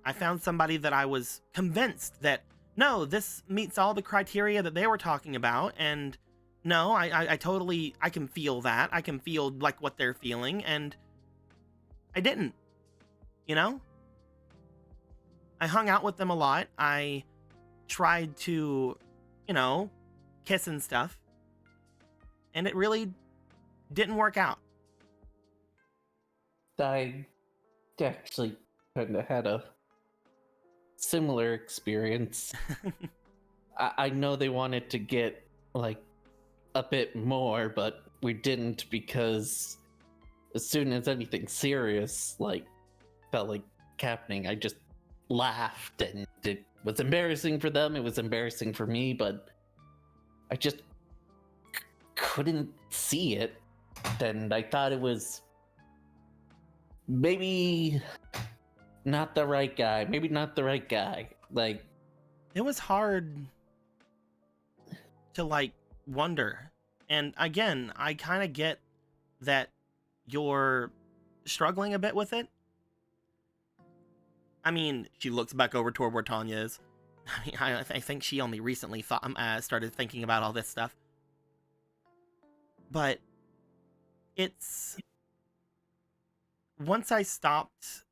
I found somebody that I was convinced that, no, this meets all the criteria that they were talking about, and no, I totally, I can feel that. I can feel, like, what they're feeling, and I didn't, I hung out with them a lot. I tried to, kiss and stuff, and it really didn't work out. I actually kind of had a similar experience. I know they wanted to get like a bit more, but we didn't, because as soon as anything serious like felt like happening, I just laughed, and it was embarrassing for them, it was embarrassing for me, but I just couldn't see it. And I thought it was maybe not the right guy, like It was hard to like wonder. And again, I kind of get that you're struggling a bit with it. I mean, she looks back over toward where Tanya is. I mean, I think she only recently started thinking about all this stuff. But it's... Once I stopped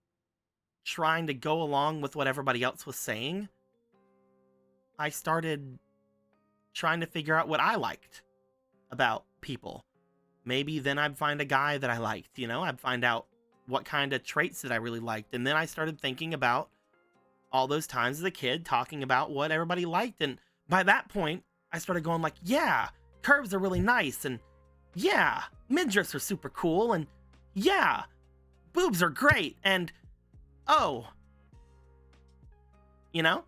trying to go along with what everybody else was saying, I started trying to figure out what I liked about people. Maybe then I'd find a guy that I liked, you know? I'd find out what kind of traits that I really liked. And then I started thinking about all those times as a kid talking about what everybody liked. And by that point, I started going like, yeah, curves are really nice. And yeah, midriffs are super cool. And yeah, boobs are great. And oh, you know?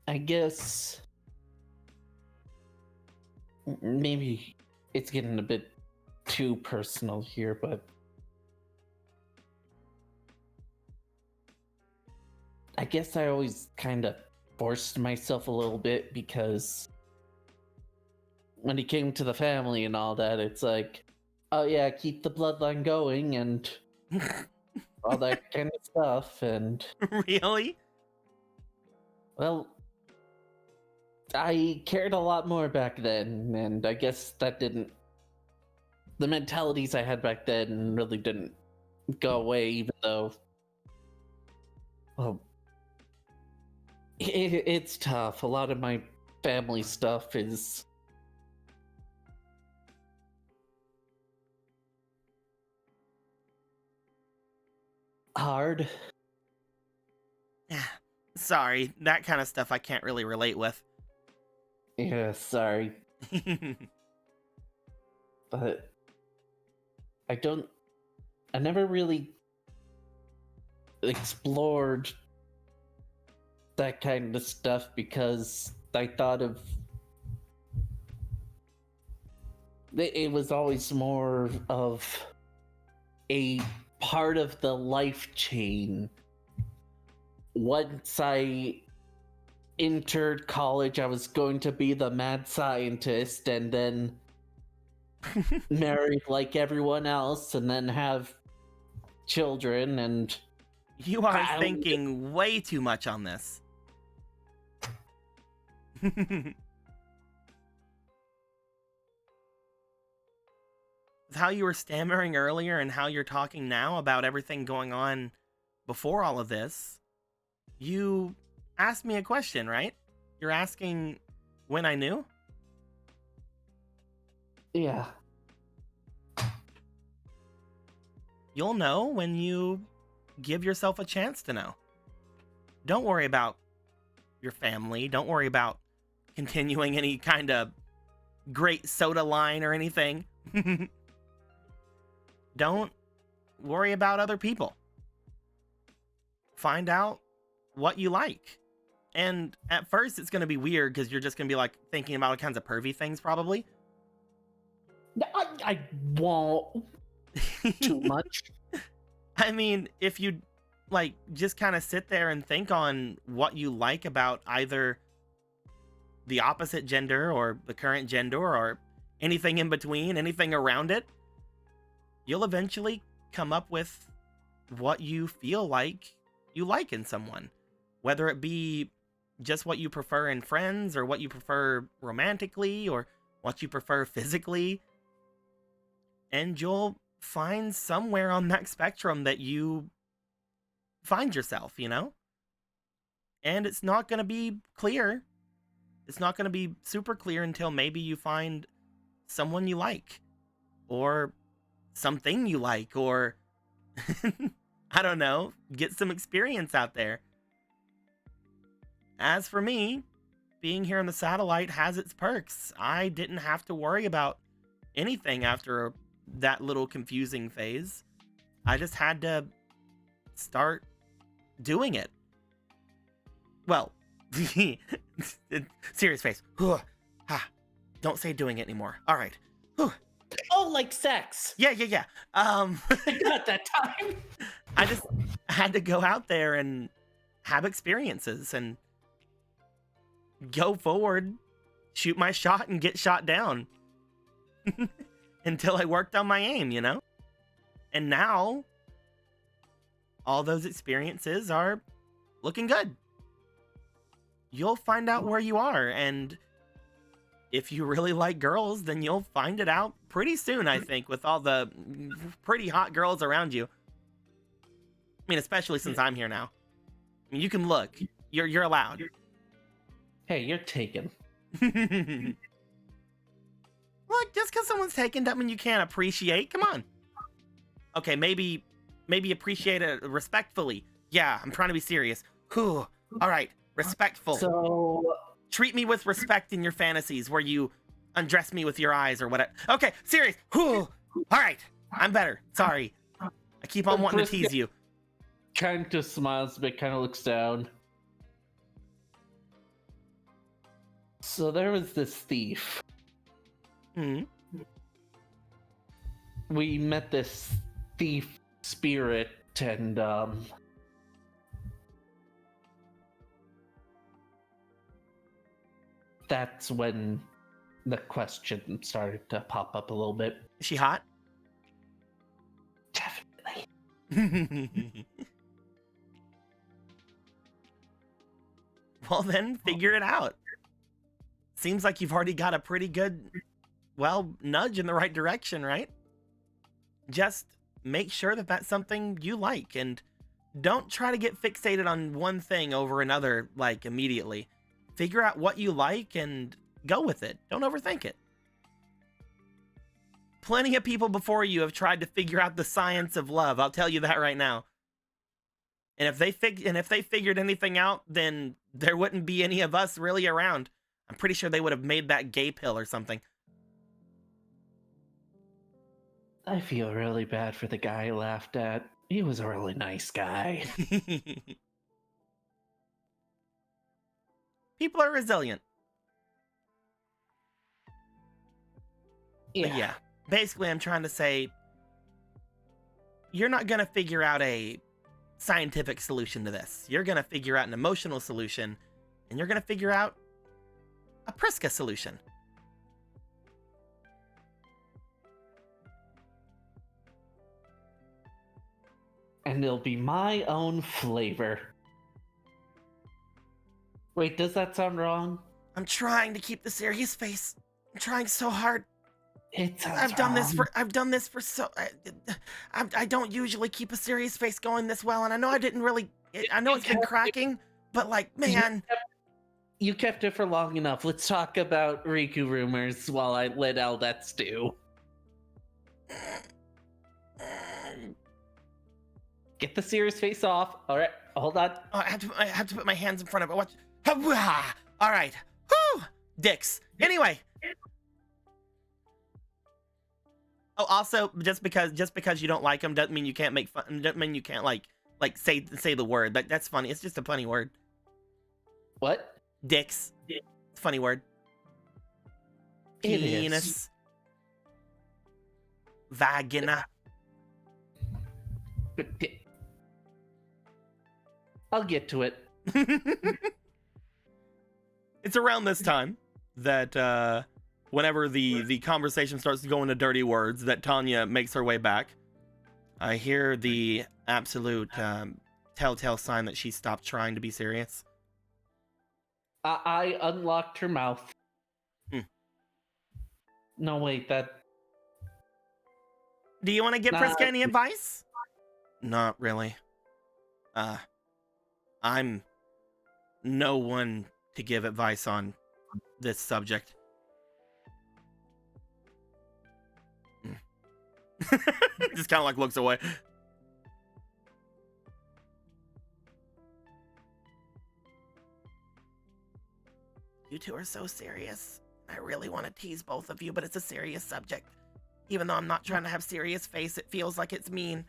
I guess maybe it's getting a bit too personal here, but I guess I always kind of forced myself a little bit, because when it came to the family and all that, it's like, oh yeah, keep the bloodline going and all that kind of stuff. And Really? well, I cared a lot more back then, and I guess that didn't... The mentalities I had back then really didn't go away, even though... Well, it's tough. A lot of my family stuff is... hard. Sorry, that kind of stuff I can't really relate with. Yeah, sorry. But I never really explored that kind of stuff, because I thought of it was always more of a part of the life chain. Once I entered college, I was going to be the mad scientist, and then marry like everyone else, and then have children. And You are thinking way too much on this. How you were stammering earlier and how you're talking now about everything going on before all of this, you asked me a question, right? You're asking when I knew? yeah, You'll know when you give yourself a chance to know. Don't worry about your family. Don't worry about continuing any kind of great soda line or anything. Don't worry about other people. Find out what you like. And at first it's going to be weird, because you're just going to be like thinking about all kinds of pervy things probably. I won't too much. I mean, if you like just kind of sit there and think on what you like about either the opposite gender or the current gender or anything in between, anything around it, you'll eventually come up with what you feel like you like in someone. Whether it be just what you prefer in friends, or what you prefer romantically, or what you prefer physically. And you'll find somewhere on that spectrum that you find yourself, you know? And it's not going to be clear It's not going to be super clear until maybe you find someone you like, or something you like, or I don't know, get some experience out there. As for me, being here on the satellite has its perks. I didn't have to worry about anything after that little confusing phase. I just had to start doing it. Well, serious face. Don't say doing it anymore. All right. Oh, like sex. Yeah. Not that time. I just had to go out there and have experiences and go forward, shoot my shot, and get shot down until I worked on my aim, you know? And now, all those experiences are looking good. You'll find out where you are, and if you really like girls, then you'll find it out pretty soon, I think, with all the pretty hot girls around you. I mean, especially since I'm here now. I mean, you can look. You're allowed. Hey, you're taken. Look, just because someone's taken doesn't mean you can't appreciate. Come on. Okay, maybe appreciate it respectfully. Yeah, I'm trying to be serious. Whew. All right, respectful. So, Treat me with respect in your fantasies where you undress me with your eyes or whatever. Okay, serious. Whew. All right, I'm better. Sorry. I keep on wanting to tease you. kind of smiles a bit, kind of looks down. So there was this thief. Hmm. We met this thief spirit, and that's when the question started to pop up a little bit. Is she hot? Definitely. Well, then figure it out. Seems like you've already got a pretty good, well, nudge in the right direction, right? Just make sure that that's something you like, and don't try to get fixated on one thing over another, like, immediately. Figure out what you like and go with it. Don't overthink it. Plenty of people before you have tried to figure out the science of love. I'll tell you that right now. And if they figured anything out, then there wouldn't be any of us really around. I'm pretty sure they would have made that gay pill or something. I feel really bad for the guy I laughed at. He was a really nice guy. People are resilient. But yeah, basically I'm trying to say, you're not going to figure out a scientific solution to this. You're going to figure out an emotional solution, and you're going to figure out a Priska solution. And it'll be my own flavor. Wait, does that sound wrong? I'm trying to keep the serious face. I'm trying so hard. It sounds I've done wrong. this for so. I don't usually keep a serious face going this well, and I know I didn't really. I know it's been cracking, but like, man. You kept it for long enough. Let's talk about Riku rumors while I let out that stew. Get the serious face off. All right, hold on. Oh, I have to put my hands in front of it. What? All right. Whew. Dicks. Anyway. Oh, also, just because you don't like them doesn't mean you can't make fun. Doesn't mean you can't like say the word. That's funny. It's just a funny word. What? Dicks. It's a funny word. It Penis. is. Vagina. I'll get to it. It's around this time that whenever the conversation starts to go into dirty words, that Tanya makes her way back. I hear the absolute telltale sign that she stopped trying to be serious. I unlocked her mouth. No, wait, that... Do you want to give Priska any advice? Not really. I'm no one to give advice on this subject. Just kind of like looks away. You two are so serious. I really want to tease both of you, but it's a serious subject. Even though I'm not trying to have serious face, it feels like it's mean.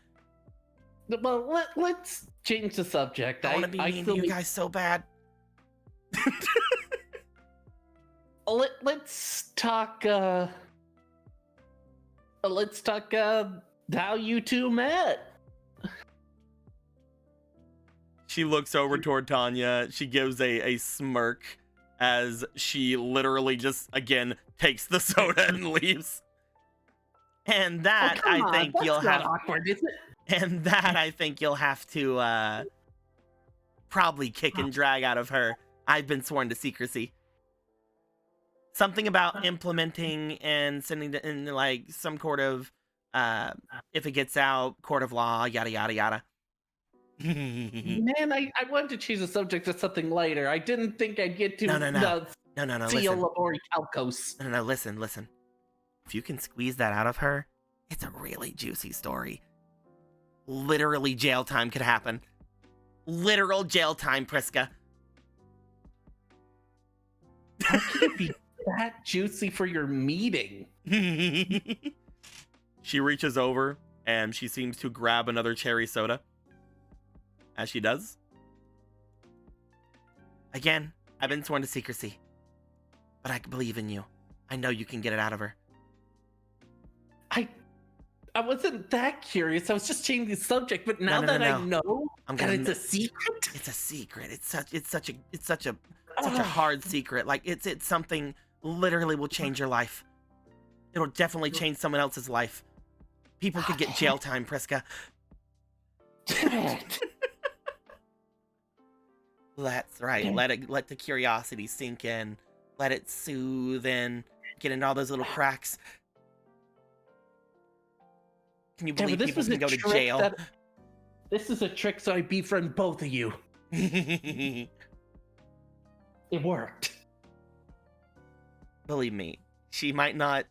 Well, let's change the subject. I want to be mean to you guys so bad. Let's talk. Let's talk. How you two met. She looks over toward Tanya. She gives a smirk as she literally just again takes the soda and leaves. And that I think you'll have. Awkward, is it? And that I think you'll have to probably kick and drag out of her. I've been sworn to secrecy. Something about implementing and sending it in like some sort of if it gets out, court of law, yada yada yada. Man, I wanted to choose a subject to something lighter. I didn't think I'd get to No. the Seal Listen. Labori Calcos. No. Listen. If you can squeeze that out of her, it's a really juicy story. Literally jail time could happen. Literal jail time, Priska. How can it be that juicy for your meeting? She reaches over and she seems to grab another cherry soda. As she does. Again, I've been sworn to secrecy. But I believe in you. I know you can get it out of her. I wasn't that curious. I was just changing the subject, but now No. I know I'm that gonna it's a secret. It's a secret. It's such a hard secret. Like it's something literally will change your life. It'll definitely change someone else's life. People could get jail time, Priska. That's right. Let the curiosity sink in. Let it soothe in. Get into all those little cracks. Can you believe people can go to jail? This is a trick so I befriend both of you. It worked. Believe me, she might not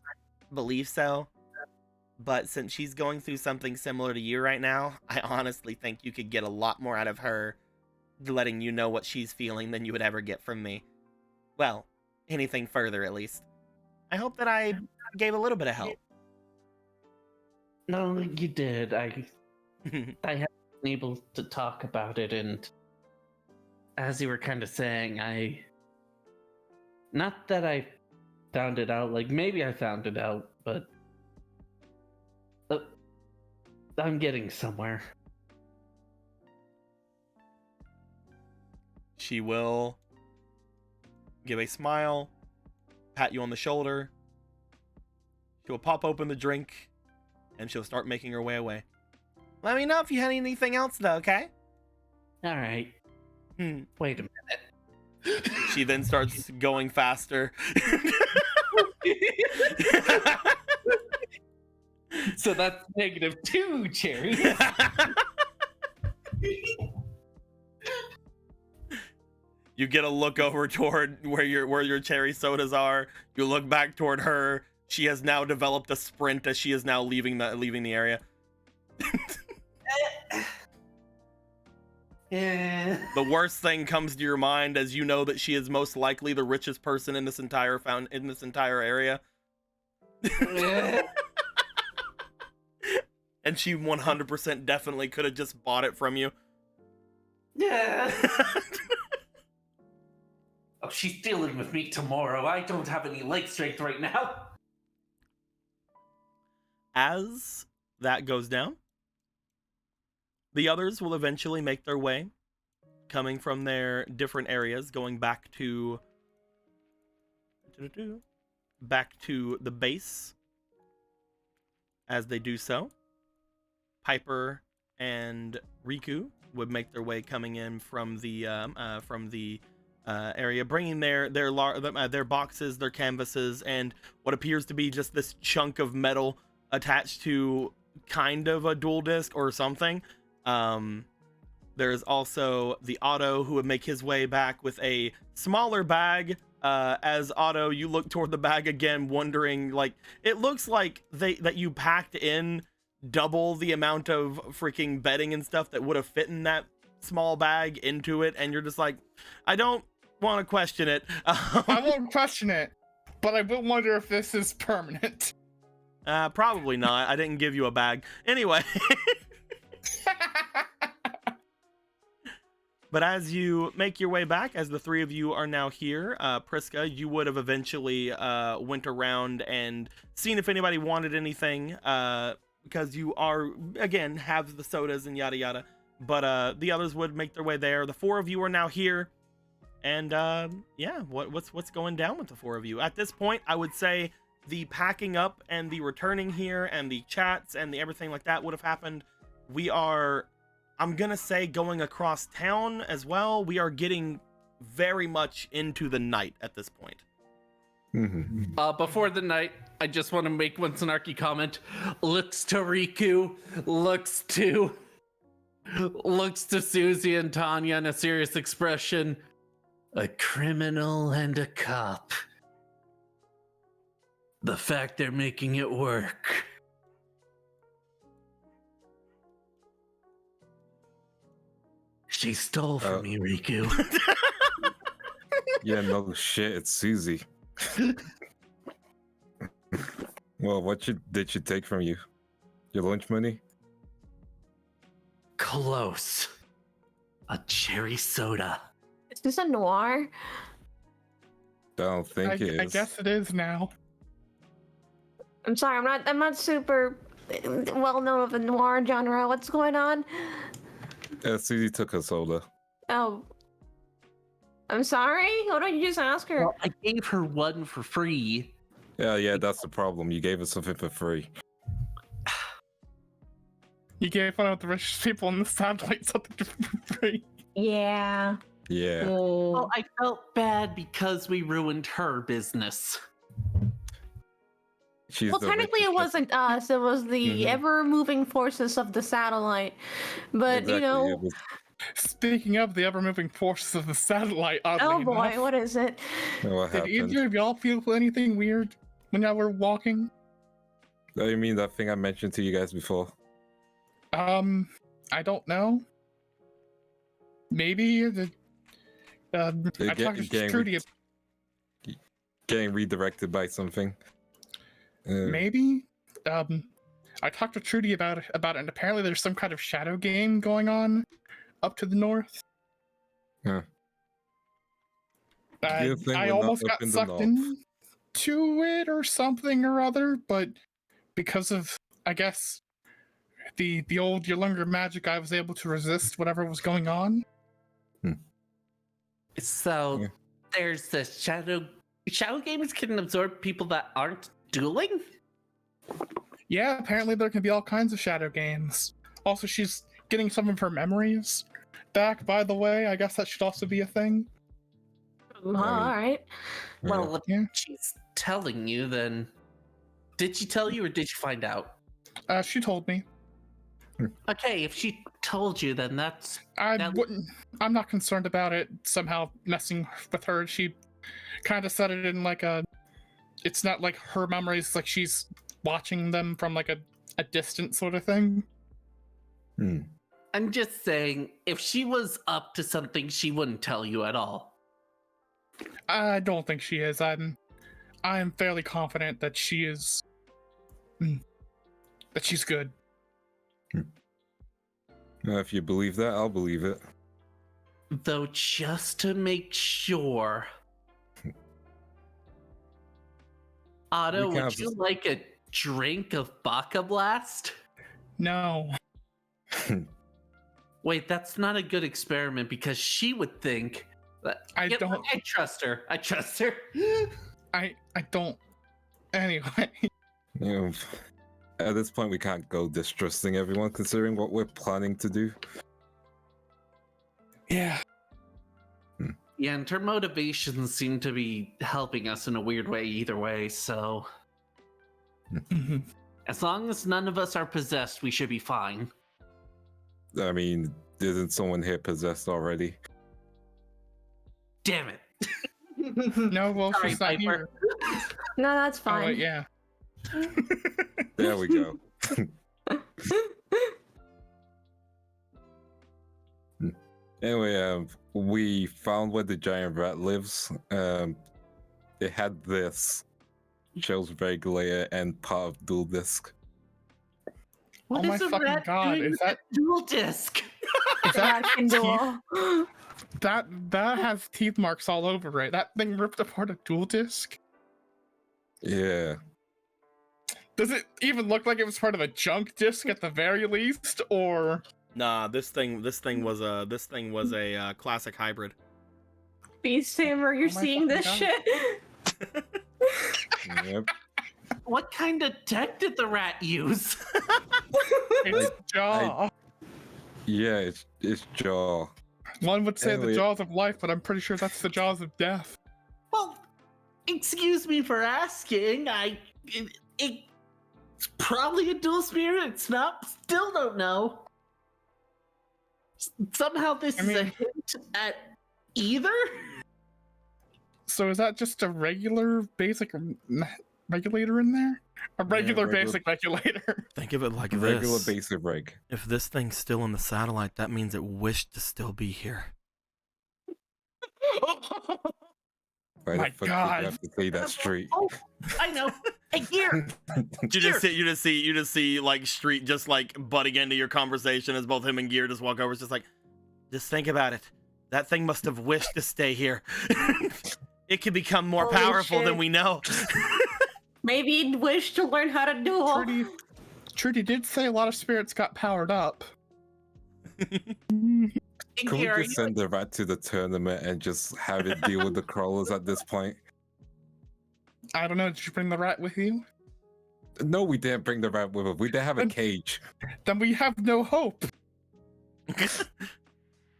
believe so, but since she's going through something similar to you right now, I honestly think you could get a lot more out of her letting you know what she's feeling than you would ever get from me. Well, anything further at least. I hope that I gave a little bit of help. No, you did. I haven't been able to talk about it, and as you were kind of saying, not that I found it out, like maybe I found it out, but I'm getting somewhere. She will give a smile, pat you on the shoulder. She will pop open the drink, and she'll start making her way away. Let me know if you had anything else, though, okay? All right. Wait a minute. She then starts going faster. So that's -2 cherries. You get a look over toward where your cherry sodas are. You look back toward her. She has now developed a sprint as she is now leaving the area. Yeah. The worst thing comes to your mind as you know that she is most likely the richest person in this entire area. And she 100% definitely could have just bought it from you. Yeah. Oh, she's dealing with me tomorrow. I don't have any leg strength right now. As that goes down, the others will eventually make their way, coming from their different areas, going back to the base. As they do so, Piper and Riku would make their way coming in from the area, bringing their boxes, their canvases, and what appears to be just this chunk of metal attached to kind of a dual disc or something. There's also the Otto who would make his way back with a smaller bag As Otto, you look toward the bag again, wondering, like, it looks like that you packed in double the amount of freaking bedding and stuff that would have fit in that small bag into it, and you're just like, I don't want to question it. I won't question it, but I will wonder if this is permanent. Probably not. I didn't give you a bag. Anyway. But as you make your way back, as the three of you are now here, Priska, you would have eventually went around and seen if anybody wanted anything, because you are, again, have the sodas and yada yada. But the others would make their way there. The four of you are now here, and yeah, what's going down with the four of you? At this point, I would say the packing up and the returning here and the chats and the everything like that would have happened. We are, I'm gonna say, going across town as well. We are getting very much into the night at this point. Before the night, I just want to make one snarky comment. Looks to Riku, looks to Susie and Tanya in a serious expression. A criminal and a cop. The fact they're making it work. She stole from me, Riku. Yeah, no shit, it's Susie. Well, what did she take from you? Your lunch money? Close. A cherry soda. Is this a noir? I don't think it is. I guess it is now. I'm sorry, I'm not super well known of the noir genre. What's going on? Susie took her soda. Oh. I'm sorry? Why don't you just ask her? Well, I gave her one for free. Yeah, that's the problem. You gave her something for free. You gave one of the richest people in the satellite something for free. Yeah. Yeah. Well, I felt bad because we ruined her business. She's Well, the technically it richest- wasn't us. It was the Mhm. ever-moving forces of the satellite. But, Exactly, you know... it was- Speaking of the ever-moving forces of the satellite, oddly Oh boy, enough, what is it? what did happened? either of y'all feel anything weird when y'all were walking? Oh, you mean that thing I mentioned to you guys before? I don't know. Maybe I talked to Trudy. Getting redirected by something. Maybe. I talked to Trudy about it, and apparently there's some kind of shadow game going on up to the north. Huh. You think I we're not almost up got in the sucked north? into it or something or other, but because of, I guess, the old Yolunga magic, I was able to resist whatever was going on. So Yeah. there's the shadow games can absorb people that aren't dueling? Yeah, apparently there can be all kinds of shadow games. Also, she's getting some of her memories back, by the way. I guess that should also be a thing. All right. Well, if Yeah. she's telling you, then did she tell you or did you find out? She told me. Okay, if she told you, then that's I'm not concerned about it somehow messing with her. She kind of said it in like it's not like her memories, like she's watching them from like a distant sort of thing. I'm just saying, if she was up to something, she wouldn't tell you at all. I don't think she is. I'm fairly confident that she is. That she's good. If you believe that, I'll believe it. Though, just to make sure, Otto, We would can't- you like a drink of Baka Blast? No. Wait, that's not a good experiment because she would think that I Yeah, don't- I trust her. I trust her. I don't. Anyway. You know, at this point, we can't go distrusting everyone considering what we're planning to do. Yeah. Yeah, and her motivations seem to be helping us in a weird way either way, so Mhm. as long as none of us are possessed, we should be fine. I mean, isn't someone here possessed already? Damn it. No, well, Sorry, she's not Piper. here. No, that's Oh, fine. wait, yeah. There we go. Anyway, we found where the giant rat lives. It had this Shell's regulator and part of dual disc. What Oh my is a fucking rat God, doing is with that- a dual disc? Is that Rat can teeth? duel. That has teeth marks all over it. That thing ripped apart a dual disc. Yeah. Does it even look like it was part of a junk disc at the very least, or? Nah, this thing was a classic hybrid. Beast Tamer, you're Oh my seeing this fucking shit? Yep. What kind of tech did the rat use? Its jaw. Yeah, it's jaw. One would say the Anyway. jaws of life, but I'm pretty sure that's the jaws of death. Well, excuse me for asking. It's probably a dual spirit. It's not. Still don't know. Somehow this I is a mean- hint at either. So is that just a regular basic regulator in there? A regular regular- basic regulator. Think of it like Regular this. basic reg. If this thing's still in the satellite, that means it wished to still be here. Why My the fuck did God. you have to say that straight? Oh, I know. Hey, here. You just see like Street just like butting into your conversation as both him and Gear just walk over. It's just like, just think about it. That thing must have wished to stay here. It could become more Holy powerful shit. than we know. Maybe he'd wish to learn how to duel. Trudy did say a lot of spirits got powered up. Can we Here, just send the rat to the tournament and just have it deal with the crawlers at this point? I don't know, did you bring the rat with you? No, we didn't bring the rat with us. We didn't have a cage. Then we have no hope.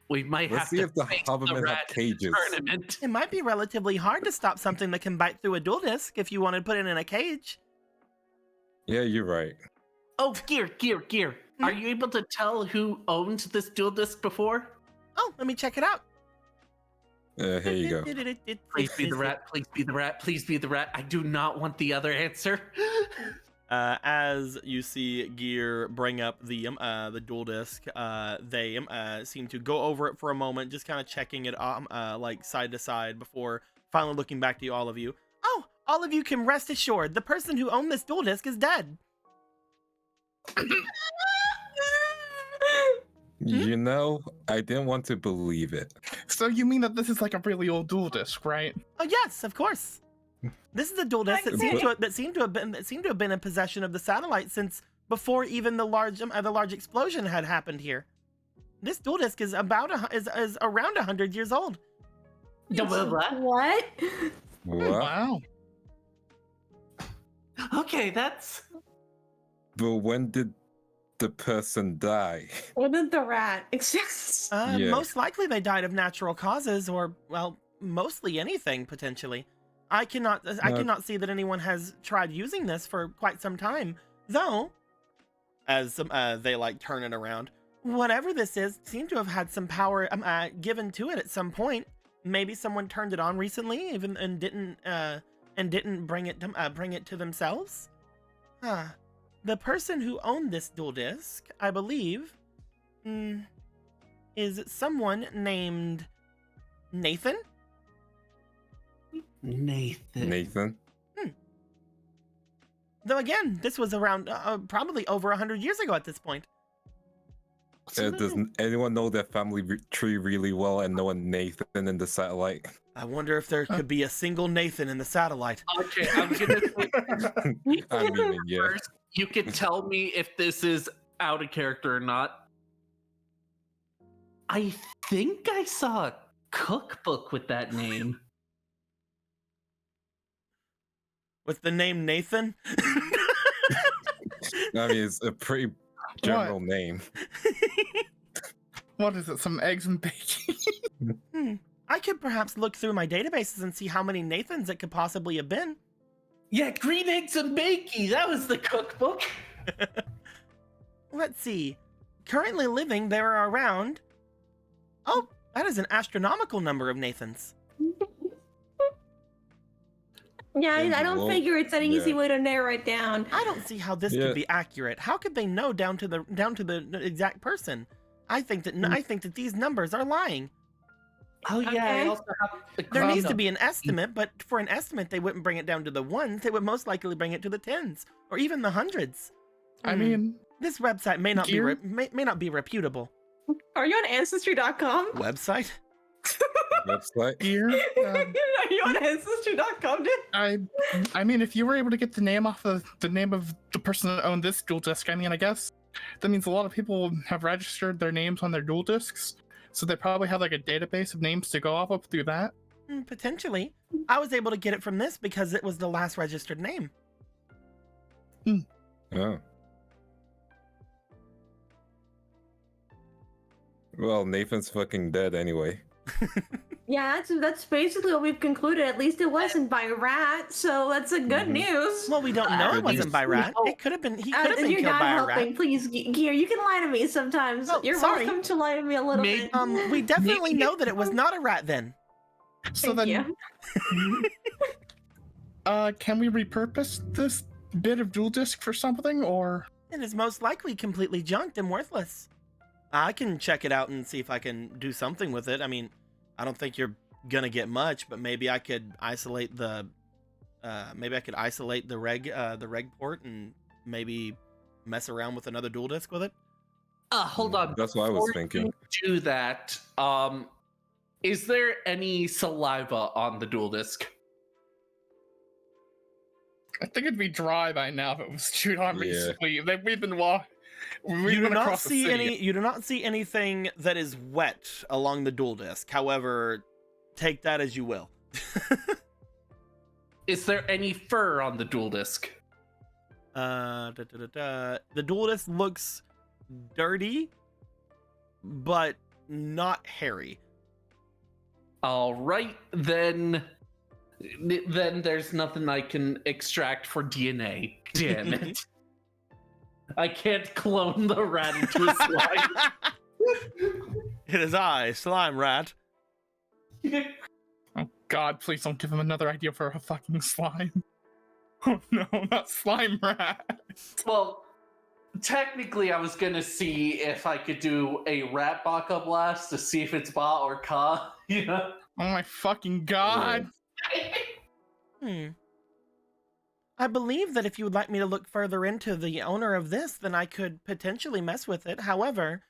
we might Let's have see to if the face Hovermen have rat in the cages. tournament. It might be relatively hard to stop something that can bite through a dual disc if you want to put it in a cage. Yeah, you're right. Oh, Gear. Are you able to tell who owned this dual disc before? Oh, let me check it out. Here you go. Please be the rat. Please be the rat. Please be the rat. I do not want the other answer. As you see Gear bring up the dual disc, they seem to go over it for a moment, just kind of checking it like side to side before finally looking back to all of you. Oh, all of you can rest assured, the person who owned this dual disc is dead. You know, I didn't want to believe it. So you mean that this is like a really old dual disc, right? Oh yes, of course. This is a dual disc that seemed to have been in possession of the satellite since before even the large explosion had happened here. This dual disc is is around 100 years old. What? What? Wow. Okay, that's. But when did the person die? What did the rat exist? Yeah. Most likely they died of natural causes, or well, mostly anything potentially. I cannot see that anyone has tried using this for quite some time, though. As they like turn it around, whatever this is seemed to have had some power given to it at some point. Maybe someone turned it on recently, even and didn't bring it to themselves. The person who owned this dual disc, I believe, is someone named Nathan. Nathan? Though again, this was around probably over 100 years ago at this point. Does anyone know their family tree really well and know a Nathan in the satellite? I wonder if there could be a single Nathan in the satellite. Okay, I'm gonna say I mean, yeah. first, you can tell me if this is out of character or not. I think I saw a cookbook with that name. With the name Nathan? I mean, it's a pretty general name. What is it? Some eggs and bacon? I could perhaps look through my databases and see how many Nathans it could possibly have been. Yeah, green eggs and bakey. That was the cookbook. Let's see. Currently living, there are around... Oh, that is an astronomical number of Nathans. Yeah, I don't Well, figure it's an easy yeah. way to narrow it down. I don't see how this Yeah. could be accurate. How could they know down to the exact person? I think that these numbers are lying. Oh yeah, I Okay. also have the There needs to Chronicles. be an estimate, but for an estimate, they wouldn't bring it down to the ones. They would most likely bring it to the tens or even the hundreds. I mean, This website may not Gear? may not be reputable. Are you on Ancestry.com? Website? Website. here, Are you on Ancestry.com, dude? I mean, if you were able to get the name off of the name of the person that owned this dual disc, I mean, I guess that means a lot of people have registered their names on their dual discs, so they probably have like a database of names to go off of through that. Potentially. I was able to get it from this because it was the last registered name. Oh. Well, Nathan's fucking dead anyway. Yeah, that's basically what we've concluded. At least it wasn't by rat, so that's a good Mhm. news. Well, we don't know it Good wasn't news. by rat. It could have been. He could have been You're killed not by a helping. rat. Please, Gear, you can lie to me sometimes. Oh, You're sorry. welcome to lie to me a little Maybe- bit. We definitely Maybe- know that it was not a rat then. So Thank then, you. can we repurpose this bit of dual disc for something, or? It is most likely completely junked and worthless. I can check it out and see if I can do something with it. I mean, I don't think you're gonna get much, but maybe I could isolate the reg port and maybe mess around with another dual disc with it. Hold on. That's what I was Before thinking. you do that, is there any saliva on the dual disc? I think it'd be dry by now if it was chewed on Yeah. recently. We've been You do not across the see city. you do not see anything that is wet along the dual disc. However, take that as you will. Is there any fur on the dual disc? The dual disc looks dirty, but not hairy. All right, then there's nothing I can extract for DNA. Damn it. I can't clone the rat into a slime. It is I, Slime Rat. Oh God, please don't give him another idea for a fucking slime. Oh no, not slime rat. Well, technically, I was gonna see if I could do a rat baka blast to see if it's ba or ka. You know? Oh my fucking God. I believe that if you would like me to look further into the owner of this, then I could potentially mess with it. However,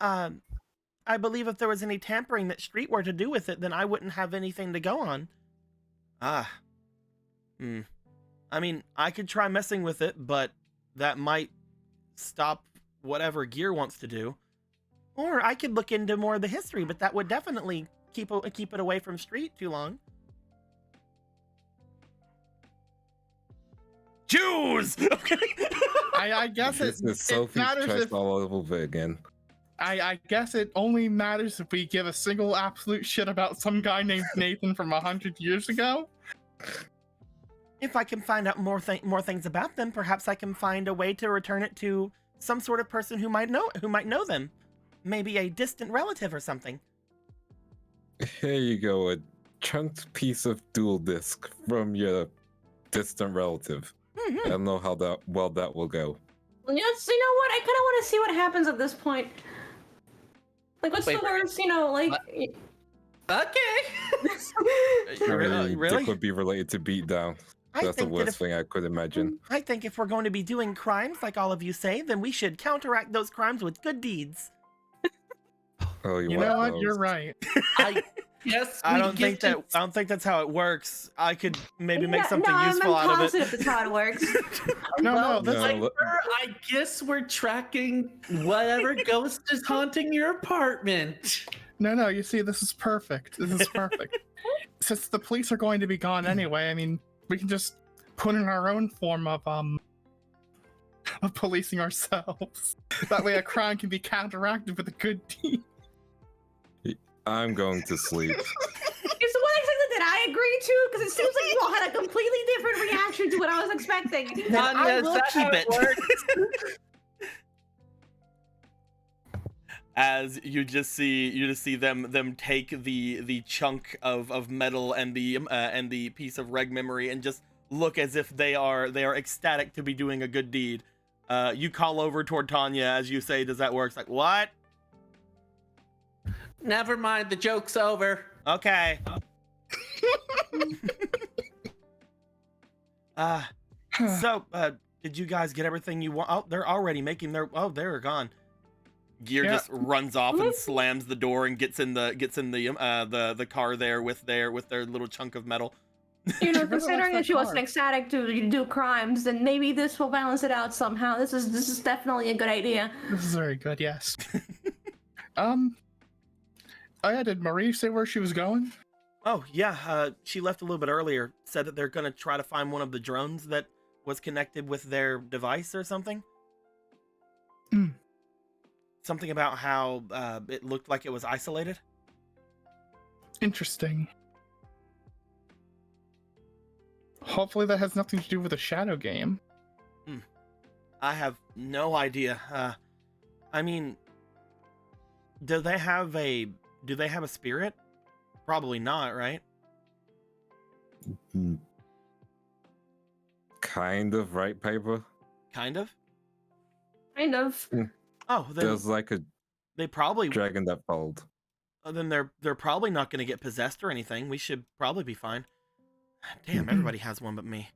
I believe if there was any tampering that Street were to do with it, then I wouldn't have anything to go on. I mean, I could try messing with it, but that might stop whatever Gear wants to do. Or I could look into more of the history, but that would definitely keep it away from Street too long. Jews! Okay. I guess This is it Sophie's matters choice if all over again. I guess it only matters if we give a single absolute shit about some guy named Nathan from 100 years ago. If I can find out more things about them, perhaps I can find a way to return it to some sort of person who might know them. Maybe a distant relative or something. Here you go, a chunked piece of dual disc from your distant relative. I don't know how that will go. Yes, you know what? I kind of want to see what happens at this point. Like, what's Wait, the worst, you know, like... Okay. Really? It could be related to beatdown. I That's the think that worst if, thing I could imagine. I think if we're going to be doing crimes, like all of you say, then we should counteract those crimes with good deeds. Oh, You know what? You're right. Yes, I we don't think get I don't think that's how it works. I could maybe make something no, useful I'm out of positive it. that's how it works. No, Well, no, that's No, I guess we're tracking whatever ghost is haunting your apartment. no. You see, this is perfect. This is perfect. Since the police are going to be gone anyway, I mean, we can just put in our own form of policing ourselves. That way, a crime can be counteracted with a good deed. I'm going to sleep. Is the one exactly that I agree to? Because it seems like you all had a completely different reaction to what I was expecting. Then I will keep it. As you just see them take the chunk of metal and the piece of reg memory and just look as if they are ecstatic to be doing a good deed. You call over toward Tanya as you say, "Does that work?" It's like, "What?" Never mind, the joke's over. Okay. So, did you guys get everything you want? Oh, they're already making their. Oh, they're gone. Gear Yeah. just runs off and slams the door and gets in the car there with their little chunk of metal. You know, She really considering likes that that she wasn't car. ecstatic to do crimes, then maybe this will balance it out somehow. This is definitely a good idea. This is very good, yes. Oh yeah, did Marie say where she was going? Oh yeah, she left a little bit earlier. Said that they're gonna try to find one of the drones that was connected with their device or something. Mm. Something about how it looked like it was isolated. Interesting. Hopefully that has nothing to do with the shadow game. I have no idea. I mean, do they have a spirit? Probably not, right? Kind of, right, Piper? Kind of. Kind of. Oh, then There's like a they probably dragon that followed. then they're probably not going to get possessed or anything. We should probably be fine. Damn, everybody has one but me.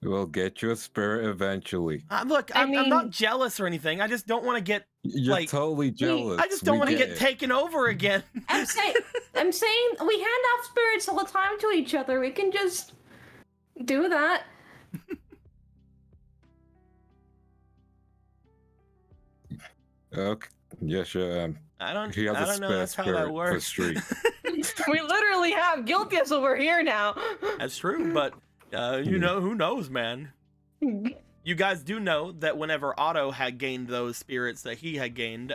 We'll get you a spirit eventually. Look, I I'm not mean- jealous or anything. I just don't want to get. You're Like, totally jealous. I just don't We want to get it. taken over again. I'm saying we hand off spirits all the time to each other. We can just do that. Okay. Yeah, sure. I don't. He has I a don't know. spare That's how spirit that for works. street. We literally have guilty as over here now. That's true, but you know, who knows, man. You guys do know that whenever Otto had gained those spirits that he had gained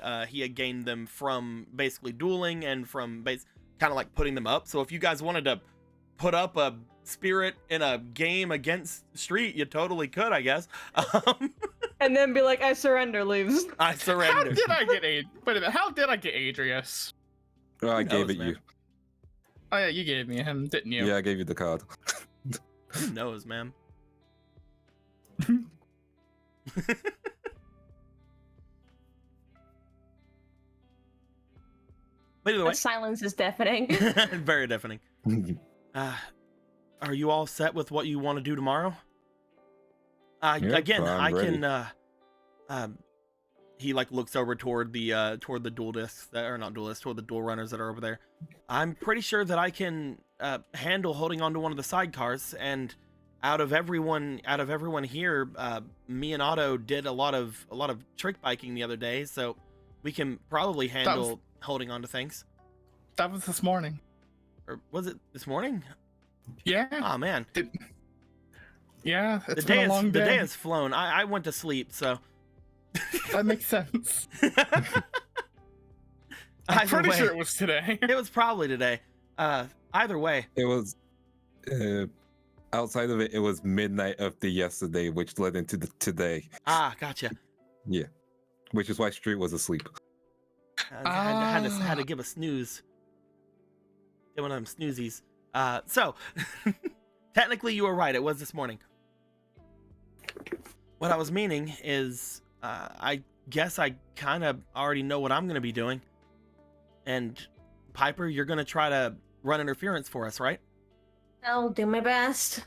them from basically dueling and from kind of like putting them up. So if you guys wanted to put up a spirit in a game against Street, you totally could, I guess. And then be like, I surrender, leaves. I How surrender. did I get Wait a minute, how did I get Adrius? Well, I Who gave knows, it man? you. Oh yeah, you gave me him, didn't you? Yeah, I gave you the card. Who knows, man? But either way, The silence is deafening. very deafening. Are you all set with what you want to do tomorrow? Yep, Again, I I'm ready. can. He like looks over toward the dual discs that are not dual discs, toward the dual runners that are over there. I'm pretty sure that I can handle holding onto one of the sidecars. And out of everyone here, me and Otto did a lot of trick biking the other day, so we can probably handle holding onto things. That was this morning. Or was it this morning? Yeah. Oh man, Yeah, the it's been a long the day. day has flown. I went to sleep, so. That makes sense. Either I'm pretty way, sure it was today. it was probably today. Either way, It was outside of it. It was midnight of the yesterday, which led into the today. gotcha. Yeah, which is why Street was asleep. I had to give a snooze. Get one of them snoozies. So technically you were right. It was this morning. What I was meaning is, I guess I kind of already know what I'm going to be doing. And Piper, you're going to try to run interference for us, right? I'll do my best.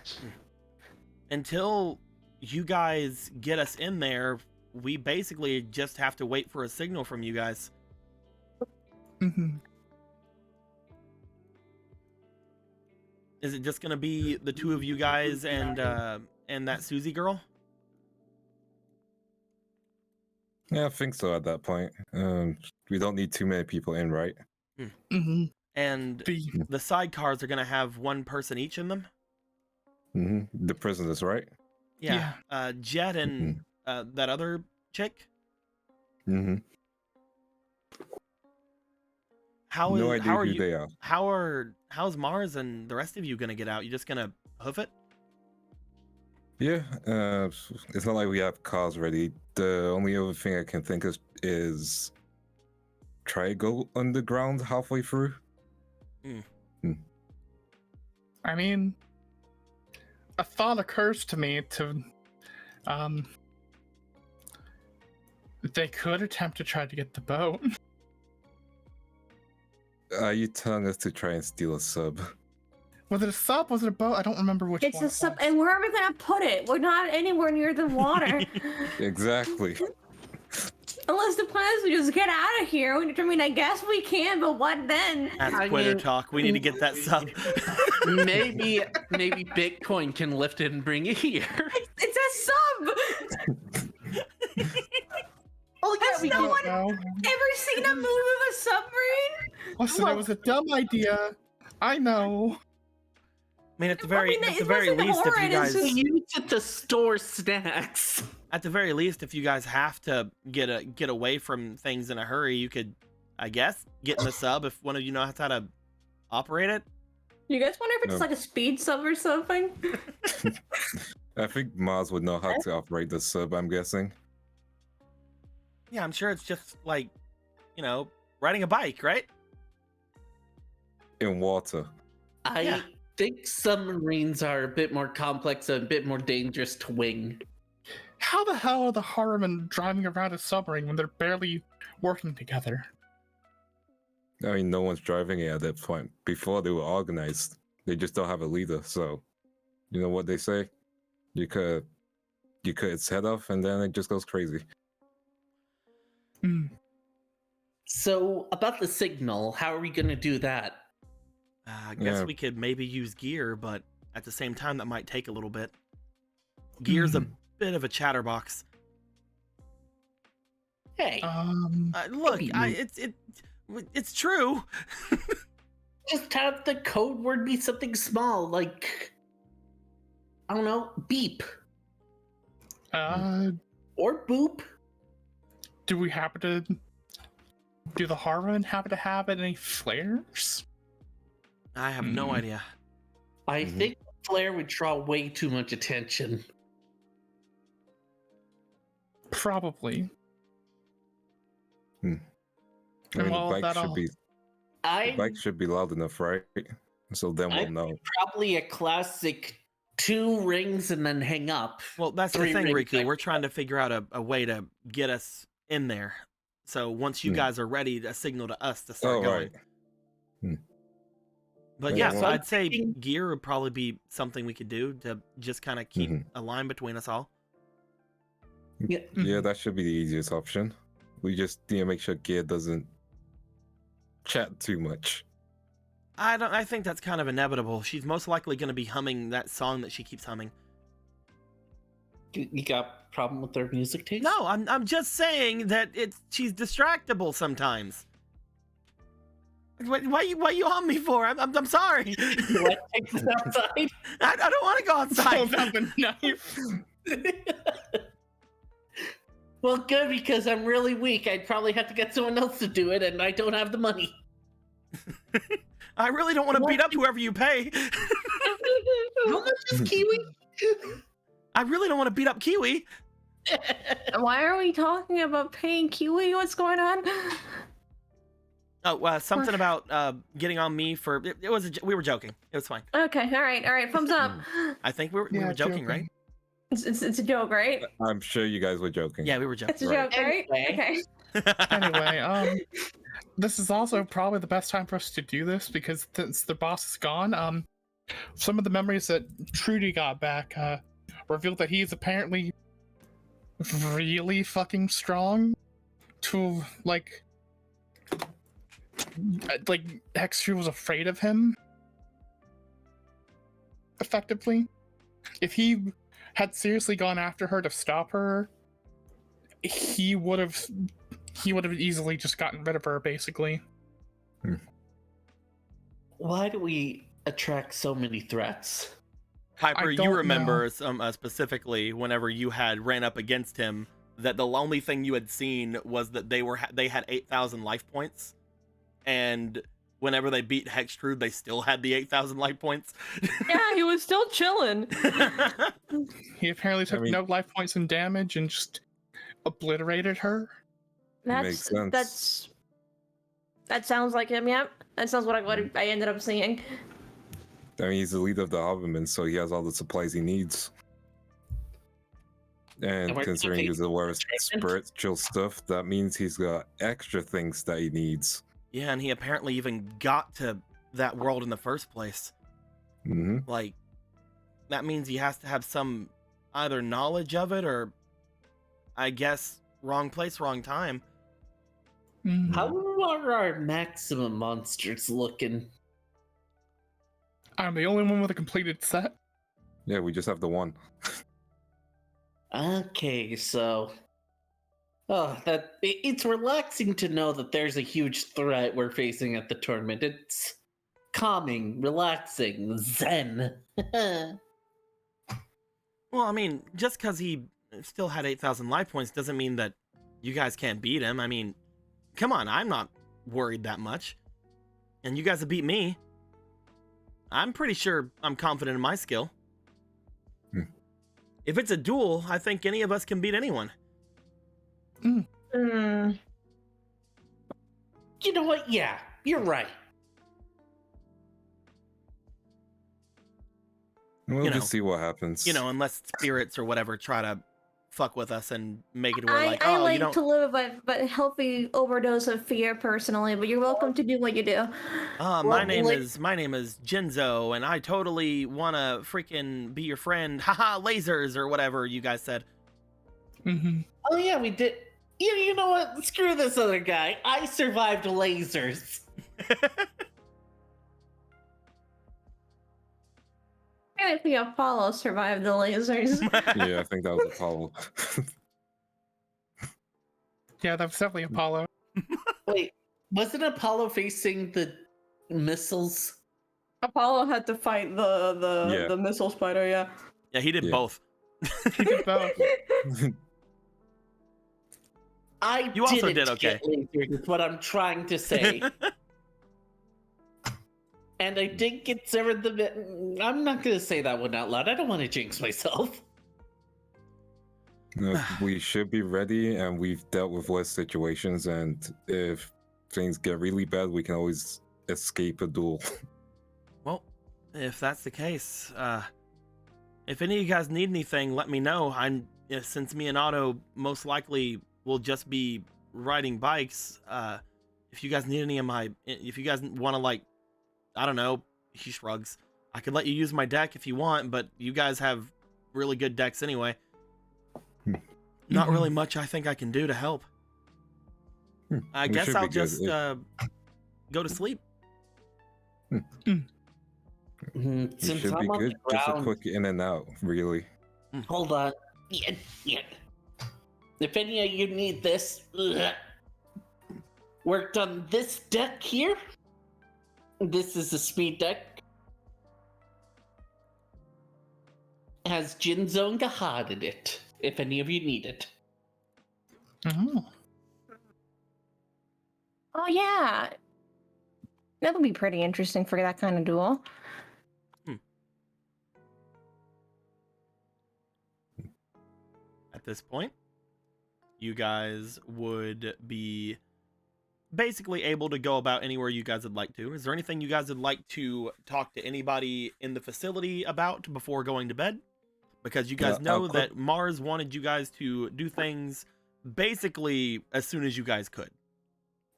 Until you guys get us in there, we basically just have to wait for a signal from you guys. Mhm. Is it just going to be the two of you guys and that Susie girl? Yeah, I think so. At that point, we don't need too many people in, right? Mhm. And the sidecars are going to have one person each in them? The prisoners, right? Yeah. Jet and that other chick? Mm-hmm. How No is idea how are who you they are. how's Mars and the rest of you gonna get out? You just gonna hoof it? Yeah, it's not like we have cars ready. The only other thing I can think of is try to go underground halfway through. I mean, a thought occurs to me to, they could attempt to try to get the boat. Are you telling us to try and steal a sub? Was it a sub? Was it a boat? I don't remember which It's one. a it sub, was. and where are we gonna put it? We're not anywhere near the water. Exactly. Unless the plan is we just get out of here. I mean, I guess we can, but what then? That's I Twitter mean- talk. We need to get that sub. maybe Bitcoin can lift it and bring it here. It's a sub. Oh Has we no can- one No. ever seen a movie with a submarine? Listen, it was a dumb idea. I know. I mean, at the I very mean, at the it very wasn't least, if you horrid, it's guys We use it to store snacks. at the very least, if you guys have to get away from things in a hurry, you could, I guess, get in the sub if one of you knows how to operate it. You guys wonder if it's No. like a speed sub or something? I think Mars would know how to operate the sub, I'm guessing. Yeah, I'm sure it's just like, riding a bike, right? In water. I Yeah. think submarines are a bit more complex and a bit more dangerous to wing. How the hell are the Harriman driving around a submarine when they're barely working together? I mean, no one's driving it at that point. Before they were organized, they just don't have a leader. So, you know what they say? You cut its head off, and then it just goes crazy. Hmm. So, about the signal, how are we going to do that? I guess Yeah. we could maybe use gear, but at the same time, that might take a little bit. Gear's a bit of a chatterbox. Hey, Look, Maybe. it's true. just have the code word be something small, like, I don't know, beep or boop. Do we happen to... Do the Harriman happen to have any flares? I have no idea. I Mhm. think flare would draw way too much attention. Probably. I mean, Well, the that'll- bike should be loud enough, right? So then we'll I'm know. probably a classic 2 rings and then hang up. Well, that's the 3 thing, rings, Riku. I We're think. trying to figure out a way to get us in there. So once you Hmm. guys are ready, to signal to us to start Oh, going. right. But Yeah, yeah, so well- I'd say thinking- gear would probably be something we could do to just kind of keep Mhm. a line between us all. Yeah. Yeah, that should be the easiest option. We just need to make sure Gear doesn't chat too much. I think that's kind of inevitable. She's most likely going to be humming that song that she keeps humming. You got a problem with their music taste? No, I'm just saying that she's distractible sometimes. Why you on me for? I'm sorry. Do I take this outside? I don't want to go Pull outside. out the knife. Well, good, because I'm really weak. I'd probably have to get someone else to do it, and I don't have the money. I really don't want to beat up whoever you pay. How much is Kiwi? I really don't want to beat up Kiwi. Why are we talking about paying Kiwi? What's going on? Oh, something about getting on me for it was we were joking. It was fine. Okay, all right, thumbs up. I think we Yeah, were joking, right? It's a joke, right? I'm sure you guys were joking. Yeah, we were joking. It's a Right. joke, right? Anyway. Okay. Anyway, this is also probably the best time for us to do this because since the boss is gone, some of the memories that Trudy got back revealed that he is apparently really fucking strong to like Hextru was afraid of him effectively. If he had seriously gone after her to stop her, he would have easily just gotten rid of her, basically. Why do we attract so many threats? Piper, I you don't remember specifically whenever you had ran up against him that the only thing you had seen was that they had 8,000 life points, and whenever they beat Hextrude, they still had the 8,000 life points. Yeah, he was still chilling. He apparently took mean- no life points and damage and just obliterated her. Makes sense. That sounds like him. Yep, that sounds what I ended up seeing. I mean, he's the leader of the Hobbitmen, so he has all the supplies he needs. And we're considering he's aware of treatment? spiritual stuff, that means he's got extra things that he needs. Yeah, and he apparently even got to that world in the first place. Hmm. Like, that means he has to have some either knowledge of it or, I guess, wrong place, wrong time. Mhm. How are our maximum monsters looking? I'm the only one with a completed set. Yeah, we just have the one. Okay, so it's relaxing to know that there's a huge threat we're facing at the tournament. It's calming, relaxing, zen. Well, I mean, just because he still had 8,000 life points doesn't mean that you guys can't beat him. I mean, come on, I'm not worried that much. And you guys have beat me. I'm pretty sure I'm confident in my skill. Hmm. If it's a duel, I think any of us can beat anyone. Hmm. You know what? Yeah, you're right. We'll You know. just see what happens. You know, unless spirits or whatever try to fuck with us and make it where I oh, you like don't. to live a healthy overdose of fear personally, but you're welcome to do what you do. My Well, name like- is Jinzo, and I totally wanna freaking be your friend. Haha, lasers or whatever you guys said. Mm-hmm. Oh yeah, we did. You know what? Screw this other guy. I survived lasers. I think Apollo survived the lasers. Yeah, I think that was Apollo. Yeah, that was definitely Apollo. Wait, wasn't Apollo facing the missiles? Apollo had to fight Yeah. the missile spider. Yeah. Yeah, he did Yeah. both. He did both. I You also didn't did okay. get lasers, is what I'm trying to say. And I did get some of the. I'm not gonna say that one out loud. I don't want to jinx myself. No, we should be ready, and we've dealt with worse situations. And if things get really bad, we can always escape a duel. Well, if that's the case, if any of you guys need anything, let me know. Since me and Otto most likely will just be riding bikes. If you guys need any of if you guys want to, like, I don't know, he shrugs. I could let you use my deck if you want, but you guys have really good decks anyway. Not really much I think I can do to help. I We guess should I'll be good. just go to sleep. We Since should be I'm on good. the Just a ground, quick in and out, really. hold on. Yeah. If any of you need this, worked on this deck here. This is a speed deck. Has Jinzo and Gahad in it, if any of you need it. Oh. Oh yeah. That'll be pretty interesting for that kind of duel. At this point, you guys would be basically able to go about anywhere you guys would like to. Is there anything you guys would like to talk to anybody in the facility about before going to bed? Because you guys Yeah, know I'll that Mars wanted you guys to do things basically as soon as you guys could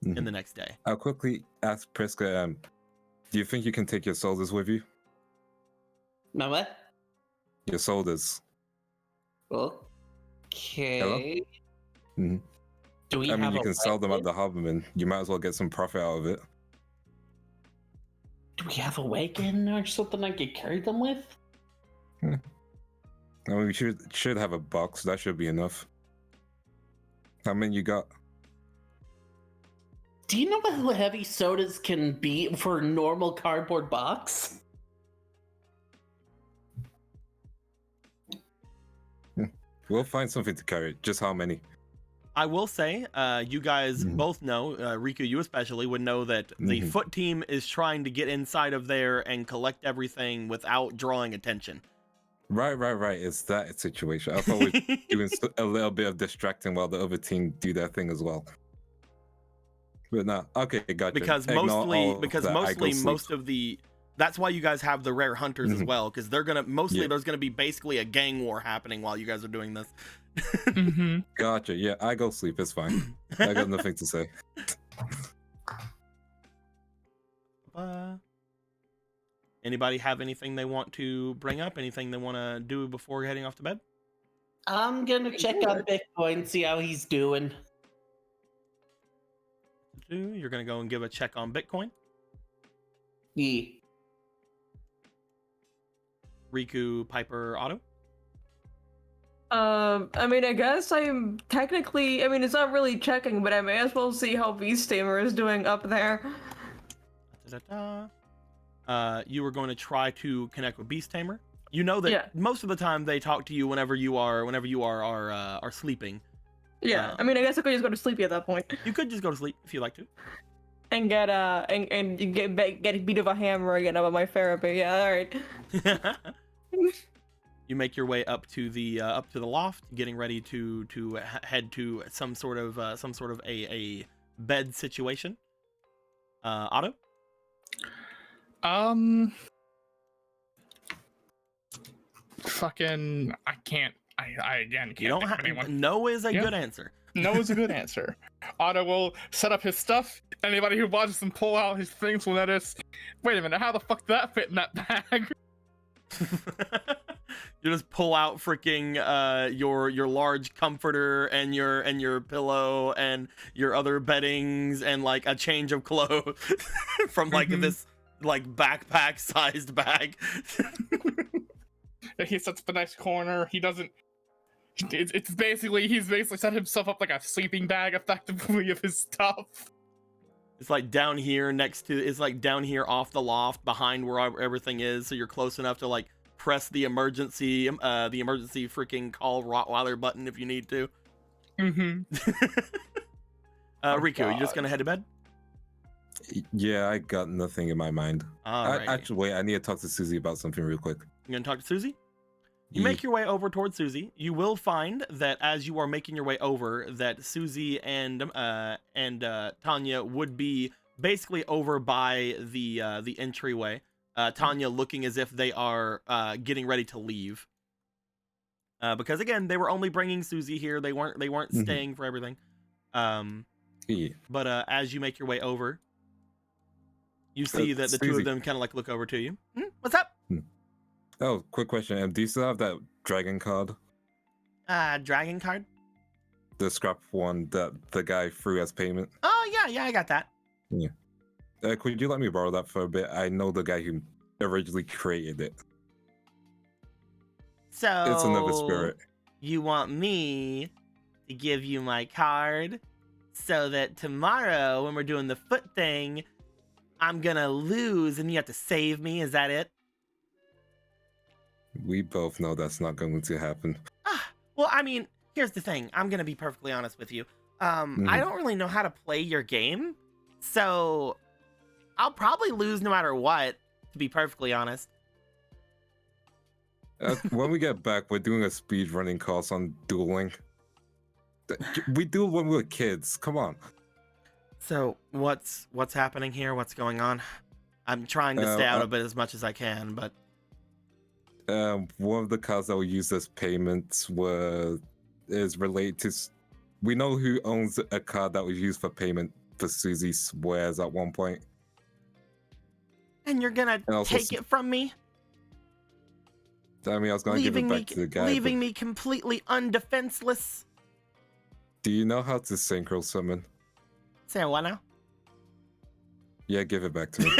in the next day. I'll quickly ask Priska, do you think you can take your sodas with you? Now what? Your sodas. Okay. Mhm. Do we I mean, have you a can sell them at wagon? the Hobbitman. You might as well get some profit out of it. Do we have a wagon or something I could carry them with? I mean, we should have a box. That should be enough. How many you got? Do you know how heavy sodas can be for a normal cardboard box? We'll find something to carry. Just how many? I will say, you guys both know, Riku, you especially, would know that the foot team is trying to get inside of there and collect everything without drawing attention. Right. It's that situation. I thought we were doing a little bit of distracting while the other team do their thing as well. But no, okay, gotcha. Because Ignore mostly, all of that. I go sleep. most of the That's why you guys have the rare hunters as Mhm. well, because they're gonna mostly Yeah. there's gonna be basically a gang war happening while you guys are doing this. Mm-hmm. Gotcha. Yeah, I go sleep. It's fine. I got nothing to say. Anybody have anything they want to bring up? Anything they want to do before heading off to bed? I'm gonna check on Bitcoin, see how he's doing. You're gonna go and give a check on Bitcoin. Yeah. Riku, Piper, Otto. I mean, I guess I'm technically. I mean, it's not really checking, but I may as well see how Beast Tamer is doing up there. You were going to try to connect with Beast Tamer. You know that Yeah. most of the time they talk to you whenever you are sleeping. Yeah. I mean, I guess I could just go to sleepy at that point You could just go to sleep if you like to. and get get beat of a hammer again about my therapy. Yeah. All right. You make your way up to the loft, getting ready to head to some sort of a bed situation. Otto. Fucking, I can't. I again can't. You don't think of have. anyone. No is a Yeah. good answer. No is a good answer. Otto will set up his stuff. Anybody who watches him pull out his things will notice. Wait a minute, how the fuck did that fit in that bag? You just pull out freaking your large comforter and your pillow and your other beddings and like a change of clothes from like Mhm. this like backpack sized bag. He sets up a nice corner. He doesn't. It's basically he's basically set himself up like a sleeping bag, effectively, of his stuff. It's like down here it's like down here off the loft behind where everything is, so you're close enough to like press the emergency freaking call Rottweiler button if you need to. Mm-hmm. Riku, you just God. gonna head to bed? Yeah, I got nothing in my mind. Alright. Actually, wait, I need to talk to Susie about something real quick. You gonna talk to Susie? You make your way over towards Susie. You will find that as you are making your way over, that Susie and Tanya would be basically over by the entryway. Tanya looking as if they are getting ready to leave. Because again, they were only bringing Susie here. They weren't Mhm. staying for everything. Yeah. But as you make your way over, you see that the two of Susie. them kind of like look over to you. What's up? Oh, quick question. Do you still have that dragon card? Dragon card? The scrap one that the guy threw as payment? Oh yeah, I got that. Could you let me borrow that for a bit? I know the guy who originally created it. So It's another spirit. You want me to give you my card so that tomorrow when we're doing the foot thing, I'm gonna lose and you have to save me? Is that it? We both know that's not going to happen. Well, I mean, here's the thing. I'm gonna be perfectly honest with you. I don't really know how to play your game, so I'll probably lose no matter what, to be perfectly honest. When we get back, we're doing a speed running course on dueling. We do it when we were kids. Come on. So what's happening here? What's going on? I'm trying to stay out of it as much as I can, but one of the cards that we use as payments is related to. We know who owns a card that was used for payment for Susie Swears at one point. and you're gonna And also take it from me, I mean, I was gonna give it back to the guy. leaving me completely undefenseless. Do you know how to synchro summon? Say what now? Yeah, give it back to me.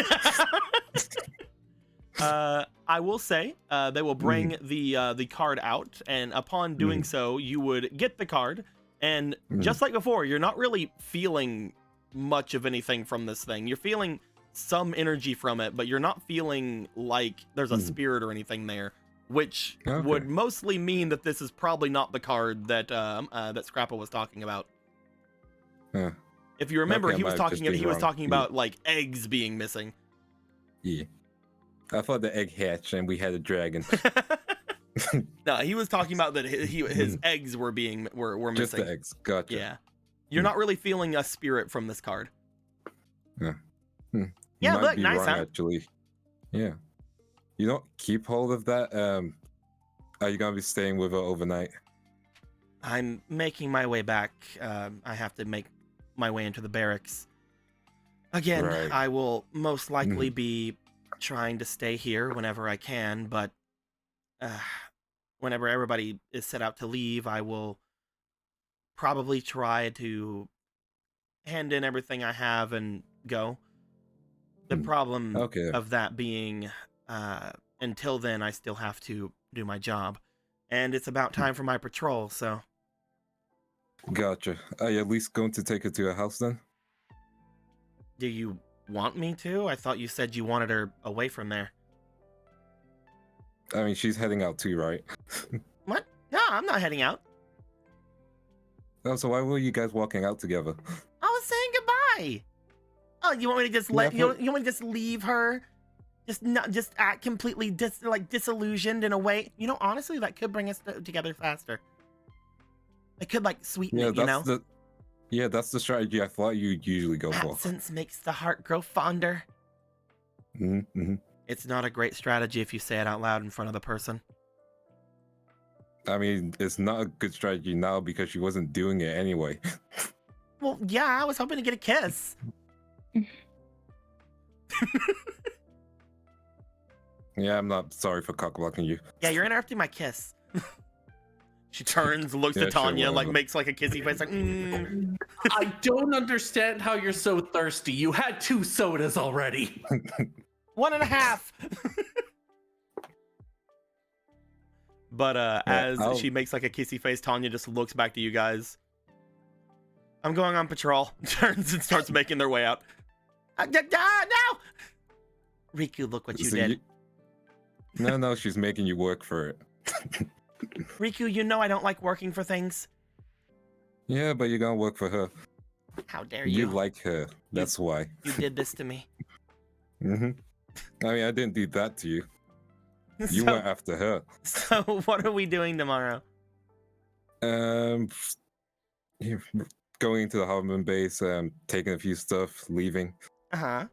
I will say they will bring the card out, and upon doing so, you would get the card. And just like before, you're not really feeling much of anything from this thing. You're feeling some energy from it, but you're not feeling like there's a spirit or anything there, which would mostly mean that this is probably not the card that that Scrapple was talking about. Yeah. If you remember, Okay, he was just being wrong. talking about like eggs being missing. Yeah. I thought the egg hatched and we had a dragon. No, he was talking about that his eggs were missing. Just the eggs. Gotcha. Yeah. You're not really feeling a spirit from this card. Yeah. Yeah, Might look, be nice, wrong, huh? actually. Yeah. You don't keep hold of that. Are you gonna be staying with her overnight? I'm making my way back. I have to make my way into the barracks. Again, Right. I will most likely be trying to stay here whenever I can, but whenever everybody is set out to leave, I will probably try to hand in everything I have and go. The problem Okay. of that being, until then, I still have to do my job. And it's about time for my patrol, so... Gotcha. Are you at least going to take her to her house then? Do you want me to? I thought you said you wanted her away from there. I mean, she's heading out too, right? What? No, I'm not heading out. Oh, so why were you guys walking out together? I was saying goodbye. Oh, you want me to just let Yeah, you want me to just leave her? Just act completely disillusioned in a way. You know, honestly, that could bring us together faster. It could like sweeten it, you know? That's the strategy I thought you'd usually go for. Absence makes the heart grow fonder. Mm-hmm. It's not a great strategy if you say it out loud in front of the person. I mean, it's not a good strategy now because she wasn't doing it anyway. Well, yeah, I was hoping to get a kiss. Yeah, I'm not sorry for cock-blocking you. Yeah, you're interrupting my kiss. She turns, looks Yeah, to sure, Tanya, like whatever. makes like a kissy face, like, I don't understand how you're so thirsty. You had 2 sodas already. 1.5. But as I'll- she makes like a kissy face, Tanya just looks back to you guys. I'm going on patrol. Turns and starts making their way out. No! Riku, look what you So did. No, she's making you work for it. Riku, you know I don't like working for things. Yeah, but you're gonna work for her. How dare You you? like her. That's why. You did this to me. I mean, I didn't do that to you. You So, went after her. so what are we doing tomorrow? Yeah, going into the Harmon base, taking a few stuff, leaving, Uh-huh.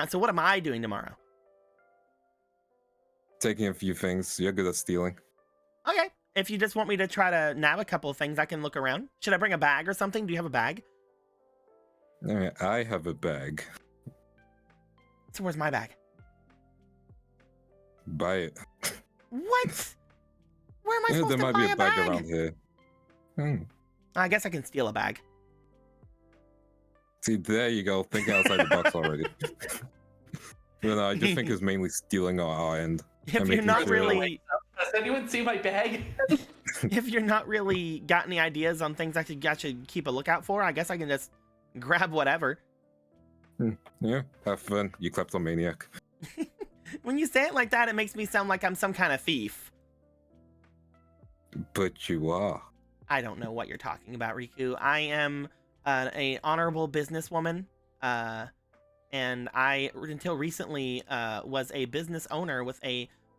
So what am I doing tomorrow? taking a few things. You're good at stealing. Okay. If you just want me to try to nab a couple of things, I can look around. Should I bring a bag or something? Do you have a bag? I mean, I have a bag. So where's my bag? Buy it. What? Where am I Yeah, supposed there to might buy be a bag bag? around here. I guess I can steal a bag. See, there you go. Thinking outside the box already. No, I just think it's mainly stealing on our end. If and you're making not sure- really, Does anyone see my bag? if you're not really got any ideas on things I should keep a lookout for, I guess I can just grab whatever. Yeah, have fun, you kleptomaniac. When you say it like that, it makes me sound like I'm some kind of thief. But you are. I don't know what you're talking about, Riku. I am an honorable businesswoman, and I, until recently, was a business owner with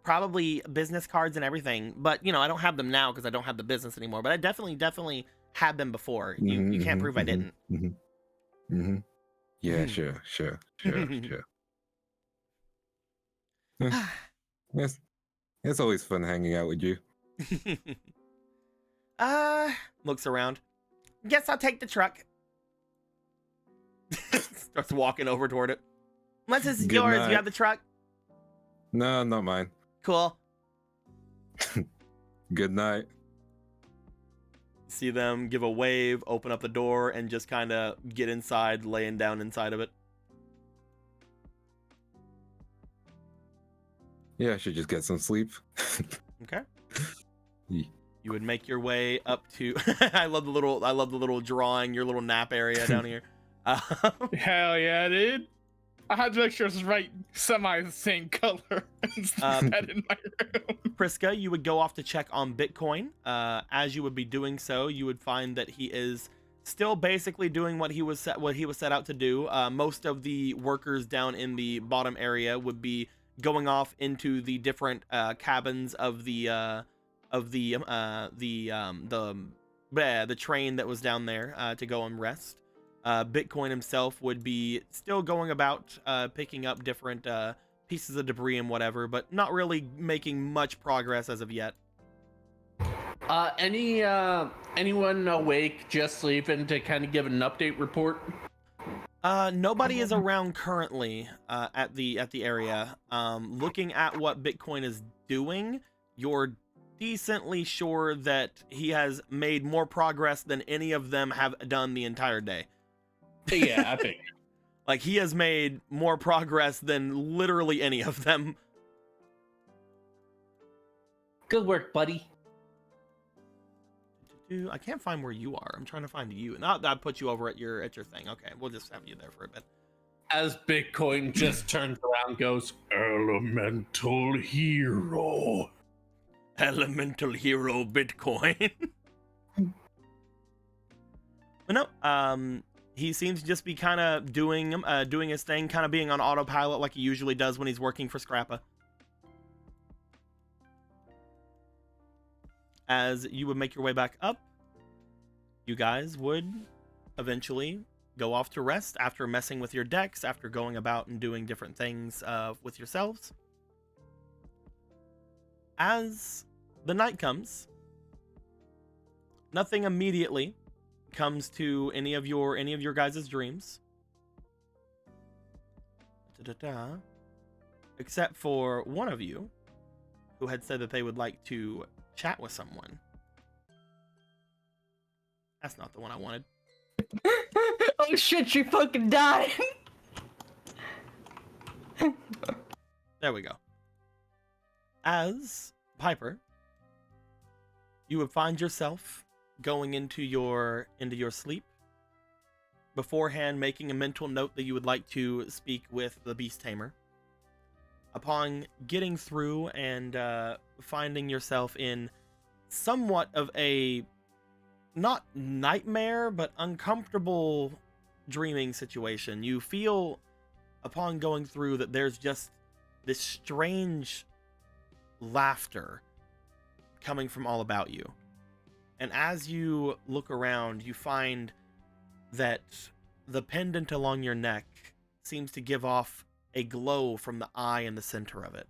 probably business cards and everything. But, you know, I don't have them now because I don't have the business anymore. But I definitely had them before. You can't prove I didn't. Yeah, sure. Yes, it's always fun hanging out with you. Looks around. Guess I'll take the truck. Starts walking over toward it. Unless this is Good yours, night. you have the truck. No, not mine. Cool. Good night. See them give a wave, open up the door, and just kind of get inside, laying down inside of it. Yeah, I should just get some sleep. Okay. Yeah. You would make your way up to. I love the little drawing, your little nap area down here. Hell yeah, dude. I had to make sure it's right, semi the same color as the bed in my room. Priska, you would go off to check on Bitcoin. As you would be doing so, you would find that he is still basically doing what he was set out to do. Most of the workers down in the bottom area would be going off into the different cabins of the train that was down there to go and rest. Bitcoin himself would be still going about picking up different pieces of debris and whatever, but not really making much progress as of yet. Anyone awake, just sleeping, to kind of give an update report? Nobody is around currently at the area. Looking at what Bitcoin is doing, you're decently sure that he has made more progress than any of them have done the entire day. Yeah, I think. Like, he has made more progress than literally any of them. Good work, buddy. I can't find where you are. I'm trying to find you. Not that I put you over at your thing. Okay, we'll just have you there for a bit. As Bitcoin just turns around, goes, Elemental Hero. Elemental hero Bitcoin. But no, he seems to just be kind of doing his thing, kind of being on autopilot like he usually does when he's working for Scrappa. As you would make your way back up, you guys would eventually go off to rest after messing with your decks, after going about and doing different things with yourselves. As the night comes, nothing immediately comes to any of your guys' dreams. Except for one of you who had said that they would like to chat with someone. That's not the one I wanted. Oh shit, she fucking died. There we go. As Piper, you would find yourself going into your sleep, beforehand making a mental note that you would like to speak with the Beast Tamer. Upon getting through and finding yourself in somewhat of a, not nightmare, but uncomfortable dreaming situation, you feel upon going through that there's just this strange laughter coming from all about you. And as you look around, you find that the pendant along your neck seems to give off a glow from the eye in the center of it.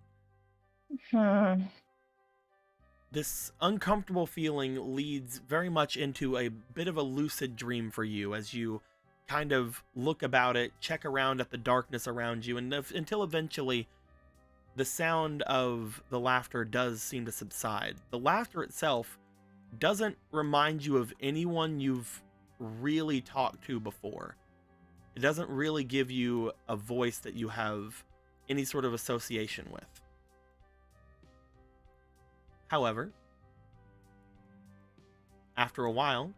This uncomfortable feeling leads very much into a bit of a lucid dream for you as you kind of look about it, check around at the darkness around you, and until eventually the sound of the laughter does seem to subside. The laughter itself doesn't remind you of anyone you've really talked to before. It doesn't really give you a voice that you have any sort of association with. However, after a while,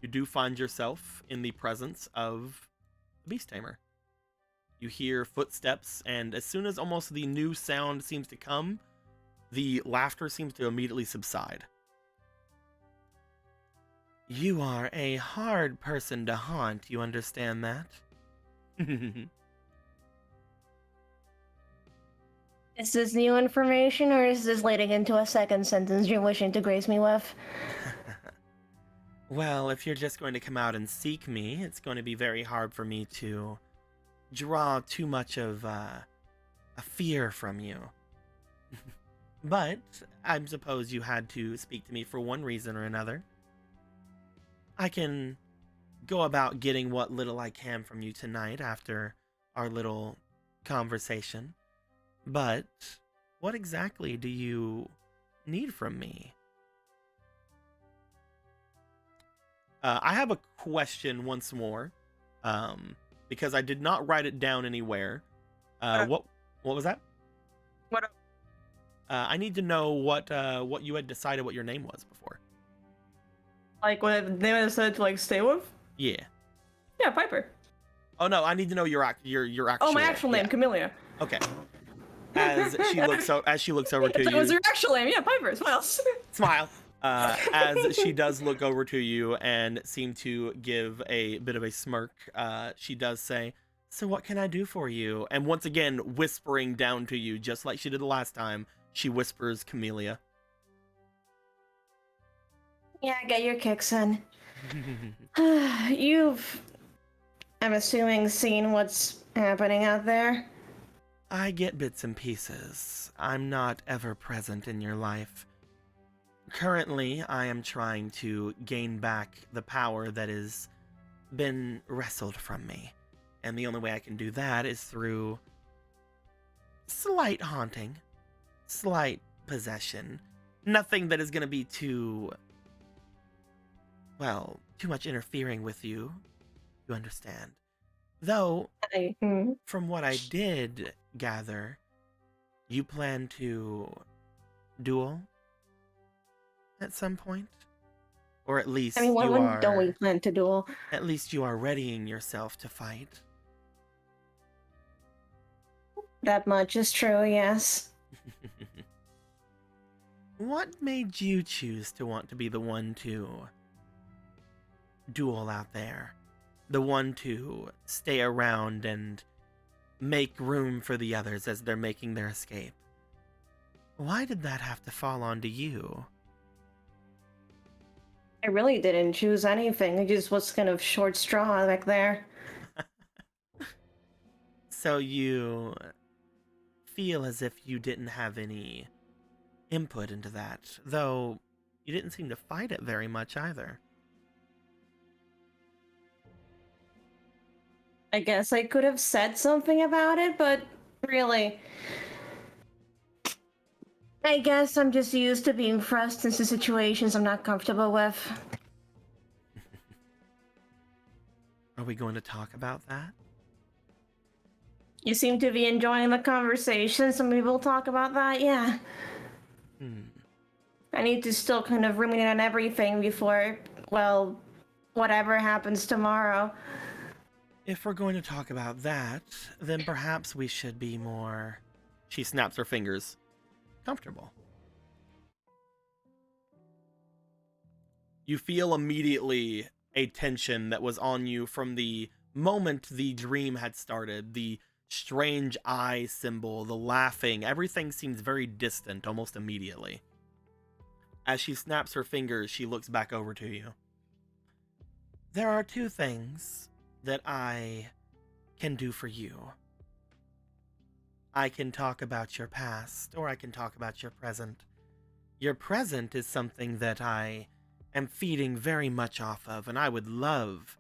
you do find yourself in the presence of the Beast Tamer. You hear footsteps, and as soon as almost the new sound seems to come, the laughter seems to immediately subside. You are a hard person to haunt, you understand that? Is this new information, or is this leading into a second sentence you're wishing to grace me with? Well, if you're just going to come out and seek me, it's going to be very hard for me to draw too much of a fear from you. But I suppose you had to speak to me for one reason or another. I can go about getting what little I can from you tonight after our little conversation. But what exactly do you need from me? I have a question once more, because I did not write it down anywhere. What was that? What? I need to know what you had decided what your name was before. Like when they decided to like stay with? Yeah. Yeah, Piper. Oh no, I need to know your actual. Oh, my actual name, yeah. Camellia. Okay. As she looks over to That you. was your actual name, yeah, Piper. What else? Smile. As she does look over to you and seem to give a bit of a smirk, she does say, "So what can I do for you?" And once again, whispering down to you, just like she did the last time, she whispers, "Camellia." Yeah, get your kicks in. You've, I'm assuming, seen what's happening out there? I get bits and pieces. I'm not ever present in your life. Currently, I am trying to gain back the power that has been wrestled from me. And the only way I can do that is through slight haunting, slight possession. Nothing that is going to be too much interfering with you. You understand. Though, from what I did gather, you plan to duel at some point? Or at least when don't we plan to duel? At least you are readying yourself to fight. That much is true, yes. What made you choose to want to be the one to duel out there? The one to stay around and make room for the others as they're making their escape? Why did that have to fall onto you? I really didn't choose anything. I just was kind of short straw back there. So you feel as if you didn't have any input into that, though you didn't seem to fight it very much either. I guess I could have said something about it, but really, I guess I'm just used to being thrust into situations I'm not comfortable with. Are we going to talk about that? You seem to be enjoying the conversation, so maybe we'll talk about that, yeah. I need to still kind of ruminate on everything before, well, whatever happens tomorrow. If we're going to talk about that, then perhaps we should be more... She snaps her fingers. Comfortable. You feel immediately a tension that was on you from the moment the dream had started. The strange eye symbol, the laughing, everything seems very distant almost immediately. As she snaps her fingers, she looks back over to you. There are two things that I can do for you. I can talk about your past, or I can talk about your present. Your present is something that I am feeding very much off of, and I would love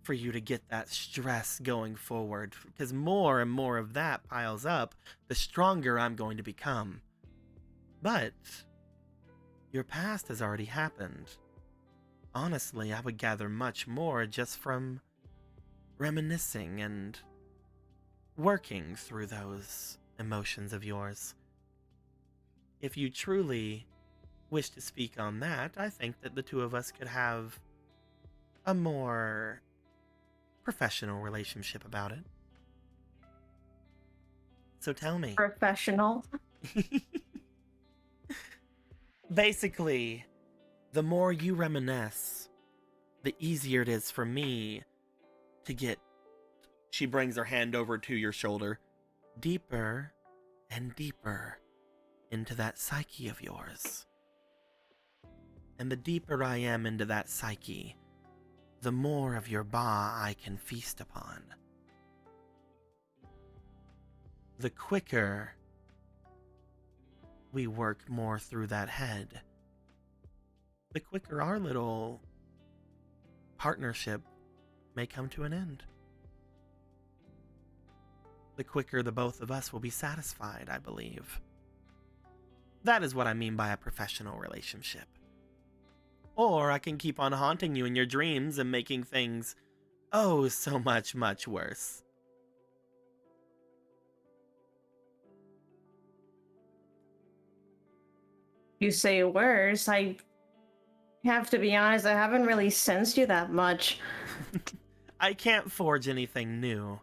for you to get that stress going forward, because more and more of that piles up, the stronger I'm going to become. But your past has already happened. Honestly, I would gather much more just from reminiscing and working through those emotions of yours. If you truly wish to speak on that, I think that the two of us could have a more professional relationship about it. So tell me. Professional? Basically, the more you reminisce, the easier it is for me to get... She brings her hand over to your shoulder. Deeper and deeper into that psyche of yours. And the deeper I am into that psyche, the more of your ba I can feast upon. The quicker we work more through that head, the quicker our little partnership may come to an end. The quicker the both of us will be satisfied, I believe. That is what I mean by a professional relationship. Or I can keep on haunting you in your dreams and making things, oh, so much, much worse. You say worse. I have to be honest, I haven't really sensed you that much. I can't forge anything new,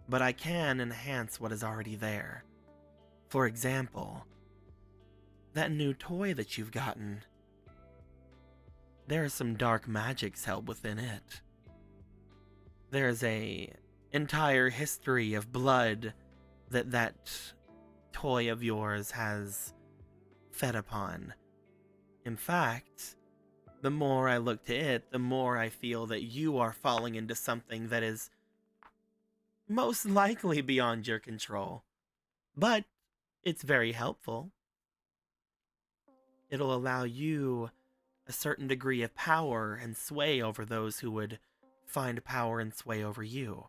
but I can enhance what is already there. For example, that new toy that you've gotten. There are some dark magics held within it. There's a entire history of blood that toy of yours has fed upon. In fact, the more I look to it, the more I feel that you are falling into something that is most likely beyond your control, but it's very helpful. It'll allow you a certain degree of power and sway over those who would find power and sway over you.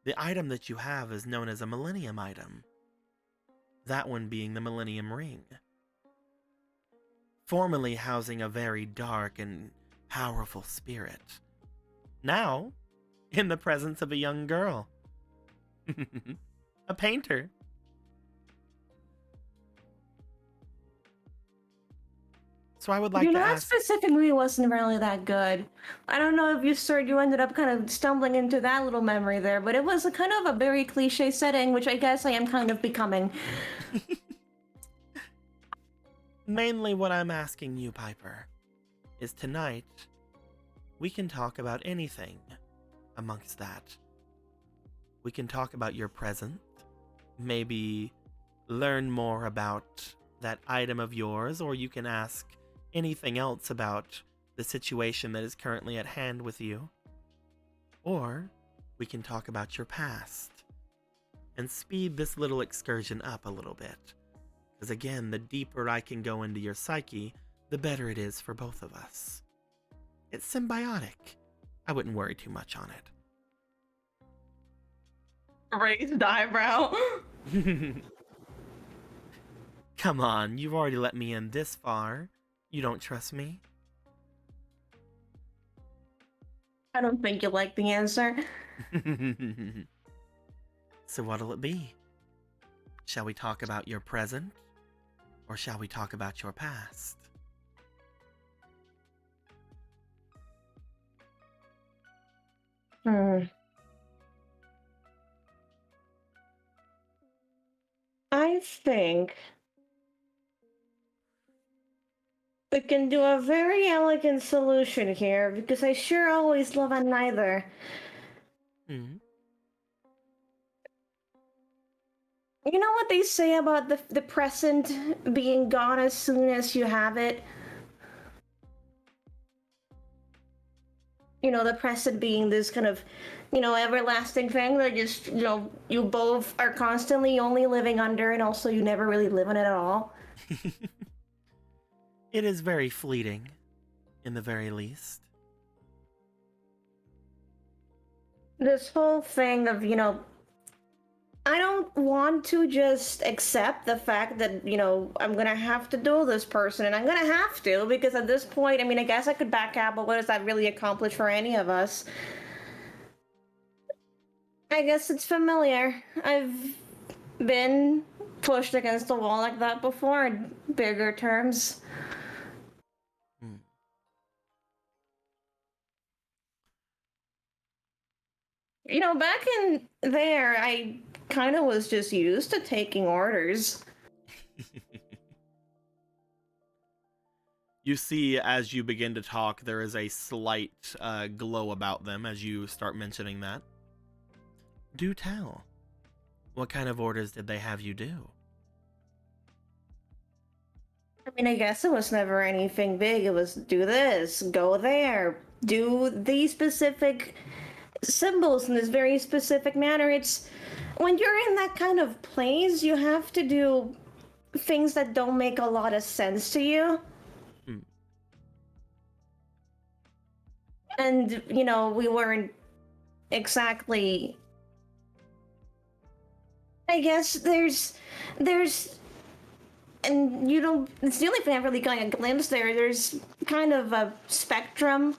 The item that you have is known as a Millennium item, that one being the Millennium Ring, formerly housing a very dark and powerful spirit, now in the presence of a young girl. A painter. So I would like to that ask... specific movie wasn't really that good. I don't know if you ended up kind of stumbling into that little memory there, but it was a kind of a very cliche setting, which I guess I am kind of becoming. Mainly what I'm asking you, Piper, is tonight we can talk about anything amongst that. We can talk about your present, maybe learn more about that item of yours, or you can ask anything else about the situation that is currently at hand with you. Or we can talk about your past and speed this little excursion up a little bit. Because again, the deeper I can go into your psyche, the better it is for both of us. It's symbiotic. I wouldn't worry too much on it. Raised eyebrow. Come on, you've already let me in this far. You don't trust me? I don't think you like the answer. So what'll it be? Shall we talk about your present? Or shall we talk about your past? I think we can do a very elegant solution here, because I sure always love a neither. Hmm. You know what they say about the present being gone as soon as you have it? You know, the present being this kind of, everlasting thing that just, you both are constantly only living under, and also you never really live in it at all. It is very fleeting, in the very least. This whole thing of, I don't want to just accept the fact that, I'm gonna have to do this person, and I'm gonna have to, because at this point, I guess I could back out, but what does that really accomplish for any of us? I guess it's familiar. I've been pushed against a wall like that before in bigger terms. Back in there, I kind of was just used to taking orders. You see, as you begin to talk, there is a slight glow about them as you start mentioning that. Do tell. What kind of orders did they have you do? I guess it was never anything big. It was do this, go there, do these specific symbols in this very specific manner. It's when you're in that kind of place, you have to do things that don't make a lot of sense to you. And we weren't exactly, I guess there's and it's the only thing I've really gotten a glimpse there's kind of a spectrum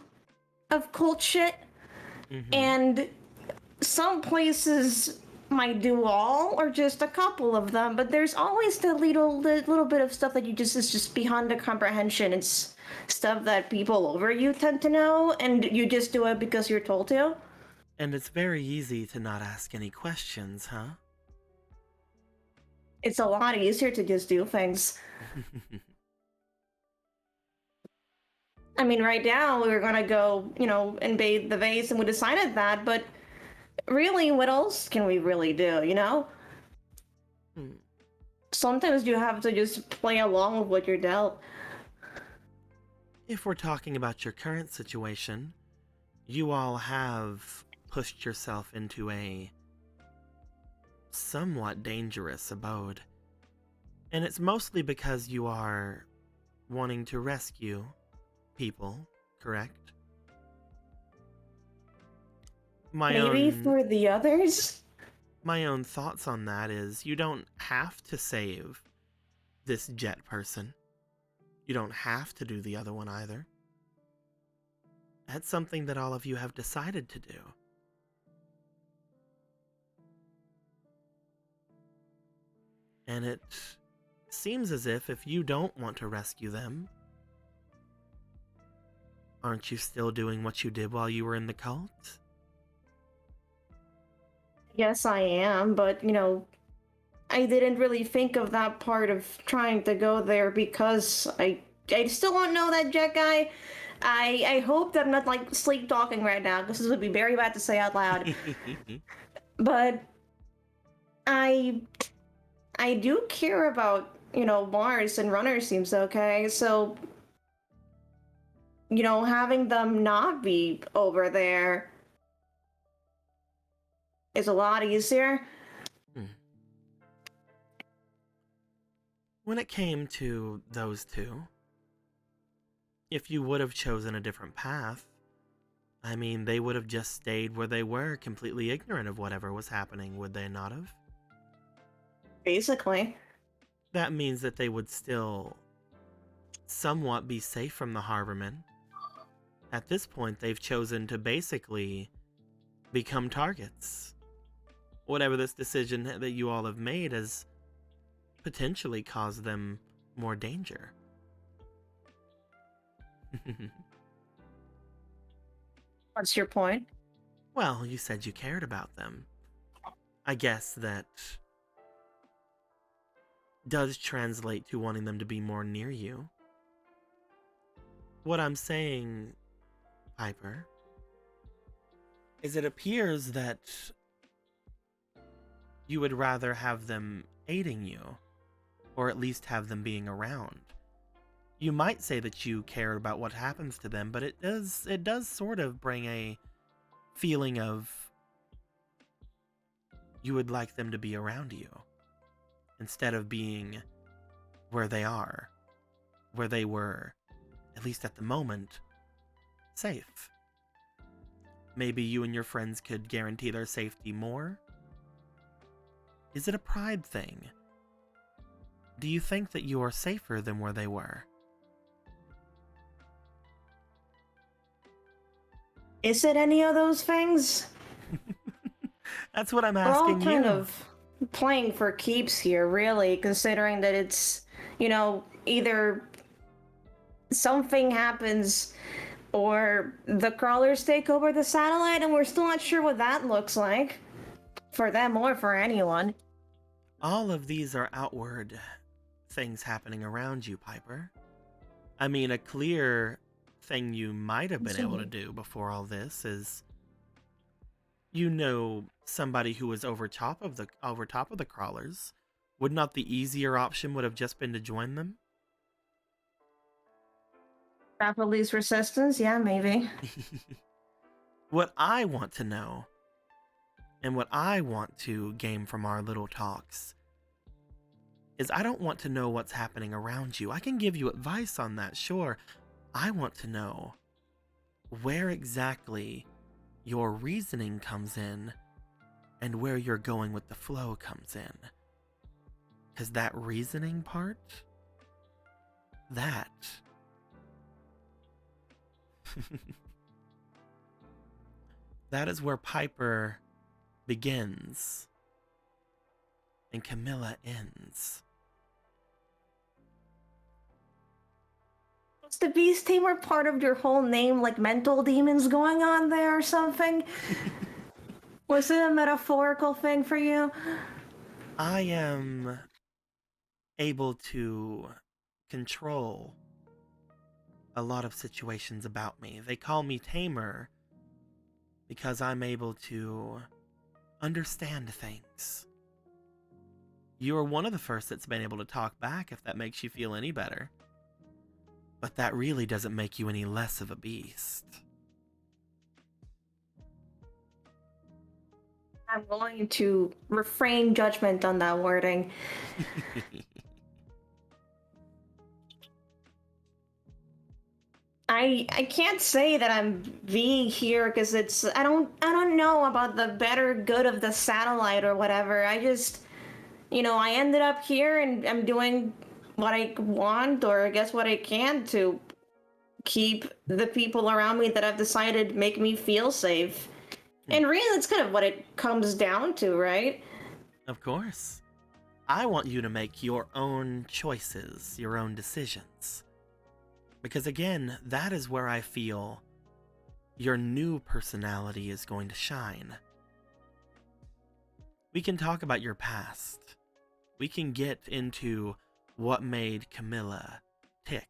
of cult shit. And some places might do all or just a couple of them, but there's always the little bit of stuff that is just beyond the comprehension. It's stuff that people over you tend to know, and you just do it because you're told to. And it's very easy to not ask any questions, huh? It's a lot easier to just do things. Right now we were gonna go, invade the vase, and we decided that, but really, what else can we really do, Sometimes you have to just play along with what you're dealt. If we're talking about your current situation, you all have pushed yourself into a somewhat dangerous abode. And it's mostly because you are wanting to rescue people, correct? Maybe for the others? My own thoughts on that is you don't have to save this jet person. You don't have to do the other one either. That's something that all of you have decided to do. And it seems as if you don't want to rescue them, aren't you still doing what you did while you were in the cult? Yes, I am, but, I didn't really think of that part of trying to go there because I still don't know that jet guy. I hope that I'm not, like, sleep talking right now, because this would be very bad to say out loud. But I do care about, Mars, and Runner seems okay, so, having them not be over there is a lot easier. When it came to those two, if you would have chosen a different path, I mean, they would have just stayed where they were, completely ignorant of whatever was happening, would they not have? Basically. That means that they would still somewhat be safe from the Harbormen. At this point, they've chosen to basically become targets. Whatever this decision that you all have made has potentially caused them more danger. What's your point? Well, you said you cared about them. I guess that does translate to wanting them to be more near you. What I'm saying, Piper, is it appears that you would rather have them aiding you, or at least have them being around. You might say that you care about what happens to them, but it does sort of bring a feeling of you would like them to be around you, instead of being where they are, where they were, at least at the moment, safe. Maybe you and your friends could guarantee their safety more? Is it a pride thing? Do you think that you are safer than where they were? Is it any of those things? That's what I'm We're all asking you. kind of playing for keeps here, really, considering that it's, either something happens or the crawlers take over the satellite, and we're still not sure what that looks like. For them or for anyone. All of these are outward things happening around you, Piper. I mean, a clear thing you might have been able to do before all this is, somebody who was over top of the crawlers. Would not the easier option would have just been to join them? Rapid least resistance? Yeah, maybe. What I want to know, and what I want to gain from our little talks, is I don't want to know what's happening around you. I can give you advice on that, sure. I want to know where exactly your reasoning comes in and where you're going with the flow comes in. Because that reasoning part, that is where Piper begins and Camilla ends. Was the Beast Tamer part of your whole name, like mental demons going on there or something? Was it a metaphorical thing for you? I am able to control a lot of situations about me. They call me Tamer because I'm able to understand things. You are one of the first that's been able to talk back, if that makes you feel any better. But that really doesn't make you any less of a beast. I'm going to refrain judgment on that wording. I can't say that I'm being here because it's I don't know about the better good of the satellite or whatever. I just I ended up here and I'm doing what I want, or I guess what I can, to keep the people around me that I've decided make me feel safe. And really, that's kind of what it comes down to, right? Of course. I want you to make your own choices, your own decisions. Because again, that is where I feel your new personality is going to shine. We can talk about your past. We can get into what made Camilla tick.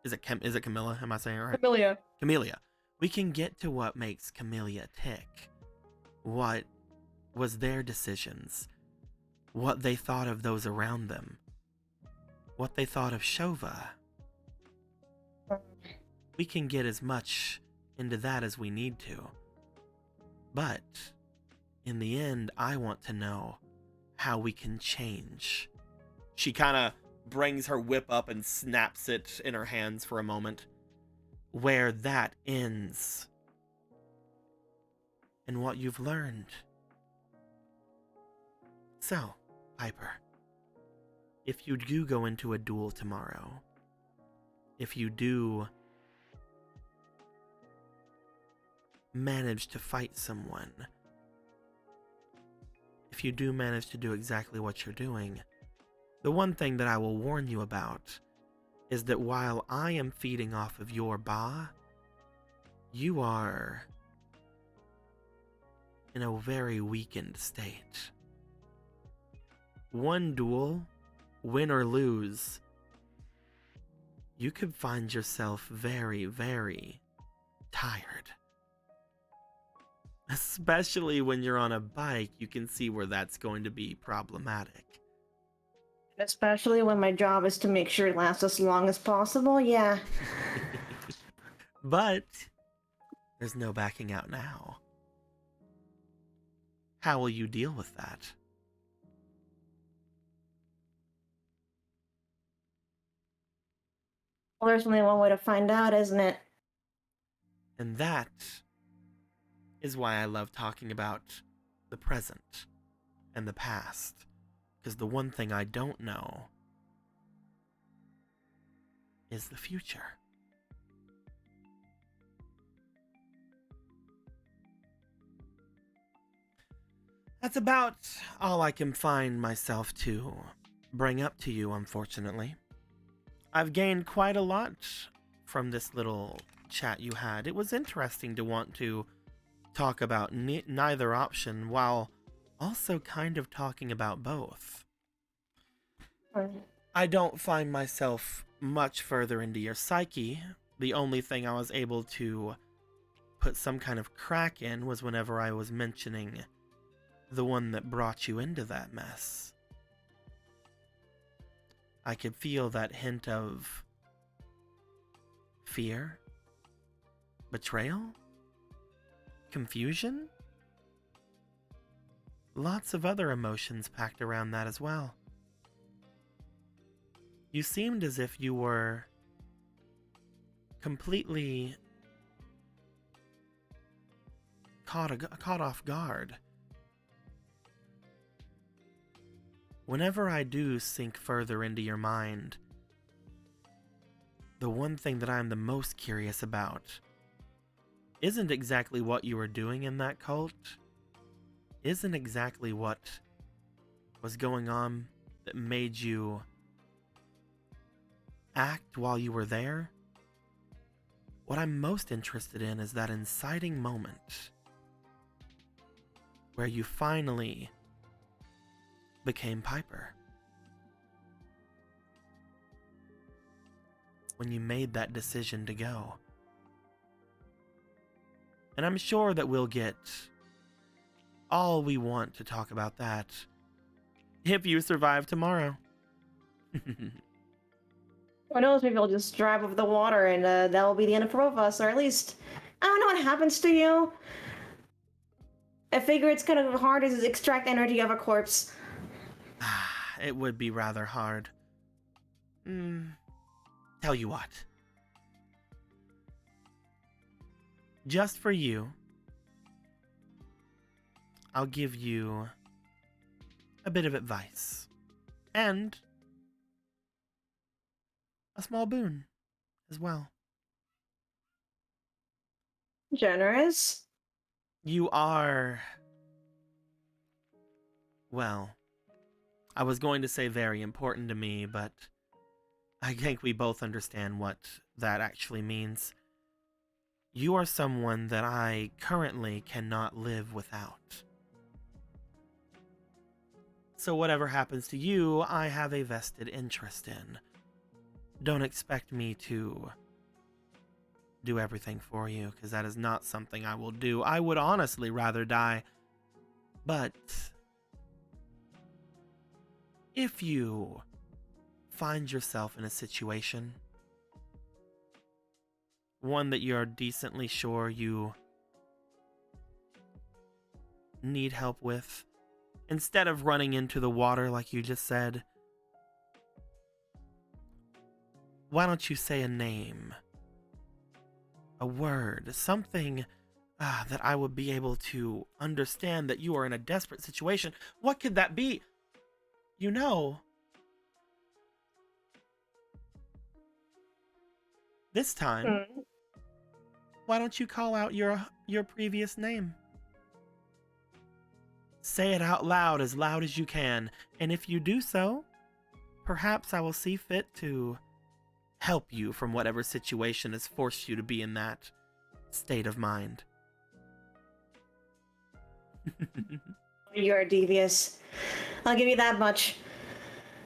Is it Camilla? Am I saying it right? Amelia. Camellia. We can get to what makes Camellia tick. What was their decisions? What they thought of those around them. What they thought of Shova. We can get as much into that as we need to. But, in the end, I want to know how we can change. She kind of brings her whip up and snaps it in her hands for a moment. Where that ends. And what you've learned. So, Piper, if you do go into a duel tomorrow, if you do manage to fight someone, if you do manage to do exactly what you're doing, the one thing that I will warn you about is that while I am feeding off of your ba, you are in a very weakened state. One duel, win or lose, you could find yourself very, very tired. Especially when you're on a bike, you can see where that's going to be problematic. Especially when my job is to make sure it lasts as long as possible, yeah. But there's no backing out now. How will you deal with that? Well, there's only one way to find out, isn't it? And that is why I love talking about the present and the past. Because the one thing I don't know is the future. That's about all I can find myself to bring up to you, unfortunately. I've gained quite a lot from this little chat you had. It was interesting to want to talk about neither option while also kind of talking about both. I don't find myself much further into your psyche. The only thing I was able to put some kind of crack in was whenever I was mentioning the one that brought you into that mess. I could feel that hint of fear, betrayal, confusion, lots of other emotions packed around that as well. You seemed as if you were completely caught off guard. Whenever I do sink further into your mind, the one thing that I'm the most curious about isn't exactly what you were doing in that cult, isn't exactly what was going on that made you act while you were there. What I'm most interested in is that inciting moment where you finally became Piper. When you made that decision to go. And I'm sure that we'll get all we want to talk about that if you survive tomorrow. Who knows, maybe I'll just drive over the water and that'll be the end of both of us, or at least, I don't know what happens to you. I figure it's kind of hard to extract energy of a corpse. It would be rather hard. Tell you what. Just for you, I'll give you a bit of advice. And a small boon as well. Generous? You are... well, I was going to say very important to me, but I think we both understand what that actually means. You are someone that I currently cannot live without. So whatever happens to you, I have a vested interest in. Don't expect me to do everything for you, because that is not something I will do. I would honestly rather die. But if you find yourself in a situation, one that you're decently sure you need help with, instead of running into the water like you just said, why don't you say a name, a word, something that I would be able to understand that you are in a desperate situation? What could that be? You know, this time, why don't you call out your previous name? Say it out loud as you can, and if you do so, perhaps I will see fit to help you from whatever situation has forced you to be in that state of mind. You're devious. I'll give you that much.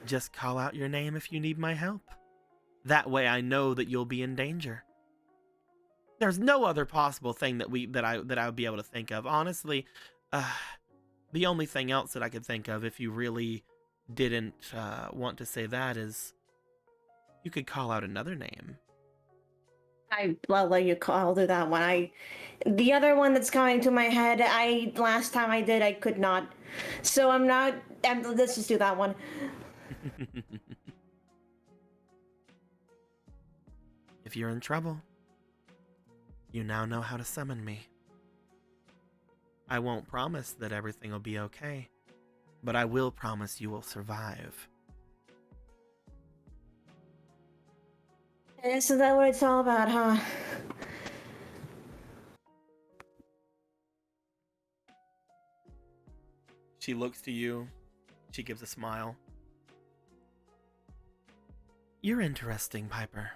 Just call out your name if you need my help. That way I know that you'll be in danger. There's no other possible thing that I would be able to think of. Honestly, the only thing else that I could think of, if you really didn't want to say that, is you could call out another name. I'll let you call. I'll do that one. The other one that's coming to my head, last time I did, I could not. So I'm not. Let's just do that one. If you're in trouble, you now know how to summon me. I won't promise that everything will be okay, but I will promise you will survive. And so that's what it's all about, huh? She looks to you. She gives a smile. You're interesting, Piper.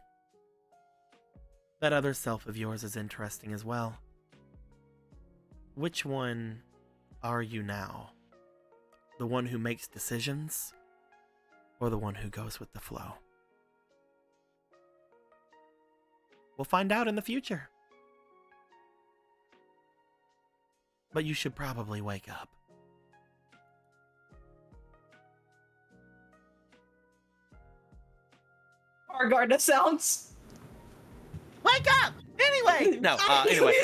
That other self of yours is interesting as well. Which one are you now? The one who makes decisions, or the one who goes with the flow? We'll find out in the future. But you should probably wake up. Argarda sounds. Wake up! Anyway! No, anyway.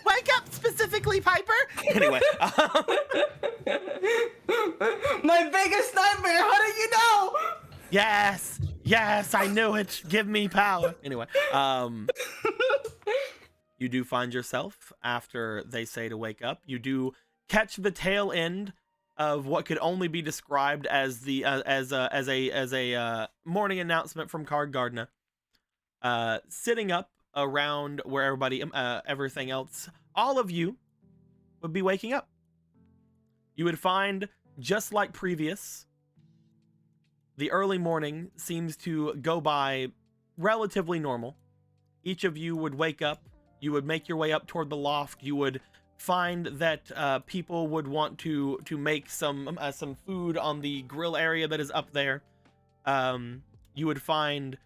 Wake up specifically, Piper! Anyway. My biggest nightmare, how did you know? Yes! Yes, I knew it! Give me power! Anyway, you do find yourself, after they say to wake up, you do catch the tail end of what could only be described as the as a morning announcement from Card Gardener. Sitting up around where everything else, all of you would be waking up. You would find, just like previous, the early morning seems to go by relatively normal. Each of you would wake up. You would make your way up toward the loft. You would find that people would want to make some food on the grill area that is up there. You would find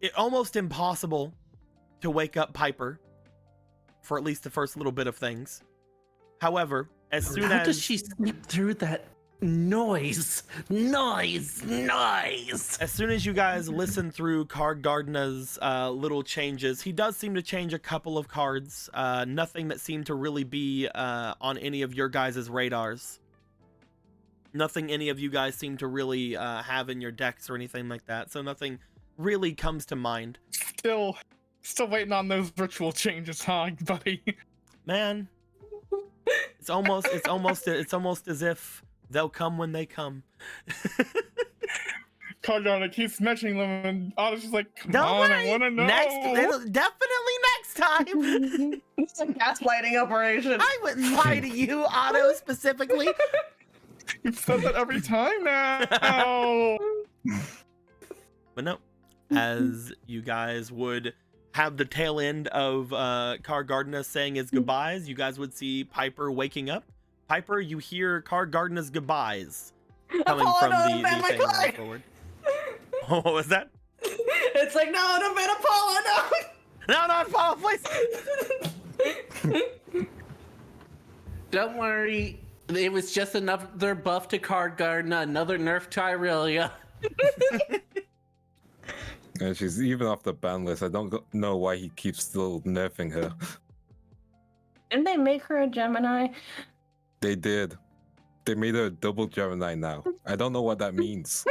it almost impossible to wake up Piper for at least the first little bit of things. However, as soon How as does she sleep through that Noise. As soon as you guys listen through Card Gardena's little changes, he does seem to change a couple of cards. Nothing that seemed to really be on any of your guys' radars. Nothing any of you guys seem to really have in your decks or anything like that. So nothing really comes to mind. Still waiting on those ritual changes, huh, buddy? Man, it's almost as if they'll come when they come. Cardona keeps mentioning them, and Otto's just like, come Don't on, worry. I want to know. Definitely next time. It's a gaslighting operation. I wouldn't lie to you, Otto, specifically. You've said that every time now. But no, as you guys would have the tail end of Card Gardena saying his goodbyes, you guys would see Piper waking up. Piper, you hear Card Gardena's goodbyes coming from the thing going forward. What was that? It's like, no, don't ban Apollo, no! No, not Apollo, please! Don't worry. It was just another buff to Card Gardena, another nerf to Irelia. And she's even off the ban list. I don't know why he keeps still nerfing her. Didn't they make her a Gemini? They did. They made her a double Gemini now. I don't know what that means.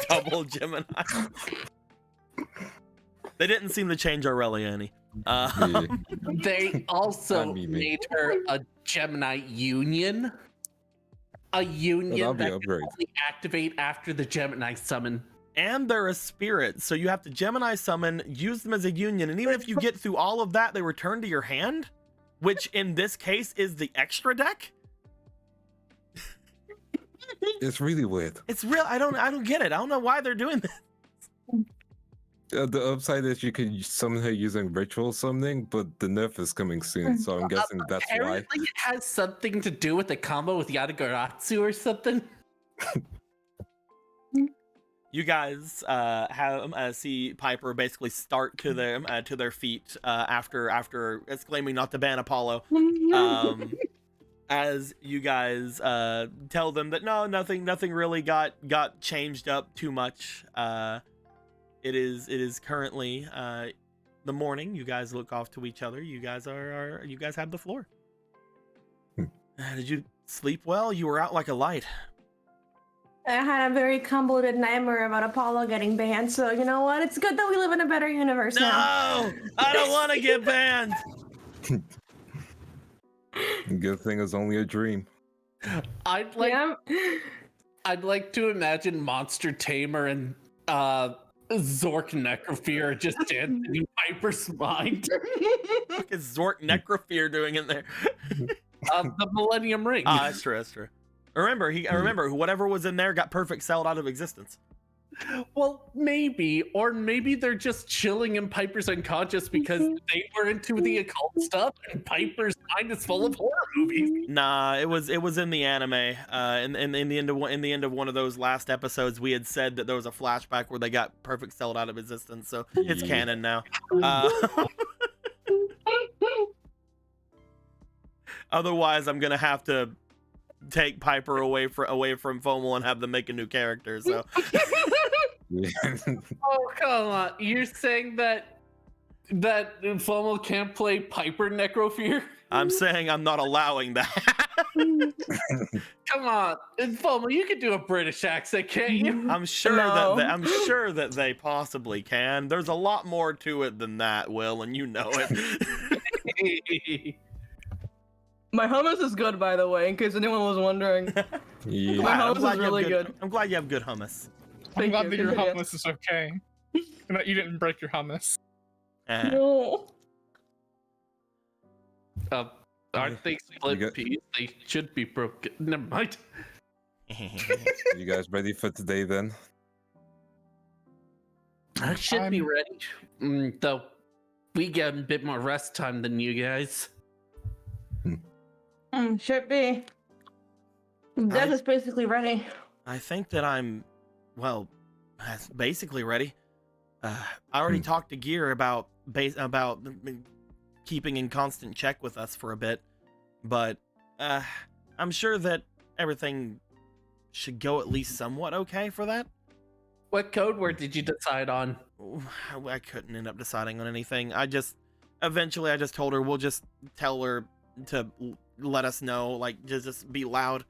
Double Gemini. They didn't seem to change Aurelia any. Yeah. They also Not me. made her a Gemini union. A union that'll be that upgrade. can only activate after the Gemini summon. And they're a spirit, so you have to Gemini summon, use them as a union, and even if you get through all of that, they return to your hand, which in this case is the extra deck. It's really weird. It's real. I don't get it. I don't know why they're doing this. The upside is you can summon her using ritual summoning, but the nerf is coming soon, so I'm guessing that's why. Apparently it has something to do with the combo with Yadagaratsu or something. You guys see Piper basically start to their feet after exclaiming not to ban Apollo. As you guys tell them that no, nothing really got changed up too much. It is currently the morning. You guys look off to each other. You guys you guys have the floor. Did you sleep well? You were out like a light. I had a very convoluted nightmare about Apollo getting banned, so you know what? It's good that we live in a better universe now. No, I don't want to get banned. Good thing it's only a dream. I'd like to imagine Monster Tamer and Zork Necrophere just dancing in Piper's mind. What is Zork Necrophere doing in there? The Millennium Ring. That's true. Remember, whatever was in there got perfect celled out of existence. Well, maybe, or maybe they're just chilling in Piper's unconscious because they were into the occult stuff, and Piper's mind is full of horror movies. Nah, it was in the anime. In the end of one of those last episodes, we had said that there was a flashback where they got perfect celled out of existence, so it's canon now. Otherwise, I'm gonna have to take Piper away from FOML and have them make a new character. So. Oh, come on. You're saying that FOML can't play Piper Necrophere? I'm saying I'm not allowing that. Come on. FOML, you can do a British accent, can't you? I'm sure No. that they possibly can. There's a lot more to it than that, Will, and you know it. My hummus is good, by the way, in case anyone was wondering. Yeah. My I'm hummus glad is you have really good. I'm glad you have good hummus. I'm Thank glad you, that your continue. hummus is okay. And that you didn't break your hummus. No. Aren't they split You got- peas? They should be broken. Never mind. You guys ready for today then? I should be I'm- ready. Though we get a bit more rest time than you guys. Should be. Death is basically ready. I think that I'm, well, basically ready. I already talked to Gear about keeping in constant check with us for a bit, but I'm sure that everything should go at least somewhat okay for that. What code word did you decide on? I couldn't end up deciding on anything. Eventually I just told her we'll just tell her to let us know, like just be loud.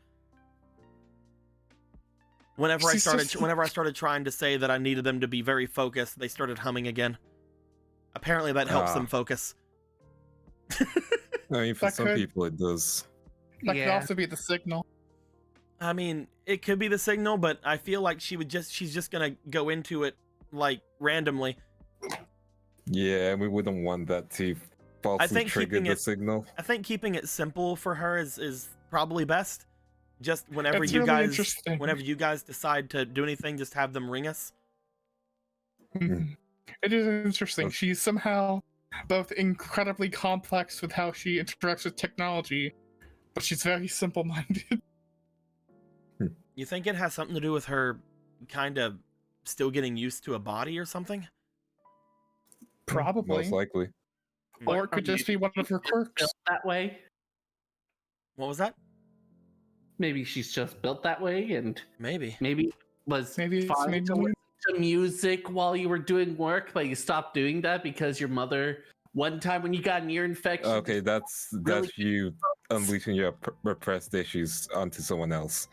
Whenever I started trying to say that I needed them to be very focused, they started humming again. Apparently that helps them focus. I mean, for That some could- people it does. That could also be the signal. I mean, it could be the signal, but I feel like she's just gonna go into it like randomly. Yeah, we wouldn't want that to falsely think trigger keeping the it- signal. I think keeping it simple for her is probably best. Just whenever That's you really guys interesting. whenever you guys decide to do anything, just have them ring us. Mhm. It is interesting. Okay. She's somehow both incredibly complex with how she interacts with technology, but she's very simple-minded. You think it has something to do with her kind of still getting used to a body or something? Probably. Most likely. Or it could just be one of her quirks. Built that way. What was that? Maybe she's just built that way, and Maybe. maybe was Maybe it's fine maybe to listen to music while you were doing work, but you stopped doing that because your mother, one time when you got an ear infection, Okay, that's really you unleashing your repressed issues onto someone else.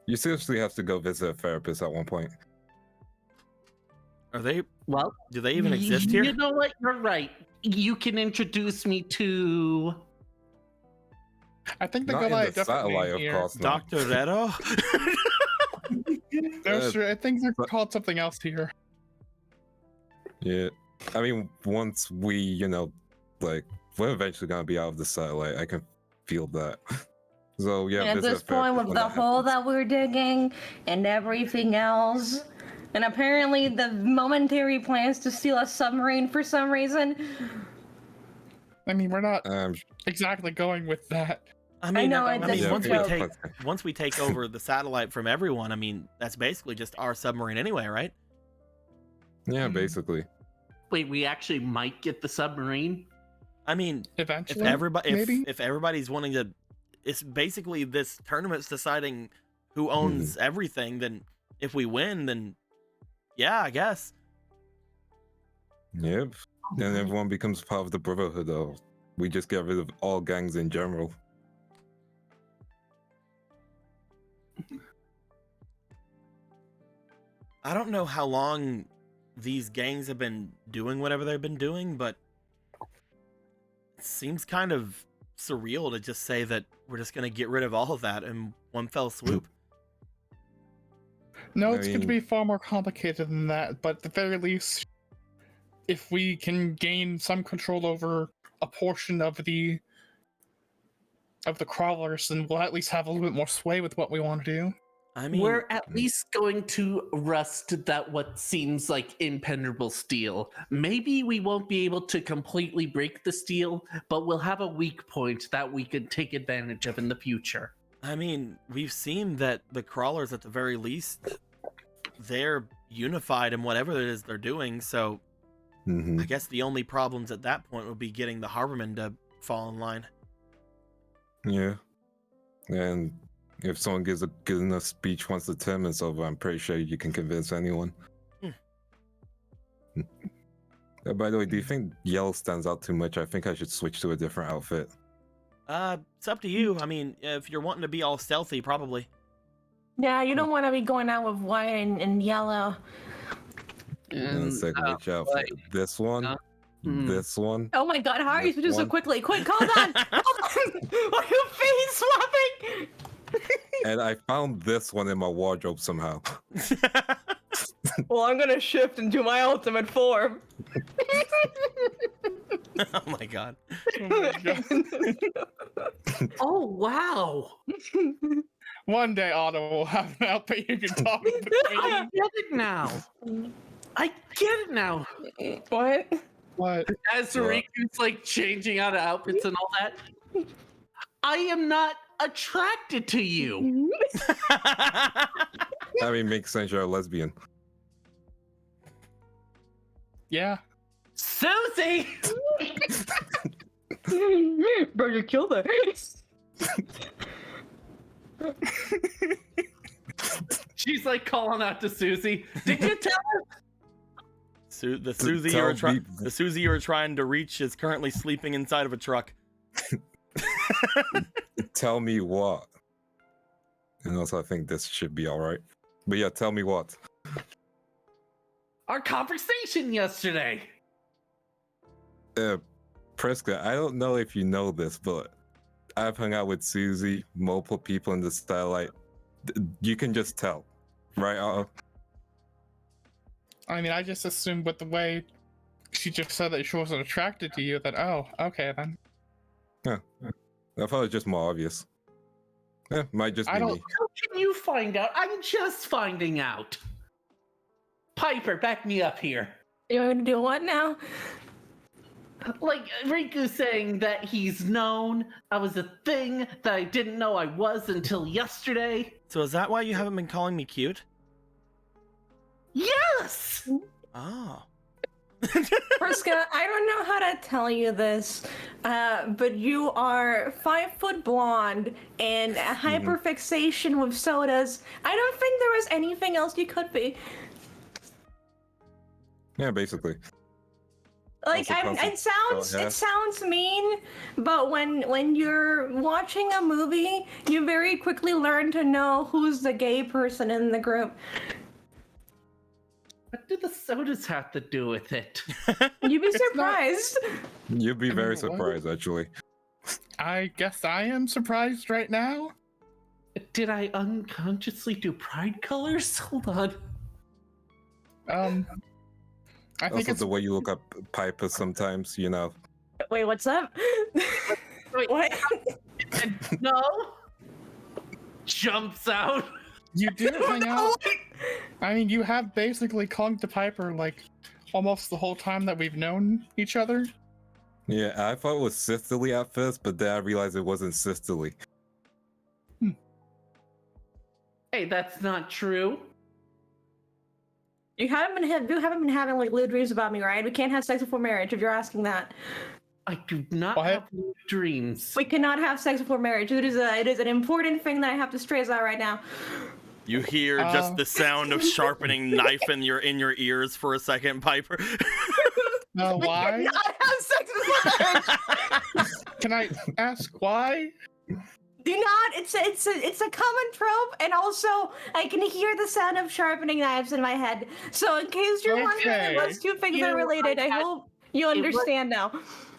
You seriously have to go visit a therapist at one point. Are they? well, Do they even exist here? You know what? You're right. You can introduce me to. I think they Not go in by the a different satellite, name of here. course. Not. Dr. Reto? No, Uh, sure. I think they're but- called something else here. Yeah, I mean, once we, like, we're eventually gonna be out of the satellite. I can feel that. So yeah, And at visit a this point, therapist with when the that hole happens. that we're digging and everything else, and apparently the momentary plans to steal a submarine for some reason. I mean, we're not Um, exactly going with that. I mean, know, I it mean, doesn't once we feel- take once we take over the satellite from everyone, I mean, that's basically just our submarine anyway, right? yeah, Mhm. basically. Wait, we actually might get the submarine. I mean, if Eventually, everybody maybe. if everybody's wanting to, it's basically this tournament's deciding who owns everything. Then if we win, then yeah, I guess. Yep. Then everyone becomes part of the Brotherhood, or we just get rid of all gangs in general. I don't know how long these gangs have been doing whatever they've been doing, but it seems kind of surreal to just say that we're just gonna get rid of all of that in one fell swoop. No, I it's going to mean- be far more complicated than that, but at the very least, if we can gain some control over a portion of the crawlers, then we'll at least have a little bit more sway with what we want to do. I mean, We're at least going to rust that what seems like impenetrable steel. Maybe we won't be able to completely break the steel, but we'll have a weak point that we could take advantage of in the future. I mean, we've seen that the crawlers, at the very least, they're unified in whatever it is they're doing. So Hmm. I guess the only problems at that point would be getting the Harbormen to fall in line. Yeah. And if someone gives a good enough speech once the term is over, I'm pretty sure you can convince anyone. By the way, do you think yellow stands out too much? I think I should switch to a different outfit. It's up to you. I mean, if you're wanting to be all stealthy, probably. Yeah, you don't want to be going out with white and yellow. And second, which outfit? This one? hmm. This one? Oh my god, how are you This switching so one? quickly? Quick, hold on! Hold on! Are you face swapping? And I found this one in my wardrobe somehow. Well, I'm gonna shift into my ultimate form. Oh my god. Oh, wow. One day, Otto will have an outfit you can talk I between. get it now. I get it now. What? What? As What? Riku's like changing out of outfits and all that, I am not attracted to you. I mean, makes sense, you're a lesbian. Yeah. Susie! Bro, you killed her. She's like calling out to Susie. Did you tell her? The Susie you were trying to reach is currently sleeping inside of a truck. Tell me what. And also, I think this should be all right. But yeah, tell me what. Our conversation yesterday. Priska, I don't know if you know this, but I've hung out with Susie, multiple people in the Starlight. You can just tell, right? I mean, I just assumed with the way she just said that she wasn't attracted to you that, oh, okay then. Yeah, I thought it was just more obvious. Yeah, might just be me. How can you find out? I'm just finding out. Piper, back me up here. You want to do what now? Like, Riku's saying that he's known I was a thing that I didn't know I was until yesterday. So is that why you haven't been calling me cute? Yes! Oh. Priska, I don't know how to tell you this, but you are 5 foot blonde and a hyperfixation with sodas. I don't think there was anything else you could be. Yeah, basically. Like, it sounds mean, but when you're watching a movie, you very quickly learn to know who's the gay person in the group. What do the sodas have to do with it? You'd be surprised. You'd be very surprised, actually. I guess I am surprised right now. Did I unconsciously do pride colors? Hold on. I think Also, it's the way you look up Piper sometimes, you know. Wait, what's up? Wait, What? no. Jumps out. you do hang out. I mean, you have basically clung to Piper like almost the whole time that we've known each other. Yeah, I thought it was sisterly at first, but then I realized it wasn't sisterly. Hey, that's not true. You haven't been having like lewd dreams about me, right? We can't have sex before marriage if you're asking that. I do not What? have dreams. We cannot have sex before marriage. It is an important thing that I have to stress out right now. You hear just the sound of sharpening knife in your ears for a second, Piper. Why? Not have sex before marriage. Can I ask why? Do not. It's a common trope, and also I can hear the sound of sharpening knives in my head. So in case you're wondering Okay. if those two things are related, I hope you understand now.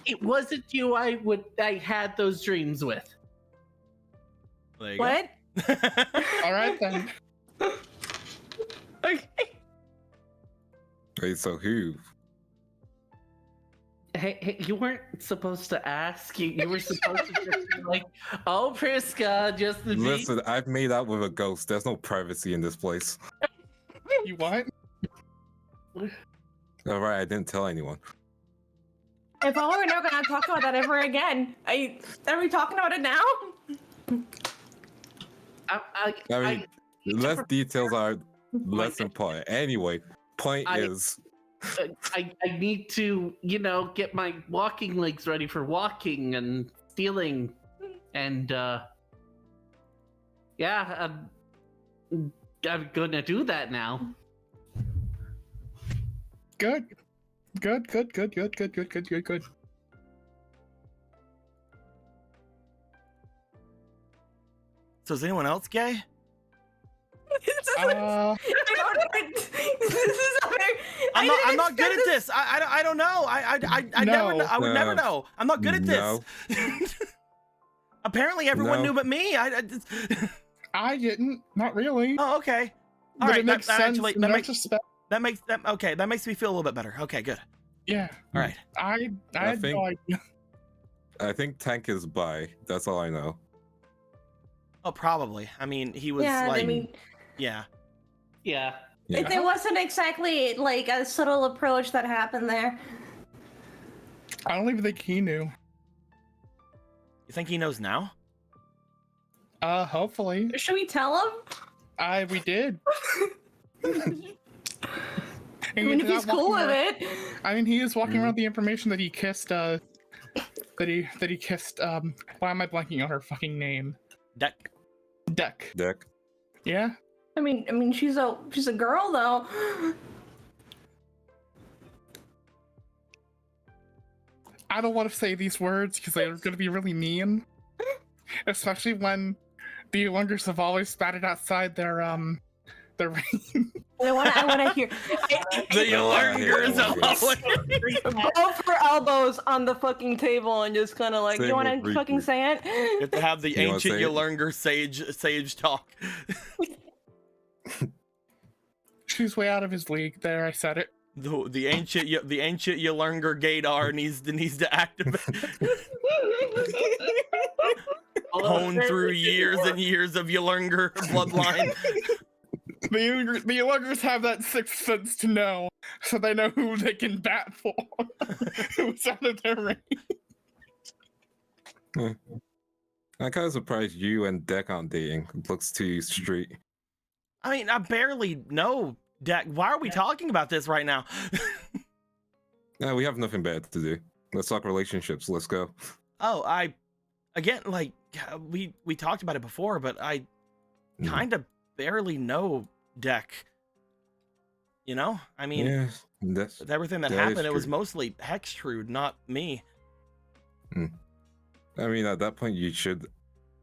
It wasn't you I had those dreams with. There you What? All right then. Okay. Wait, so who? Hey, you weren't supposed to ask. You were supposed to just be like, oh, Priska, just the Listen, I've made out with a ghost. There's no privacy in this place. You what? Alright, I didn't tell anyone. If I were not gonna talk about that ever again, are we talking about it now? I I mean, less details are less important. Anyway, point is... I need to, get my walking legs ready for walking and stealing, and yeah, I'm gonna do that now. Good. Good. So is anyone else gay? I'm not good at this. I don't know. I never know. I would never know. I'm not good at this. Apparently everyone knew but me. I didn't. Not really. Oh, okay. All But right. it makes sense. That makes me feel a little bit better. Okay, good. Yeah. All right. I had think- no idea. I think Tank is bi. That's all I know. Oh, probably. I mean, he was Yeah, like, I mean, Yeah. Yeah. it wasn't exactly like a subtle approach that happened there. I don't even think he knew. You think he knows now? Hopefully. Should we tell him? We did. I mean, if he's cool with it. I mean, he is walking around the information that he kissed, that he kissed, why am I blanking on her fucking name? Deck. Deck. Yeah. I mean, she's a girl though. I don't want to say these words because they're going to be really mean, especially when the Lungers have always spatted outside their rain. I want to hear. The Yolangers Both her elbows on the fucking table and just kind of like, Say you want what to fucking freaky. say it? You have to have the You wanna ancient say it? Yolanger sage talk. She's way out of his league. There, I said it. The ancient Yolanger Gaydar needs to activate. Honed through years and years of Yolanger bloodline. The Lungers have that sixth sense to know, so they know who they can bat for. Who's out of their range. I'm kind of surprised you and Deck aren't dating. It looks too street. I mean, I barely know Deck. Why are we talking about this right now? Yeah, we have nothing better to do. Let's talk relationships. Let's go. Oh, we talked about it before, but I Mm. kind of barely know Deck. You know, I mean, Yeah, that's. with everything that that is happened, it was true. mostly Hextrude, not me. I mean, at that point, you should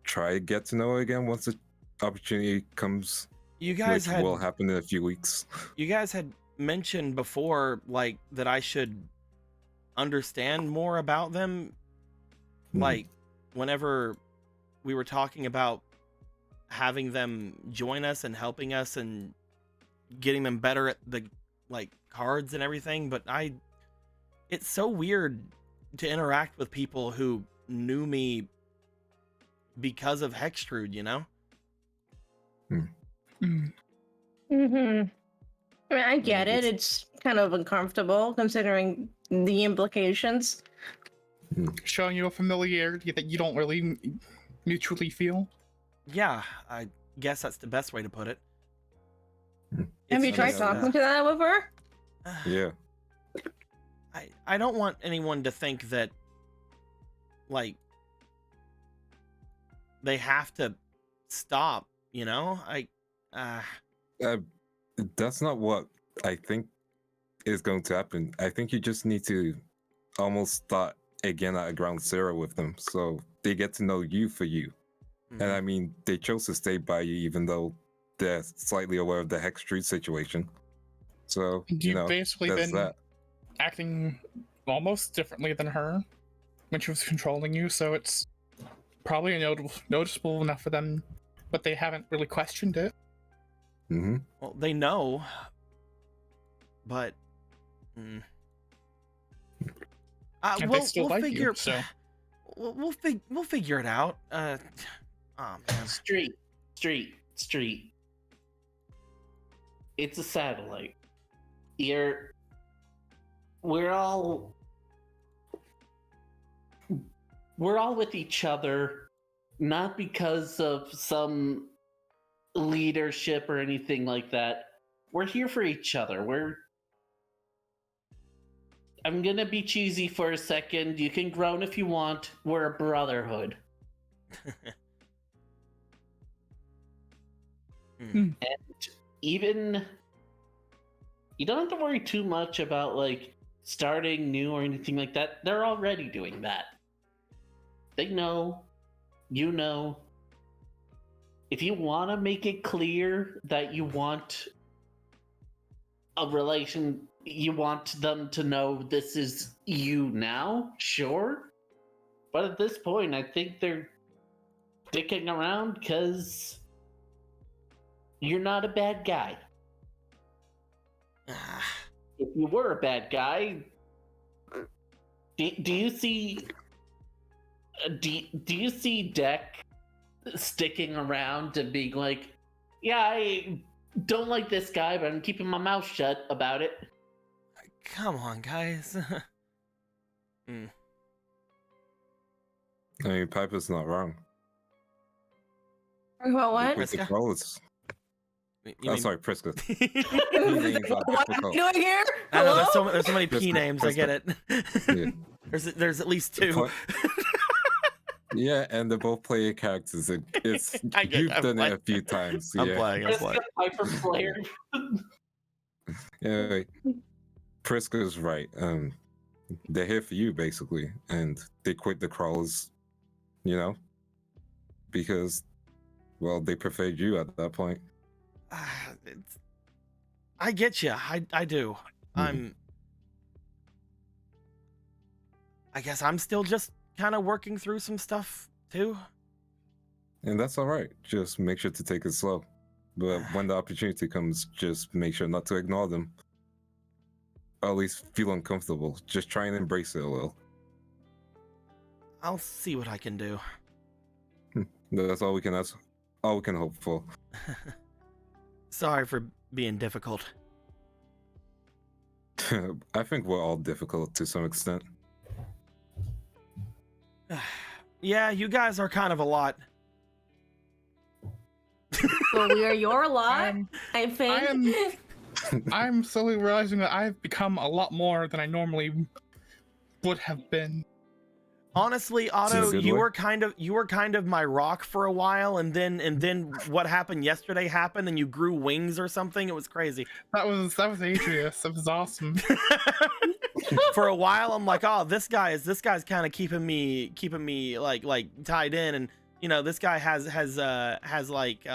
try to get to know her again once the opportunity comes, You guys which had will happen in a few weeks. you guys had mentioned before, like, that I should understand more about them. Mhm. Like, whenever we were talking about having them join us and helping us and getting them better at the cards and everything, but it's so weird to interact with people who knew me because of Hextrude, you know? Mm. I mean, I get it. It's kind of uncomfortable considering the implications. Showing you a familiarity that you don't really mutually feel. Yeah, I guess that's the best way to put it. Have you It's tried just, talking to that with her? Yeah. I don't want anyone to think that, like, they have to stop, you know? That's not what I think is going to happen. I think you just need to almost start again at ground zero with them, so they get to know you for you. And I mean, they chose to stay by you even though they're slightly aware of the Hextrude situation. So, You've basically that's been that. acting almost differently than her when she was controlling you, so it's probably noticeable enough for them, but they haven't really questioned it. Mm-hmm. Well, they know, but And they we'll still like figure. you, so We'll figure it out. Oh man. Street. It's a satellite. We're all with each other, not because of some leadership or anything like that. We're here for each other. I'm gonna be cheesy for a second. You can groan if you want. We're a brotherhood. And even you don't have to worry too much about like starting new or anything like that. They're already doing that. They know, you know. If you want to make it clear that you want a relation, you want them to know this is you now, sure. But at this point, I think they're dicking around because you're not a bad guy. If you were a bad guy, do you see Deck sticking around and being like, yeah, I don't like this guy, but I'm keeping my mouth shut about it? Come on, guys. I mean, Piper's not wrong. About what? With the Priska? rollers. You Oh, mean- sorry, Priska. What am I doing here? I know Hello? there's so many P Priska, names. I get it. Yeah. There's at least two. Point- Yeah, and they both play characters. It's I get- you've I'm done it playing. a few times. I'm Yeah. playing. I'm playing. Priska Piper player. Yeah, like, Priska's right. They're here for you basically, and they quit the crawlers, you know, because, well, they preferred you at that point. I get you. I do. I guess I'm still just kind of working through some stuff too. And that's all right. Just make sure to take it slow. But when the opportunity comes, just make sure not to ignore them. Or at least feel uncomfortable. Just try and embrace it a little. I'll see what I can do. That's all we can ask. All we can hope for. Sorry for being difficult. I think we're all difficult to some extent. Yeah, you guys are kind of a lot. Well, we are your lot, I'm- I think. I'm slowly realizing that I've become a lot more than I normally would have been. Honestly, Otto, good you way. were kind of my rock for a while, and then what happened yesterday happened, and you grew wings or something. It was crazy. That was Adrius. That was awesome. For a while, I'm like, oh, this guy's kind of keeping me like tied in, and you know, this guy has like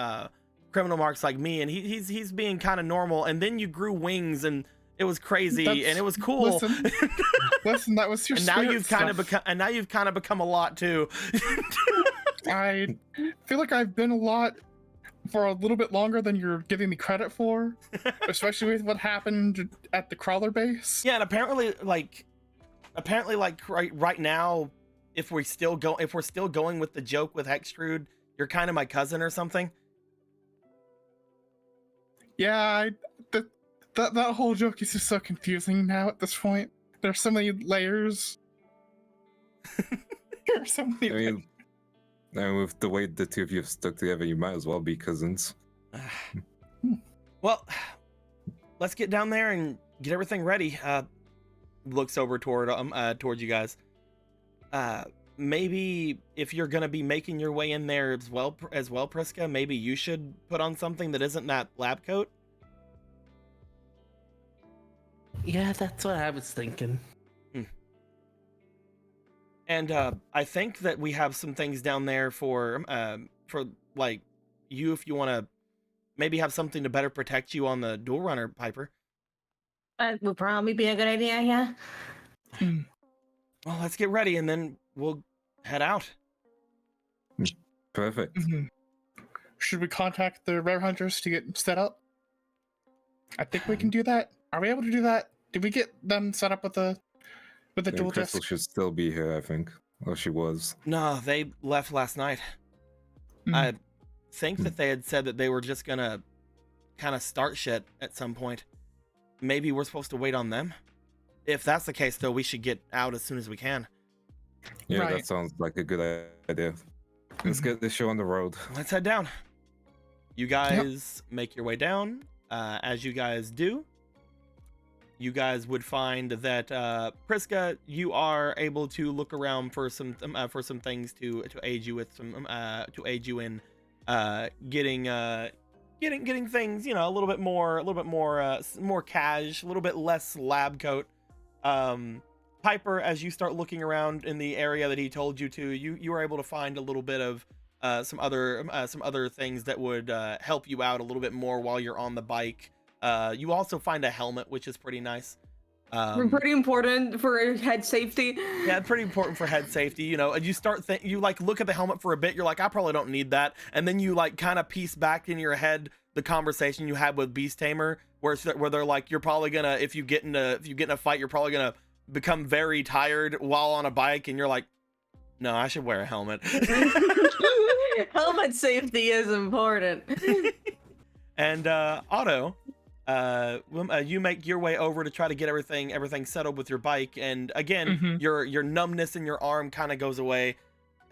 criminal marks like me, and he's being kind of normal, and then you grew wings, and it was crazy, and it was cool. Listen, that was your and now spirit you've kind of stuff. become a lot too. I feel like I've been a lot for a little bit longer than you're giving me credit for, especially with what happened at the crawler base. Yeah, and apparently right now, if we're still going with the joke with Hextrude, you're kind of my cousin or something. Yeah, that whole joke is just so confusing now at this point. There's so many layers. There's so many I mean, and with the way the two of you have stuck together, you might as well be cousins. Well, let's get down there and get everything ready. Looks over towards you guys. Maybe if you're gonna be making your way in there as well, Priska, maybe you should put on something that isn't that lab coat. Yeah, that's what I was thinking. And I think that we have some things down there for like you, if you want to maybe have something to better protect you on the dual runner, Piper. That would probably be a good idea, yeah. Well, let's get ready, and then we'll head out. Perfect. Should we contact the rare hunters to get set up? I think we can do that. Are we able to do that? Did we get them set up with the And dual Crystal disc? should still be here, I think. Or she was. No, they left last night. I think that they had said that they were just gonna kind of start shit at some point. Maybe we're supposed to wait on them. If that's the case, though, we should get out as soon as we can. Yeah, Right. that sounds like a good idea. Let's get this show on the road. Let's head down. You guys make your way down. As you guys do, you guys would find that Priska, you are able to look around for some things to aid you with in getting things, you know, a little bit more cash, a little bit less lab coat. Piper, as you start looking around in the area that he told you to, you were able to find a little bit of some other things that would help you out a little bit more while you're on the bike. You also find a helmet, which is pretty nice. Pretty important for head safety. Yeah, pretty important for head safety, you know. And you you like look at the helmet for a bit, you're like, I probably don't need that, and then you like kind of piece back in your head the conversation you had with Beast Tamer, where they're like, you're probably gonna, if you get in a fight, you're probably gonna become very tired while on a bike, and you're like, no, I should wear a helmet. Helmet safety is important. And Otto, you make your way over to try to get everything settled with your bike, and again, your numbness in your arm kind of goes away,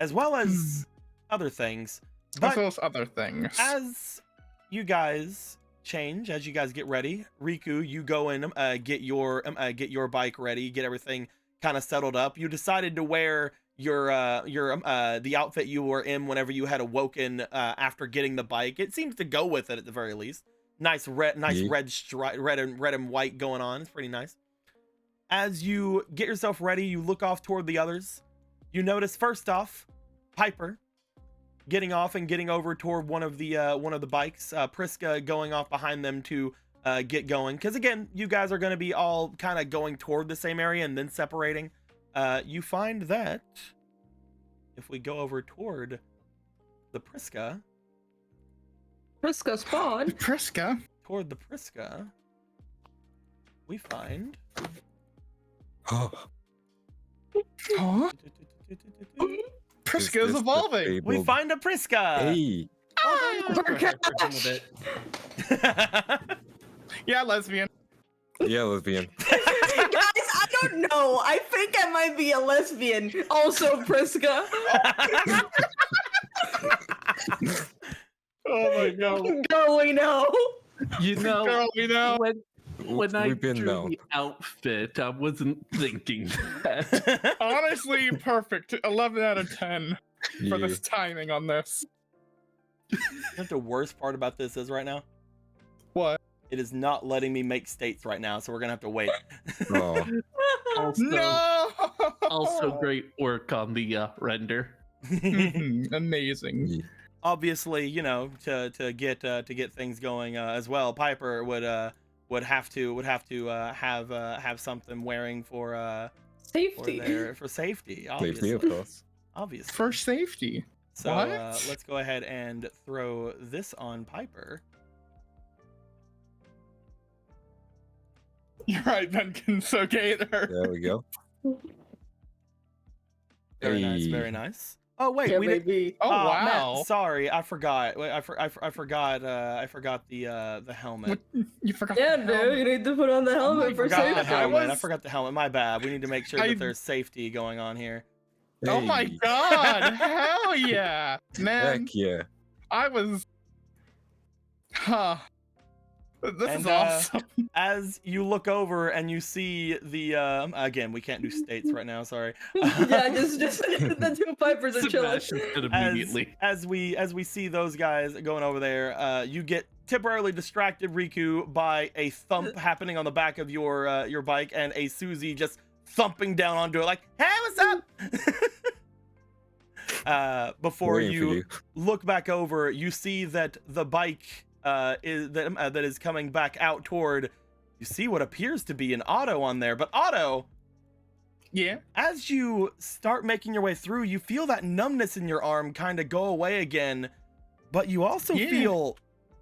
as well as other things. But As well as other things. as you guys change, as you guys get ready, Riku, you go and get your bike ready, get everything kind of settled up. You decided to wear the outfit you were in whenever you had awoken after getting the bike. It seems to go with it at the very least. Nice red red and white going on. It's pretty nice. As you get yourself ready, you look off toward the others. You notice first off, Piper getting off and getting over toward one of the bikes. Priska going off behind them to get going, because again, you guys are going to be all kind of going toward the same area and then separating. You find that if we go over toward the Priska spawn. Priska. Toward the Priska, we find. Oh, Huh? Priska is evolving. We find a Priska. Hey, Yeah, lesbian. yeah, lesbian. Guys, I don't know. I think I might be a lesbian. Also, Priska. Oh my god. Girl, we know. You know, Girl, we know. when I We've been drew known. the outfit, I wasn't thinking that. Honestly, perfect. 11 out of 10 for Yeah. this timing on this. You know what the worst part about this is right now? What? It is not letting me make states right now, so we're gonna have to wait. Oh, Also, No! also great work on the render. Mhm, Amazing. yeah. Obviously, you know, to get things going as well, Piper would have to have something wearing for Safety. for safety. Safety, Obviously, of course. obviously. For safety. So What? let's go ahead and throw this on Piper. You're right, Duncan. So Gator. There we go. Very nice, very nice. Oh wait, Yeah, we did. baby. Oh Matt, wow. sorry, I forgot. Wait, I forgot the helmet. You forgot. Yeah, the dude, helmet. you need to put on the helmet I for Forgot the God, safety. I helmet. I was- forgot the helmet. My bad. We need to make sure I- that there's safety going on here. Oh my Hey, god. Hell yeah. Man, Heck yeah. I was. Huh. This is And, awesome. As you look over and you see the again, we can't do states right now. Sorry. Yeah, just the two Pipers are chilling. Sebastian did as, immediately. as we see those guys going over there, you get temporarily distracted, Riku, by a thump happening on the back of your bike and a Susie just thumping down onto it like, hey, what's up? Before Waiting for you look back over, you see that the bike that is coming back out toward. You see what appears to be an Otto on there, but Otto, Yeah. as you start making your way through, you feel that numbness in your arm kind of go away again, but you also Yeah. feel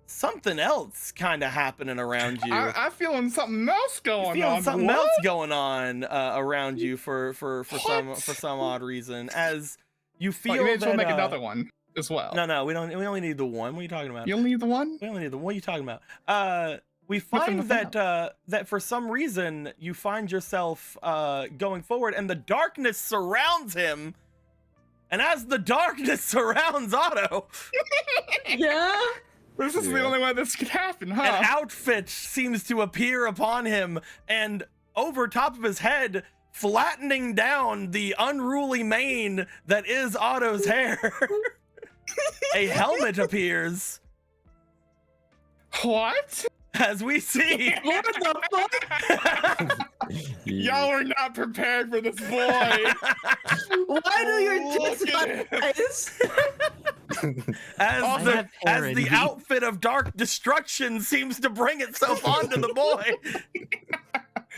something else kind of happening around you. I'm feeling something else You're going feeling on. something What? else going on around you for What? some odd reason. As you Oh, feel you may as well that, make another one as well. No, we only need the one. What are you talking about? You only need the one? We only need the. What are you talking about? We Whipping find the that that for some reason you find yourself going forward, and the darkness surrounds him. And as the darkness surrounds Otto, Yeah? This is the Yeah. only way this could happen, an huh? outfit seems to appear upon him, and over top of his head, flattening down the unruly mane that is Otto's hair, a helmet appears. What? As we see, What the fuck? Y'all were not prepared for this boy. Why do your Look tits at have him. eyes? as Also, the have as Aaron. the outfit of dark destruction seems to bring itself onto the boy.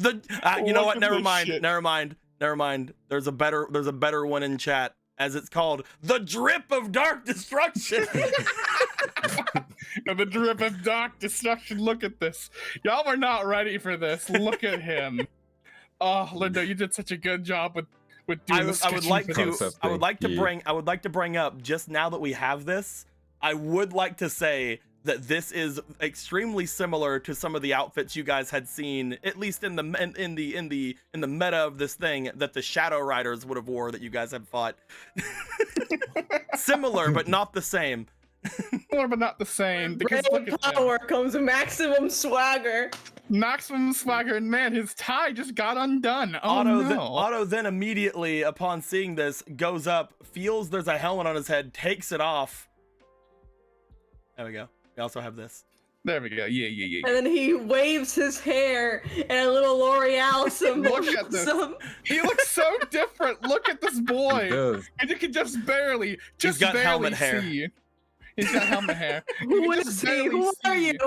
You know Look what? at Never this mind. shit. Never mind. There's a better one in chat, as it's called the drip of dark destruction. And the drip of dark destruction. Look at this. Y'all were not ready for this. Look at him. Oh, Linda, you did such a good job with doing the I would sketching like for to. this. Concept I would like to thing, bring. I would like to bring up, just now that we have this, I would like to say that this is extremely similar to some of the outfits you guys had seen, at least in the meta of this thing, that the Shadow Riders would have wore that you guys had fought. Similar, but not the same. Similar but not the same. Because Great look at him. power comes maximum swagger. Maximum swagger, and man, his tie just got undone. Oh no. Otto then immediately, upon seeing this, goes up, feels there's a helmet on his head, takes it off. There we go. We also have this. There we go. Yeah. And then he waves his hair and a little L'Oreal symbol. Look at this. He looks so different. Look at this He boy. does. And you can just barely He's got barely helmet hair. see. He's got helmet hair. Who is he? Who are you?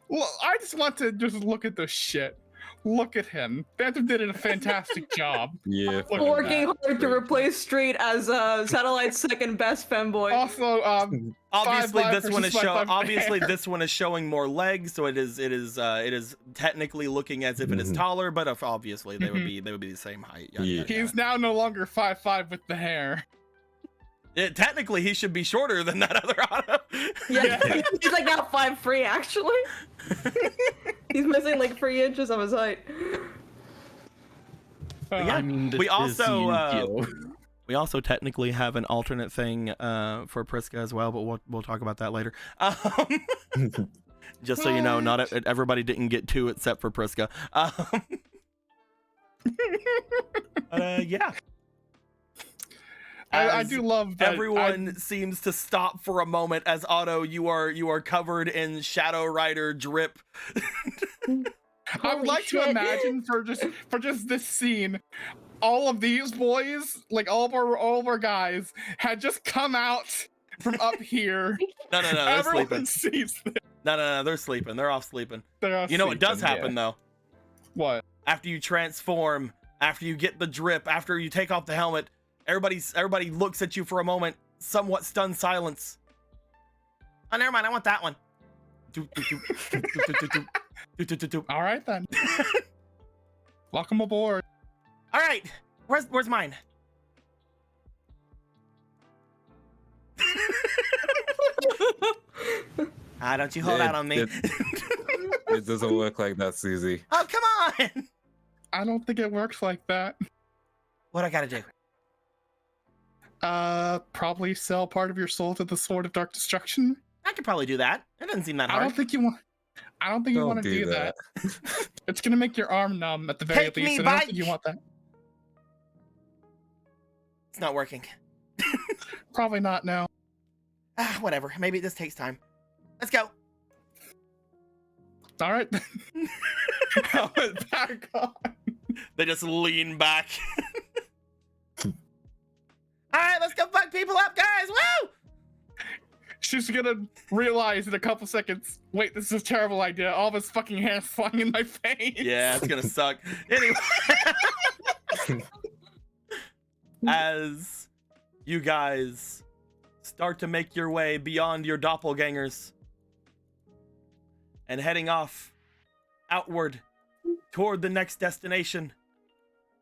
Well, I just want to just look at this shit. Look at him. Phantom did a fantastic job. Yeah. Look at Working that. hard to replace Street as Satellite's second best femboy. Also, Obviously, 5 this one is versus 5 obviously hair. this one is showing more legs, so it is technically looking as if it is taller, but if obviously they would be the same height. Yeah. He's now no longer 5'5" with the hair. Technically, he should be shorter than that other Otto. Yeah, he's like now 5'3" actually. He's missing like 3 inches of his height. Yeah, I mean, we also we also technically have an alternate thing for Priska as well, but we'll talk about that later. Just so you know, not everybody didn't get 2 except for Priska. Yeah. I do love that everyone seems to stop for a moment as Otto, you are covered in Shadow Rider drip. I would like to imagine for just this scene, all of these boys, like all of our guys, had just come out from up here. No, they're Everyone sleeping. sees this. No, they're sleeping. They're off sleeping. They're off You know what does sleeping, happen though? What? After you transform, after you get the drip, after you take off the helmet, everybody looks at you for a moment, somewhat stunned silence. Oh, never mind. I want that one. All right then. Welcome aboard. All right. Where's mine? Don't you hold out on me. It doesn't work like that, Susie. Oh, come on. I don't think it works like that. What do I gotta do? Probably sell part of your soul to the Sword of Dark Destruction. I could probably do that. It doesn't seem that hard. I don't think you want to do that. It's gonna make your arm numb at the very Take me, least. And I don't bike. think you want that. It's not working. Probably not now. Whatever. Maybe this takes time. Let's go. All right. Helmet back on. They just lean back. All right, let's go fuck people up, guys. Woo! She's gonna realize in a couple seconds, wait, this is a terrible idea. All this fucking hair flying in my face. Yeah, it's gonna suck. Anyway, as you guys start to make your way beyond your doppelgangers and heading off outward toward the next destination,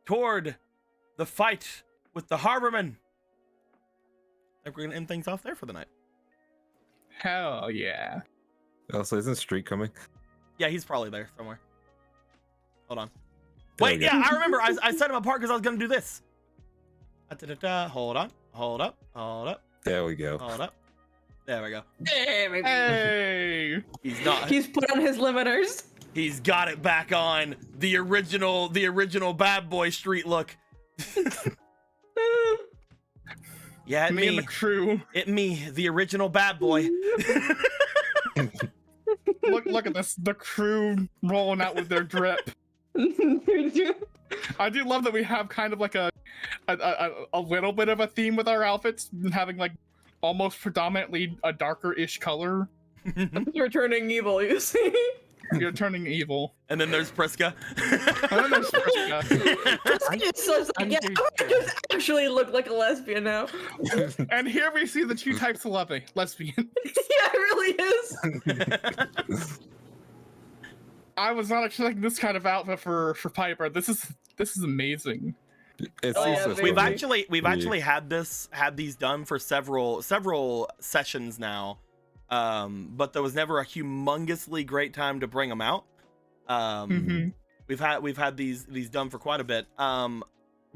toward the fight with the Harbormen. I think we're gonna end things off there for the night. Hell yeah. Also, isn't Street coming? Yeah, he's probably there somewhere. Hold on. There Wait, we go. yeah, I remember. I set him apart because I was gonna do this. Hold on. Hold up. There we go. Hold up. There we go. Hey. He's not. He's put on his limiters. He's got it back on. The original bad boy street look. Yeah, Me and the crew. Me, the original bad boy. Look at this. The crew rolling out with their drip. I do love that we have kind of like a little bit of a theme with our outfits, having like almost predominantly a darker-ish color. You're turning evil, you see. You're turning evil. And then there's Priska. And then there's Priska. I just actually look like a lesbian now. And here we see the two types of lesbian. Yeah, it really is. I was not expecting this kind of outfit for Piper. This is amazing. It's Oh, yeah, also baby. We've actually had these done for several sessions now. But there was never a humongously great time to bring them out. We've had these done for quite a bit. I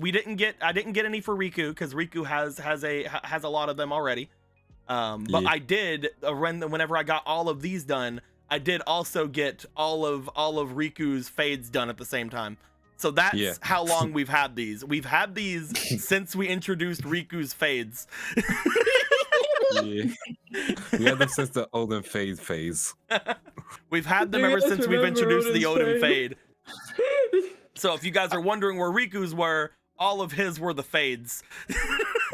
didn't get any for Riku because Riku has a lot of them already. But Yeah. I did whenever I got all of these done, I did also get all of Riku's fades done at the same time. So that's how long we've had these. We've had these since we introduced Riku's fades. Yeah. We had them since the Odin fade phase. We've had them You ever guys since we've remember introduced the Odin's Odin fade. So if you guys are wondering where Riku's were, all of his were the fades.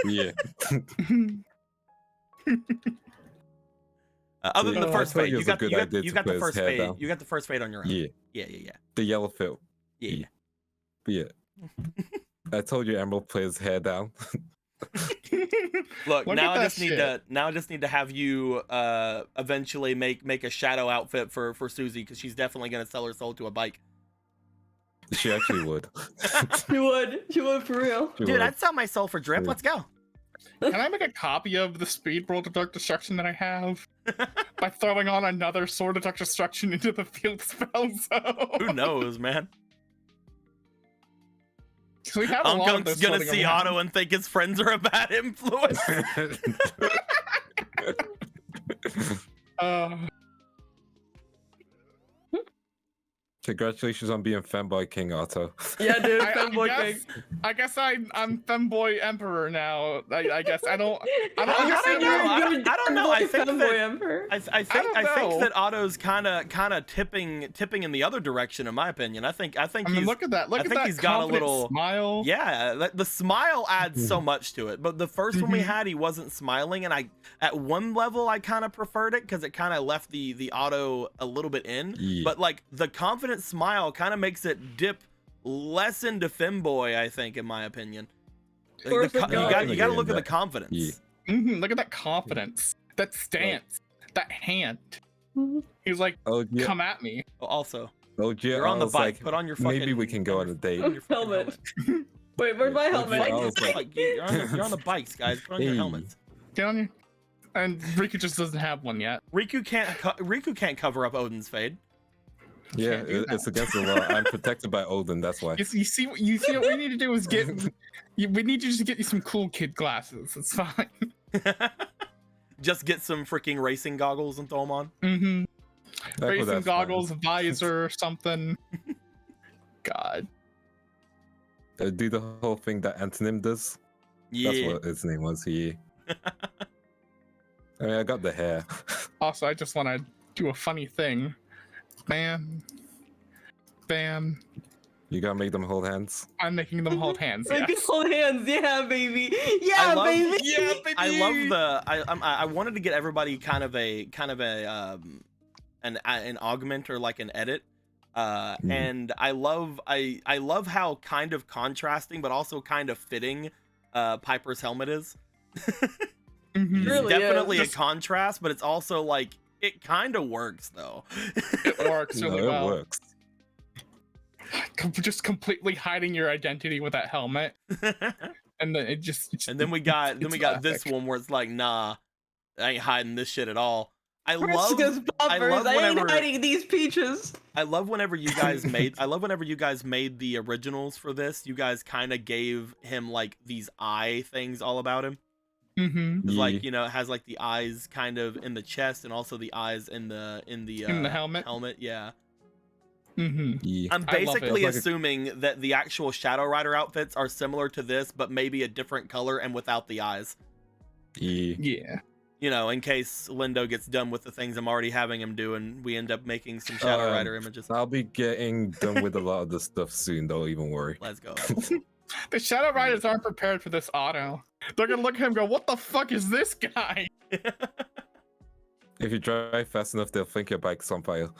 Yeah. Other than the I first told fade, you you it was a got good idea you to got the put his first hair fade. down. You got the first fade on your own. Yeah. Yeah. The yellow fill. Yeah. Yeah. I told you Emerald put his hair down. Look, Look now at I that just need to have you eventually make a shadow outfit for Susie, because she's definitely gonna sell her soul to a bike. She actually would. You would for real. She Dude, would. I'd sell my soul for drip. Yeah. Let's go. Can I make a copy of the Speed World of Dark Destruction that I have by throwing on another Sword of Dark Destruction into the field spell zone? Who knows, man? So we have a lot of Unkunk's those gonna floating see around. Otto and think his friends are a bad influence. Uh, Congratulations on being Femboy King, Otto. Yeah, dude. I guess I'm Femboy Emperor now. I guess I don't I understand why- I don't know. I think that- Emperor. I think know. that Otto's kind of tipping in the other direction, in my opinion. I think I mean, he's look at that. Look I at think that he's got a confident little- smile. yeah. The smile adds so much to it. But the first one we had, he wasn't smiling, and at one level I kind of preferred it because it kind of left the Otto a little bit in. Yeah. But like the confident smile kind of makes it dip less into femboy, I think, in my opinion. Like, course it you does. got to look at the Yeah. confidence. Yeah. Look at that confidence, that stance, that hand. He's like, Oh yeah. come at me. Also, Oh yeah. you're on the I was bike. like, Put on your fucking. maybe we can go on a date. put on your fucking Helmet. Wait, where's my Yeah, helmet? I was like- Like, you're on the bikes, guys. Put on your Hey. helmets. Get on your. And Riku just doesn't have one yet. Riku can't cover up Odin's fade. Yeah, Can't do it's against the law. I'm protected by Odin, that's why. You see what we need to do is get. We need to just get you some cool kid glasses. It's fine. Just get some freaking racing goggles and throw them on. Mm-hmm. That's Racing fine. goggles, visor, something. God. Do the whole thing that Antonym does. Yeah. That's what his name was. I mean, I got the hair. Also, I just want to do a funny thing. Bam. Bam. You gotta make them hold hands. I'm making them hold hands. Like Yes. hold hands, yeah, baby. I Yeah, love- baby. Yeah, baby. I love I wanted to get everybody kind of a an augment or like an edit. And I love how kind of contrasting but also kind of fitting Piper's helmet is. Mhm. It's Really is. definitely a Just- contrast, but it's also like it kind of works though. It works No, really it well. works. Just completely hiding your identity with that helmet, and then it just. And then we got it's this epic. one where it's like, nah, I ain't hiding this shit at all. I love Friska's poppers. love I ain't whenever- hiding these peaches. I love whenever you guys made the originals for this. You guys kind of gave him like these eye things all about him. Mm-hmm. It's like, Yeah. you know, it has like the eyes kind of in the chest and also the eyes in the In the helmet. helmet, yeah. Mm-hmm. Yeah. I'm I love it. basically Like a- assuming that the actual Shadow Rider outfits are similar to this, but maybe a different color and without the eyes. Yeah. Yeah. You know, in case Lindo gets done with the things I'm already having him do and we end up making some Shadow Rider images. I'll be getting done with a lot of the stuff soon, don't even worry. Let's go. The Shadow Riders aren't prepared for this auto. They're gonna look at him and go, "What the fuck is this guy?" If you drive fast enough, they'll think your bike's on fire.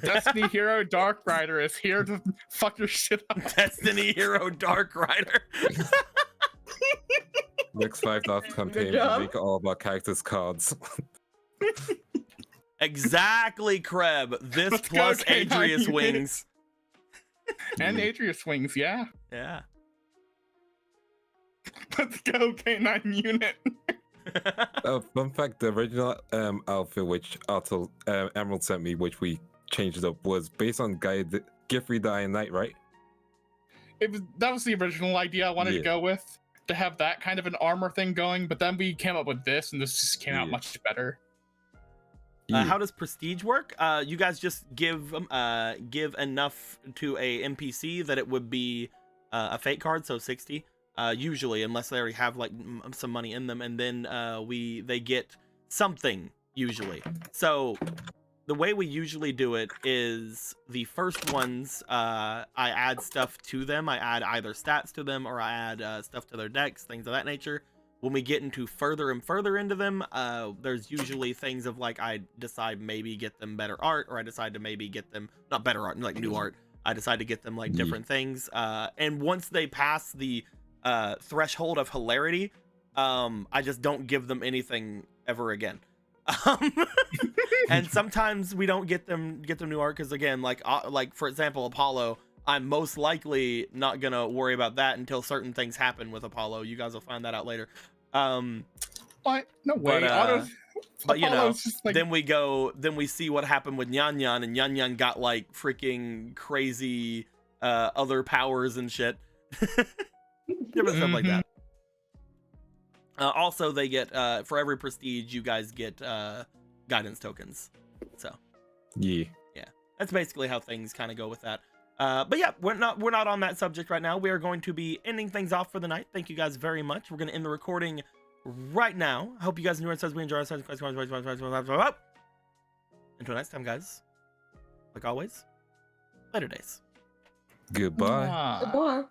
Destiny Hero Dark Rider is here to fuck your shit up. Destiny Hero Dark Rider. Next 5Darps campaign, job. we make all of our characters cards. Exactly, Kreb. This Let's go, plus K9 Adrius unit. wings. And Adrius Wings, yeah. Yeah. Let's go, K9 unit. Fun fact: the original outfit which Otto Emerald sent me, which we changed up, was based on Gifry Dying Knight, right? That was the original idea I wanted to Yeah. go with, to have that kind of an armor thing going, but then we came up with this, and this just came out Yeah. much better. Yeah. How does prestige work? You guys just give enough to a NPC that it would be a fate card, so 60 usually, unless they already have like some money in them, and then they get something usually. So the way we usually do it is the first ones, I add stuff to them. I add either stats to them or I add stuff to their decks, things of that nature. When we get into further and further into them, there's usually things of like, I decide maybe get them better art, or I decide to maybe get them, not better art, like new art. I decide to get them like different things. And once they pass the threshold of hilarity, I just don't give them anything ever again. And sometimes we don't get them new art because, again, like for example, Apollo, I'm most likely not gonna worry about that until certain things happen with Apollo. You guys will find that out later. What? No way. But you know, just like... then we see what happened with Nyan Nyan, and Nyan Nyan got like freaking crazy other powers and shit. Different stuff like that. Also, they get for every prestige, you guys get guidance tokens. So Yeah. that's basically how things kind of go with that. But yeah, we're not on that subject right now. We are going to be ending things off for the night. Thank you guys very much. We're going to end the recording right now. I hope you guys enjoy it. We enjoy ourselves. Until next time, guys. Like always, later days. Goodbye. Ah. Goodbye.